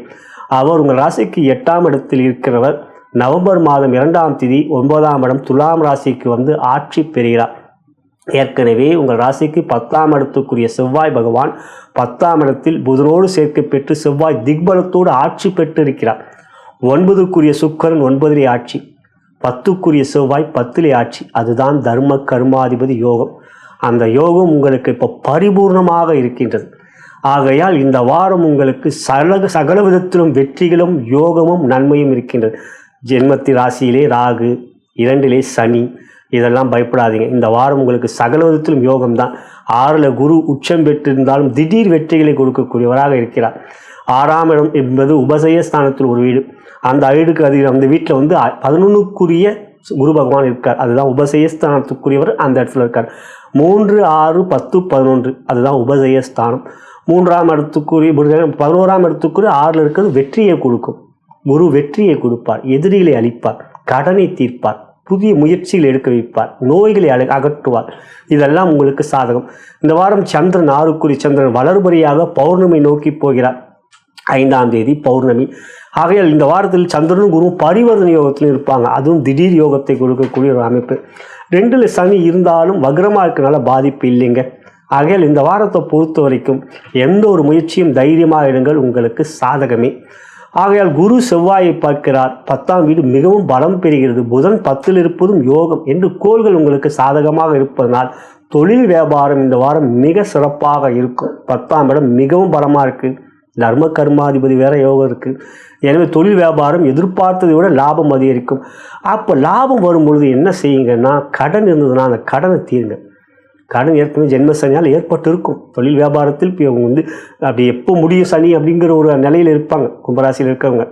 அவர் உங்கள் ராசிக்கு 8ஆம் இடத்தில் இருக்கிறவர். நவம்பர் மாதம் 2ஆம் தேதி 9ஆம் இடம் துலாம் ராசிக்கு வந்து ஆட்சி பெறுகிறார். ஏற்கனவே உங்கள் ராசிக்கு 10ஆம் இடத்துக்குரிய செவ்வாய் பகவான் 10ஆம் இடத்தில் புதனோடு சேர்க்கை பெற்று செவ்வாய் திக்பலத்தோடு ஆட்சி பெற்று இருக்கிறார். 9க்குரிய சுக்கிரன் 9லே ஆட்சி, 10க்குரிய செவ்வாய் 10லே ஆட்சி. அதுதான் தர்ம கர்மாதிபதி யோகம். அந்த யோகம் உங்களுக்கு இப்போ பரிபூர்ணமாக இருக்கின்றது. ஆகையால் இந்த வாரம் உங்களுக்கு சகல விதத்திலும் வெற்றிகளும் யோகமும் நன்மையும் இருக்கின்றது. ஜென்மத்தி ராசியிலே ராகு, 2லே சனி, இதெல்லாம் பயப்படாதீங்க. இந்த வாரம் உங்களுக்கு சகல விதத்திலும் யோகம்தான். 6ல் குரு உச்சம் பெற்றிருந்தாலும் திடீர் வெற்றிகளை கொடுக்கக்கூடியவராக இருக்கிறார். 6ஆம் இடம் என்பது உபசய ஸ்தானத்தில் ஒரு வீடு. அந்த வீடுக்கு அந்த வீட்டில் வந்து 11க்குரிய குரு பகவான் இருக்கார். அதுதான் உபசயஸ்தானத்துக்குரியவர் அந்த இடத்துல இருக்கார். 3, 6, 10, 11 அதுதான் உபசயஸ்தானம். 3ஆம் இடத்துக்குரிய 11ஆம் இடத்துக்குரிய 6ல் இருக்கிறது வெற்றியை கொடுக்கும். குரு வெற்றியை கொடுப்பார், எதிரிகளை அழிப்பார், கடனை தீர்ப்பார், புதிய முயற்சிகள் எடுக்க வைப்பார், நோய்களை அகற்றுவார். இதெல்லாம் உங்களுக்கு சாதகம். இந்த வாரம் சந்திரன் 6க்குரிய சந்திரன் வளர்பறியாக பௌர்ணமி நோக்கி போகிறார். 5ஆம் தேதி பௌர்ணமி. ஆகையால் இந்த வாரத்தில் சந்திரனும் குருவும் பரிவர்த்தனை யோகத்தில் இருப்பாங்க. அதுவும் திடீர் யோகத்தை கொடுக்கக்கூடிய ஒரு அமைப்பு. 2ல் சனி இருந்தாலும் வக்ரமாக இருக்கனால பாதிப்பு இல்லைங்க. ஆகையால் இந்த வாரத்தை பொறுத்த வரைக்கும் எந்த ஒரு முயற்சியும் தைரியமாக எடுங்கள், உங்களுக்கு சாதகமே. ஆகையால் குரு செவ்வாயை பார்க்கிறார். 10ஆம் வீடு மிகவும் பலம் பெறுகிறது. புதன் 10ல் இருப்பதும் யோகம் என்று கோள்கள் உங்களுக்கு சாதகமாக இருப்பதனால் தொழில் வியாபாரம் இந்த வாரம் மிக சிறப்பாக இருக்கும். 10ஆம் இடம் மிகவும் பலமாக இருக்குது. தர்ம கர்மாதிபதி வேற யோகம் இருக்குது. எனவே தொழில் வியாபாரம் எதிர்பார்த்ததை விட லாபம் அதிகரிக்கும். அப்போ லாபம் வரும்பொழுது என்ன செய்யுங்கன்னா, கடன் இருந்ததுன்னா அந்த கடனை தீருங்க. கடன் ஏற்கனவே ஜென்ம சனியால் ஏற்பட்டு இருக்கும். தொழில் வியாபாரத்தில் இப்போ அவங்க வந்து அப்படி எப்போ முடியும் சனி அப்படிங்கிற ஒரு நிலையில் இருப்பாங்க கும்பராசியில் இருக்கிறவங்க.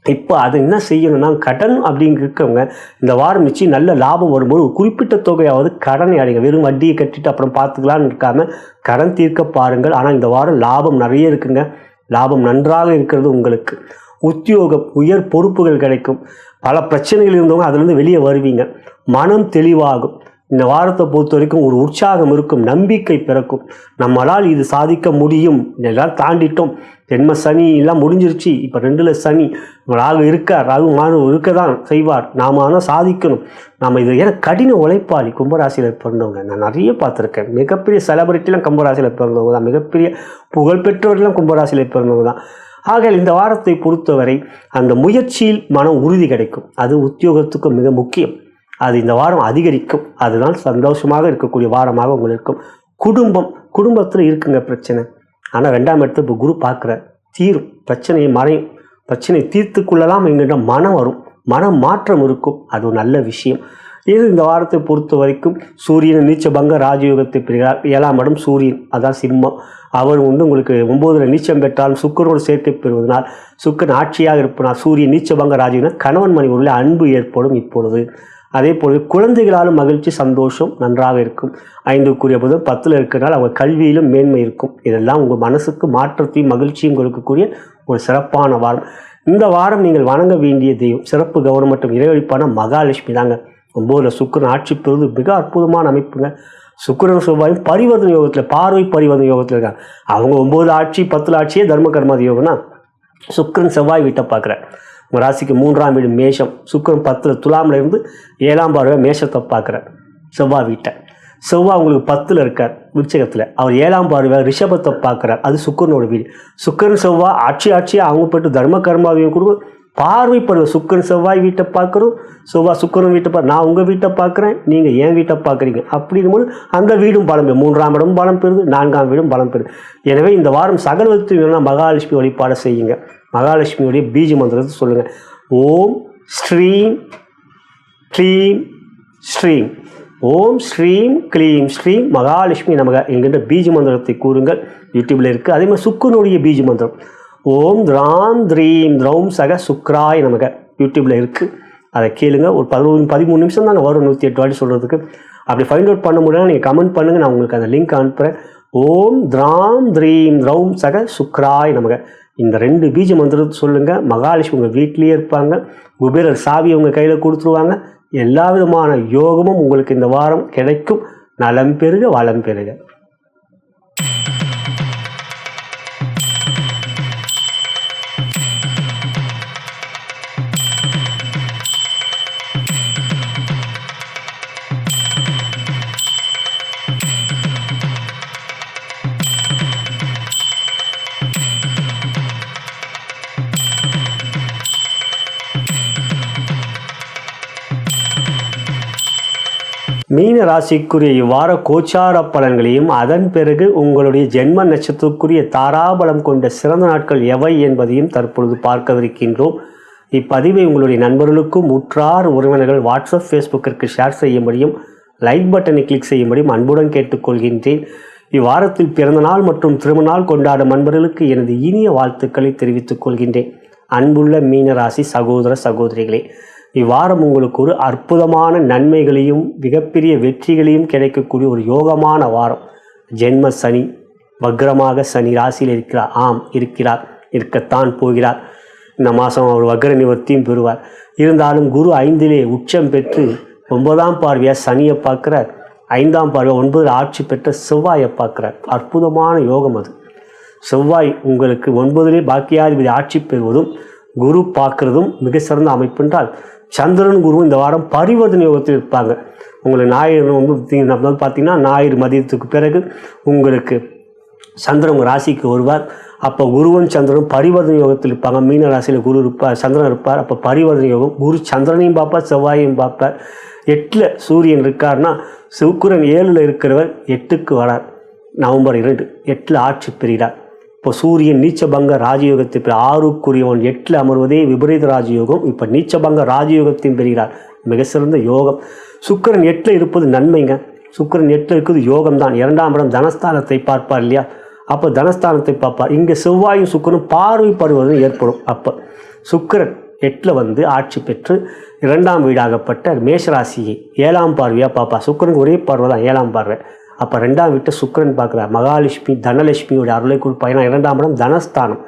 இப்போ அது என்ன செய்யணும்னா, கடன் அப்படிங்க இருக்கவங்க இந்த வாரம் நிச்சயம் நல்ல லாபம் வரும்போது ஒரு குறிப்பிட்ட தொகையாவது கடனை அடைங்க. வெறும் வட்டியை கட்டிட்டு அப்புறம் பார்த்துக்கலான்னு இருக்காமல் கடன் தீர்க்க பாருங்கள். ஆனால் இந்த வாரம் லாபம் நிறைய இருக்குங்க. லாபம் நன்றாக இருக்கிறது. உங்களுக்கு உத்தியோகம், உயர் பொறுப்புகள் கிடைக்கும். பல பிரச்சனைகள் இருந்தவங்க அதுலேருந்து வெளியே வருவீங்க. மனம் தெளிவாகும். இந்த வாரத்தை பொறுத்த வரைக்கும் ஒரு உற்சாகம் இருக்கும், நம்பிக்கை பிறக்கும். நம்மளால் இது சாதிக்க முடியும், எல்லாம் தாண்டிட்டோம். ஜென்ம சனி எல்லாம் முடிஞ்சிருச்சு. இப்போ 2ல் சனி, ராகு இருக்கார், ராகு மானு இருக்க தான் செய்வார். நாம் ஆனால் சாதிக்கணும். நாம் இது ஏன்னா கடின உழைப்பாளி கும்பராசியில் பிறந்தவங்க நான் நிறைய பார்த்துருக்கேன். மிகப்பெரிய செலிபிரிட்டிலாம் கும்பராசியில் பிறந்தவங்க தான், மிகப்பெரிய புகழ்பெற்றவர்கள்லாம் கும்பராசியில் பிறந்தவங்க தான். ஆகையால் இந்த வாரத்தை பொறுத்தவரை அந்த முயற்சியில் மன உறுதி கிடைக்கும். அது உத்தியோகத்துக்கு மிக முக்கியம். அது இந்த வாரம் அதிகரிக்கும். அதுதான் சந்தோஷமாக இருக்கக்கூடிய வாரமாக உங்களுக்கு இருக்கும். குடும்பத்தில் இருக்குங்க பிரச்சனை. ஆனால் 2ஆம் இடத்துல இப்போ குரு பார்க்குற தீரும், பிரச்சனையை மறையும். பிரச்சனை தீர்த்து கொள்ளலாம் என்கின்ற மனம் வரும், மன மாற்றம் இருக்கும். அது ஒரு நல்ல விஷயம். இது இந்த வாரத்தை பொறுத்த வரைக்கும் சூரியன் நீச்சபங்க ராஜயோகத்தை பெறுகிறார். 7ஆம் இடம் சூரியன், அதான் சிம்மம். அவர் வந்து உங்களுக்கு 9ல் நீச்சம் பெற்றாலும் சுக்கிரனோடு சேர்க்கை பெறுவதனால், சுக்கிரன் ஆட்சியாக இருப்பதனால் சூரியன் நீச்சபங்க ராஜயோகம், கணவன் மனைவி உள்ள அன்பு ஏற்படும். இப்பொழுது அதே போல் குழந்தைகளாலும் மகிழ்ச்சி சந்தோஷம் நன்றாக இருக்கும். 5க்குரிய புதன் 10ல் இருக்கிறனால் அவங்க கல்வியிலும் மேன்மை இருக்கும். இதெல்லாம் உங்கள் மனசுக்கு மாற்றத்தையும் மகிழ்ச்சியும் கொடுக்கக்கூடிய ஒரு சிறப்பான வாரம். இந்த வாரம் நீங்கள் வணங்க வேண்டிய தெய்வம், சிறப்பு கௌரவம் மற்றும் இறைவழிப்பான மகாலட்சுமி தாங்க. 9ல் சுக்கிரன் ஆட்சி பெறுவது மிக அற்புதமான அமைப்புங்க. சுக்கிரன் செவ்வாயும் பரிவர்த்தனை யோகத்தில், பார்வை பரிவர்த்தனை யோகத்தில் இருக்காங்க. அவங்க 9 ஆட்சி 10 ஆட்சியே தர்ம கர்மாதி யோகம்னா, சுக்கிரன் செவ்வாய் வீட்டை பார்க்குறார். உங்கள் ராசிக்கு 3ஆம் வீடு மேஷம், சுக்கிரன் 10ல் துலாமில் இருந்து 7ஆம் பார்வை மேஷத்தை பார்க்குறார் செவ்வாய் வீட்டை. செவ்வாய் உங்களுக்கு 10ல் இருக்கார் விருச்சிகத்தில், அவர் 7ஆம் பார்வை ரிஷபத்தை பார்க்குறார், அது சுக்கிரனோட வீடு. சுக்கிரன் செவ்வாய் ஆட்சியாக அவங்க போய்ட்டு தர்ம கர்மாவையும் கொடுக்கும். பார்வை பருவம் சுக்கிரன் செவ்வாய் வீட்டை பார்க்குறோம், செவ்வாய் சுக்கிரன் வீட்டை நான் உங்கள் வீட்டை பார்க்குறேன், நீங்கள் என் வீட்டை பார்க்குறீங்க. அப்படிங்கும்போது அந்த வீடும் பலம் பெறும், 3ஆம் இடமும் பலம் பெறுது, 4ஆம் வீடும் பலம் பெறுது. எனவே இந்த வாரம் சகலவற்றையும் வேணும்னா மகாலட்சுமி வழிபாடு செய்யுங்க. மகாலட்சுமியுடைய பீஜ மந்திரத்தை சொல்லுங்கள். ஓம் ஸ்ரீம் க்ளீம் ஸ்ரீம், ஓம் ஸ்ரீம் க்ளீம் ஸ்ரீம் மகாலட்சுமி நமக என்கின்ற பீஜ மந்திரத்தை கூறுங்கள். யூடியூப்பில் இருக்குது. அதே மாதிரி சுக்கிரனுடைய பீஜ மந்திரம் ஓம் திராம் த்ரீம் திரௌம் சக சுக்ராய் நமக யூடியூப்பில் இருக்குது. அதை கேளுங்க. ஒரு 13 நிமிஷம் தாங்க வரும் 108 வாட்டி சொல்கிறதுக்கு. அப்படி ஃபைண்ட் அவுட் பண்ண முடியல நீங்கள் கமெண்ட் பண்ணுங்கள், நான் உங்களுக்கு அந்த லிங்க் அனுப்புகிறேன். ஓம் திராம் த்ரீம் திரௌம் சக சுக்ராய் நமக இந்த 2 பீஜ மந்திரத்தை சொல்லுங்கள். மகாலட்சுமி உங்கள் வீட்டிலேயே இருப்பாங்க. குபேரர் சாவி உங்கள் கையில் கொடுத்துருவாங்க. எல்லா விதமான யோகமும் உங்களுக்கு இந்த வாரம் கிடைக்கும். நலம் பெறுக, வளம் பெறுக. மீன ராசிக்குரிய இவ்வார கோச்சார பலன்களையும் அதன் பிறகு உங்களுடைய ஜென்ம நட்சத்திரத்துக்குரிய தாராபலம் கொண்ட சிறந்த நாட்கள் எவை என்பதையும் தற்பொழுது பார்க்கவிருக்கின்றோம். இப்பதிவை உங்களுடைய நண்பர்களுக்கும் உற்றார் உறவினர்கள் வாட்ஸ்அப் ஃபேஸ்புக்கிற்கு ஷேர் செய்யும்படியும் லைக் பட்டனை கிளிக் செய்யும்படியும் அன்புடன் கேட்டுக்கொள்கின்றேன். இவ்வாரத்தில் பிறந்த நாள் மற்றும் திருமண நாள் கொண்டாடும் நண்பர்களுக்கு எனது இனிய வாழ்த்துக்களை தெரிவித்துக் கொள்கின்றேன். அன்புள்ள மீனராசி சகோதர சகோதரிகளே, இவ்வாரம் உங்களுக்கு ஒரு அற்புதமான நன்மைகளையும் மிகப்பெரிய வெற்றிகளையும் கிடைக்கக்கூடிய ஒரு யோகமான வாரம். ஜென்ம சனி வக்ரமாக சனி ராசியில் இருக்கிறார். இருக்கத்தான் போகிறார். இந்த மாதம் அவர் வக்ர நிவர்த்தியும் பெறுவார். இருந்தாலும் குரு 5லே உச்சம் பெற்று 9ஆம் பார்வையாக சனியை பார்க்குறார். 5ஆம் பார்வை 9ல் ஆட்சி பெற்ற செவ்வாயை பார்க்குறார். அற்புதமான யோகம் அது. செவ்வாய் உங்களுக்கு 9லே பாக்கியாதிபதி ஆட்சி பெறுவதும் குரு பார்க்குறதும் மிக சிறந்த அமைப்பு என்றால், சந்திரன் குருவும் இந்த வாரம் பரிவர்த்தனை யோகத்தில் இருப்பாங்க. உங்களுக்கு ஞாயிறு பார்த்தீங்கன்னா ஞாயிறு மதியத்துக்கு பிறகு உங்களுக்கு சந்திரன் உங்கள் ராசிக்கு வருவார். அப்போ குருவன் சந்திரன் பரிவர்த்தனை யோகத்தில் இருப்பாங்க. மீன ராசியில் குரு இருப்பார், சந்திரன் இருப்பார். அப்போ பரிவர்த்தனை யோகம். குரு சந்திரனையும் பார்ப்பார், செவ்வாயையும் பார்ப்பார். 8ல் சூரியன் இருக்கார்னா சுக்கிரன் 7ல் இருக்கிறவர் 8க்கு வரார். நவம்பர் 2 8ல் ஆட்சி பெறுகிறார். இப்போ சூரியன் நீச்சபங்க ராஜயோகத்தை 6க்குரியவன் 8ல் அமர்வதே விபரீத ராஜயோகம். இப்போ நீச்சபங்க ராஜயோகத்தையும் பெறுகிறார். மிக சிறந்த யோகம். சுக்கிரன் 8ல் இருப்பது நன்மைங்க. சுக்கிரன் 8ல் இருக்கிறது யோகம் தான். 2ஆம் இடம் தனஸ்தானத்தை பார்ப்பார் இல்லையா? அப்போ தனஸ்தானத்தை பார்ப்பார். இங்கே செவ்வாயும் சுக்கிரனும் பார்வை பருவது ஏற்படும். அப்போ சுக்கிரன் 8ல் ஆட்சி பெற்று 2ஆம் வீடாகப்பட்ட மேஷராசியை 7ஆம் பார்வையாக பார்ப்பார். சுக்கிரனுக்கு ஒரே பார்வை தான் 7ஆம் பார்வை. அப்போ 2ஆம் வீட்டை சுக்கிரன் பார்க்குறார். மகாலட்சுமி தனலட்சுமியோட அருளை கொடுப்பார். 2ஆம் இடம் தனஸ்தானம்.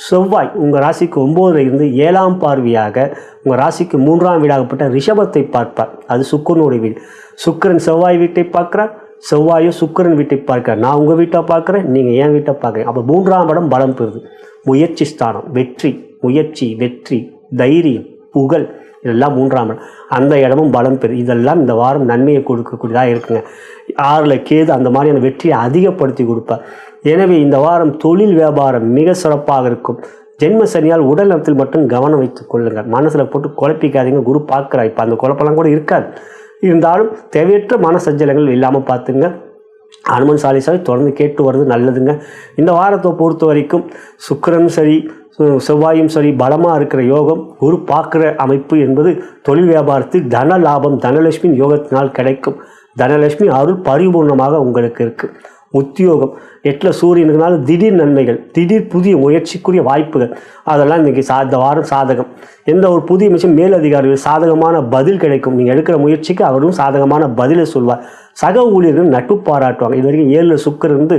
செவ்வாய் உங்கள் ராசிக்கு 9ல் இருந்து 7ஆம் பார்வையாக உங்கள் ராசிக்கு 3ஆம் வீடாகப்பட்ட ரிஷபத்தை பார்ப்பார். அது சுக்கிரனுடைய வீடு. சுக்கிரன் செவ்வாய் வீட்டை பார்க்குறார், செவ்வாயோ சுக்கிரன் வீட்டை பார்க்கிறார். நான் உங்கள் வீட்டை பார்க்குறேன், நீங்கள் என் வீட்டை பார்க்குறேன். அப்போ 3ஆம் இடம் பலம் பெறுது. முயற்சி ஸ்தானம், வெற்றி, முயற்சி, வெற்றி, தைரியம், புகழ், இதெல்லாம் 3ஆம் இடம். அந்த இடமும் பலம் பெறும். இதெல்லாம் இந்த வாரம் நன்மையை கொடுக்கக்கூடியதாக இருக்குங்க. 6ல் கேது அந்த மாதிரியான வெற்றியை அதிகப்படுத்தி கொடுப்பார். எனவே இந்த வாரம் தொழில் வியாபாரம் மிக சிறப்பாக இருக்கும். ஜென்ம சனியால் உடல் நலத்தில் மட்டும் கவனம் வைத்துக் கொள்ளுங்கள். மனசில் போட்டு குழப்பிக்காதீங்க. குரு பார்க்குறார். இப்போ அந்த குழப்பெல்லாம் கூட இருக்காது. இருந்தாலும் தேவையற்ற மன சஞ்சலங்கள் இல்லாமல் பார்த்துங்க. அனுமன் சாலிசாவை தொடர்ந்து கேட்டு வர்றது நல்லதுங்க. இந்த வாரத்தை பொறுத்த வரைக்கும் சுக்கிரன் சரி செவ்வாயும் சரி பலமாக இருக்கிற யோகம். குரு பார்க்குற அமைப்பு என்பது தொழில் வியாபாரத்தில் தன லாபம் தனலட்சுமி யோகத்தினால் கிடைக்கும். தனலட்சுமி அருள் பரிபூர்ணமாக உங்களுக்கு இருக்குது. உத்தியோகம் 8ல் சூரியனுக்குனால திடீர் நன்மைகள், திடீர் புதிய முயற்சிக்குரிய வாய்ப்புகள், அதெல்லாம் இன்றைக்கி இந்த வாரம் சாதகம். எந்த ஒரு புதிய விஷயம் மேலதிகாரிகள் சாதகமான பதில் கிடைக்கும். நீங்கள் எடுக்கிற முயற்சிக்கு அவரும் சாதகமான பதிலை சொல்வார். சக ஊழியர்கள் நட்பு பாராட்டுவாங்க. இது வரைக்கும் 7ல் சுக்கிரன்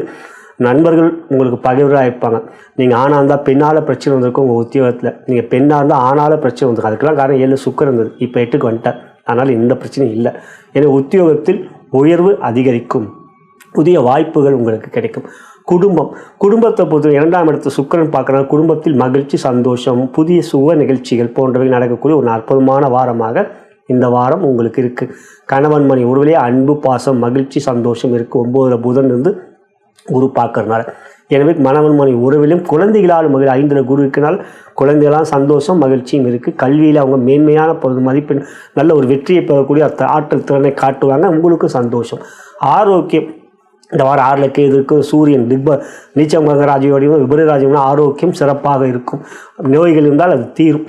நண்பர்கள் உங்களுக்கு பகைவராக இருப்பாங்க. நீங்கள் ஆணாக இருந்தால் பெண்ணால் பிரச்சனை வந்திருக்கும் உங்கள் உத்தியோகத்தில், நீங்கள் பெண்ணாக இருந்தால் ஆணால் பிரச்சனை வந்திருக்கும். அதுக்கெல்லாம் காரணம் 7 சுக்கிரன் இருந்தது, இப்போ 8க்கு வந்துட்டார். அதனால் எந்த பிரச்சனையும் இல்லை. ஏன்னா உத்தியோகத்தில் உயர்வு அதிகரிக்கும், புதிய வாய்ப்புகள் உங்களுக்கு கிடைக்கும். குடும்பத்தை பொறுத்த 2ஆம் இடத்து சுக்கிரன் பார்க்குறாங்க. குடும்பத்தில் மகிழ்ச்சி, சந்தோஷம், புதிய சுக நிகழ்ச்சிகள் போன்றவை நடக்கக்கூடிய ஒரு அற்புதமான வாரமாக இந்த வாரம் உங்களுக்கு இருக்குது. கணவன் மணி உறவிலே அன்பு, பாசம், மகிழ்ச்சி, சந்தோஷம் இருக்குது. 9ல் புதன் இருந்து குரு பார்க்கறதுனால. எனவே மணவன் மணி உறவிலும் குழந்தைகளால் மகிழ். 5ல் குரு இருக்கனால குழந்தைகளால் சந்தோஷம், மகிழ்ச்சியும் இருக்குது. கல்வியில் அவங்க மேன்மையான மதிப்பெண், நல்ல ஒரு வெற்றியை பெறக்கூடிய ஆற்றல் திறனை காட்டுவாங்க. உங்களுக்கு சந்தோஷம். ஆரோக்கியம் இந்த வாரம் 6ல் கேது இருக்கும். சூரியன் நீச்சம் ராஜயோடையும் விபரீதராஜ்யம். ஆரோக்கியம் சிறப்பாக இருக்கும். நோய்கள் இருந்தால் அது தீரும்.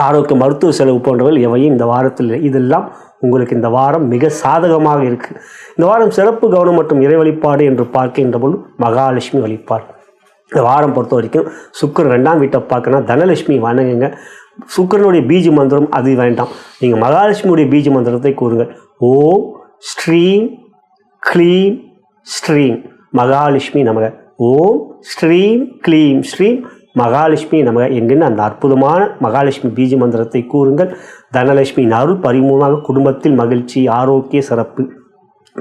ஆரோக்கிய மருத்துவ செலவு போன்றவர்கள் எவையும் இந்த வாரத்தில் இல்லை. இதெல்லாம் உங்களுக்கு இந்த வாரம் மிக சாதகமாக இருக்குது. இந்த வாரம் சிறப்பு கவனம் மற்றும் இறை வழிபாடு என்று பார்க்கின்ற போது மகாலட்சுமி வழிபாடு. இந்த வாரம் பொறுத்த வரைக்கும் சுக்கிரன் 2ஆம் வீட்டை பார்க்கணும், தனலட்சுமி வணங்குங்க. சுக்கிரனுடைய பீஜ மந்திரம் அது வேண்டாம், நீங்கள் மகாலட்சுமியுடைய பீஜ மந்திரத்தை கூறுங்கள். ஓம் ஸ்ரீம் க்ளீம் ஸ்ரீம் மகாலட்சுமி நமக. ஓம் ஸ்ரீம் க்ளீம் ஸ்ரீம் மகாலட்சுமி நமக என்கின்ற அந்த அற்புதமான மகாலட்சுமி பீஜ மந்திரத்தை கூறுங்கள். தனலட்சுமியின் அருள் பரிமூலமாக குடும்பத்தில் மகிழ்ச்சி, ஆரோக்கிய சிறப்பு,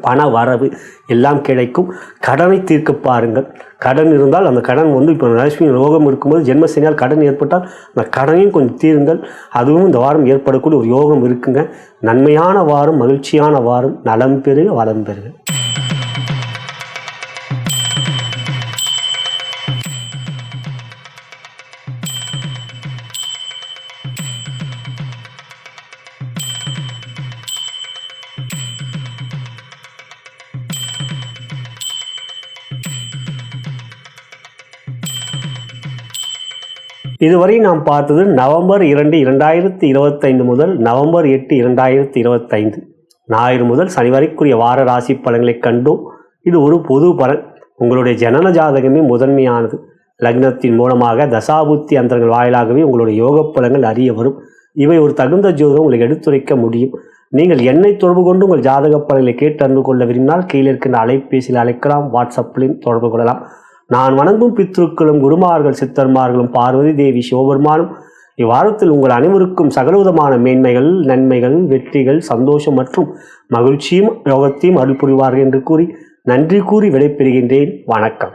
பண வரவு எல்லாம் கிடைக்கும். கடனை தீர்க்க பாருங்கள். கடன் இருந்தால் அந்த கடன் இப்போ லட்சுமி யோகம் இருக்கும்போது ஜென்மசனியால் கடன் ஏற்பட்டால் அந்த கடனையும் கொஞ்சம் தீருங்கள். அதுவும் இந்த வாரம் ஏற்படக்கூடிய ஒரு யோகம் இருக்குங்க. நன்மையான வாரம், மகிழ்ச்சியான வாரம். நலம் பெறுக, வளம் பெறுக. இதுவரை நாம் பார்த்தது நவம்பர் 2, 2025 முதல் நவம்பர் 8, 2025 ஞாயிறு முதல் சனி வரைக்குரிய வார ராசி பலன்களை கண்டோம். இது ஒரு பொது பலன். உங்களுடைய ஜனன ஜாதகமே முதன்மையானது. லக்னத்தின் மூலமாக தசாபுத்தி அந்தரங்கள் வாயிலாகவே உங்களுடைய யோக பலன்கள் அறிய வரும். இவை ஒரு தகுந்த ஜோதிடம் உங்களுக்கு எடுத்துரைக்க முடியும். நீங்கள் என்னை தொடர்பு கொண்டு உங்கள் ஜாதக பலன்களை கேட்டு அறிந்து கொள்ள விரும்பினால் கீழே இருக்கின்ற அலைபேசியில் அழைக்கலாம், வாட்ஸ்அப்பிலையும் தொடர்பு கொள்ளலாம். நான் வணங்கும் பித்ருக்களும் குருமார்கள், சித்தர்மார்களும், பார்வதி தேவி, சிவபெருமானும் இவ்வாரத்தில் உங்கள் அனைவருக்கும் சகலவிதமான மேன்மைகள், நன்மைகள், வெற்றிகள், சந்தோஷம் மற்றும் மகிழ்ச்சியும் யோகத்தையும் அருள் புரிவார்கள் என்று கூறி நன்றி கூறி விடைபெறுகின்றேன். வணக்கம்.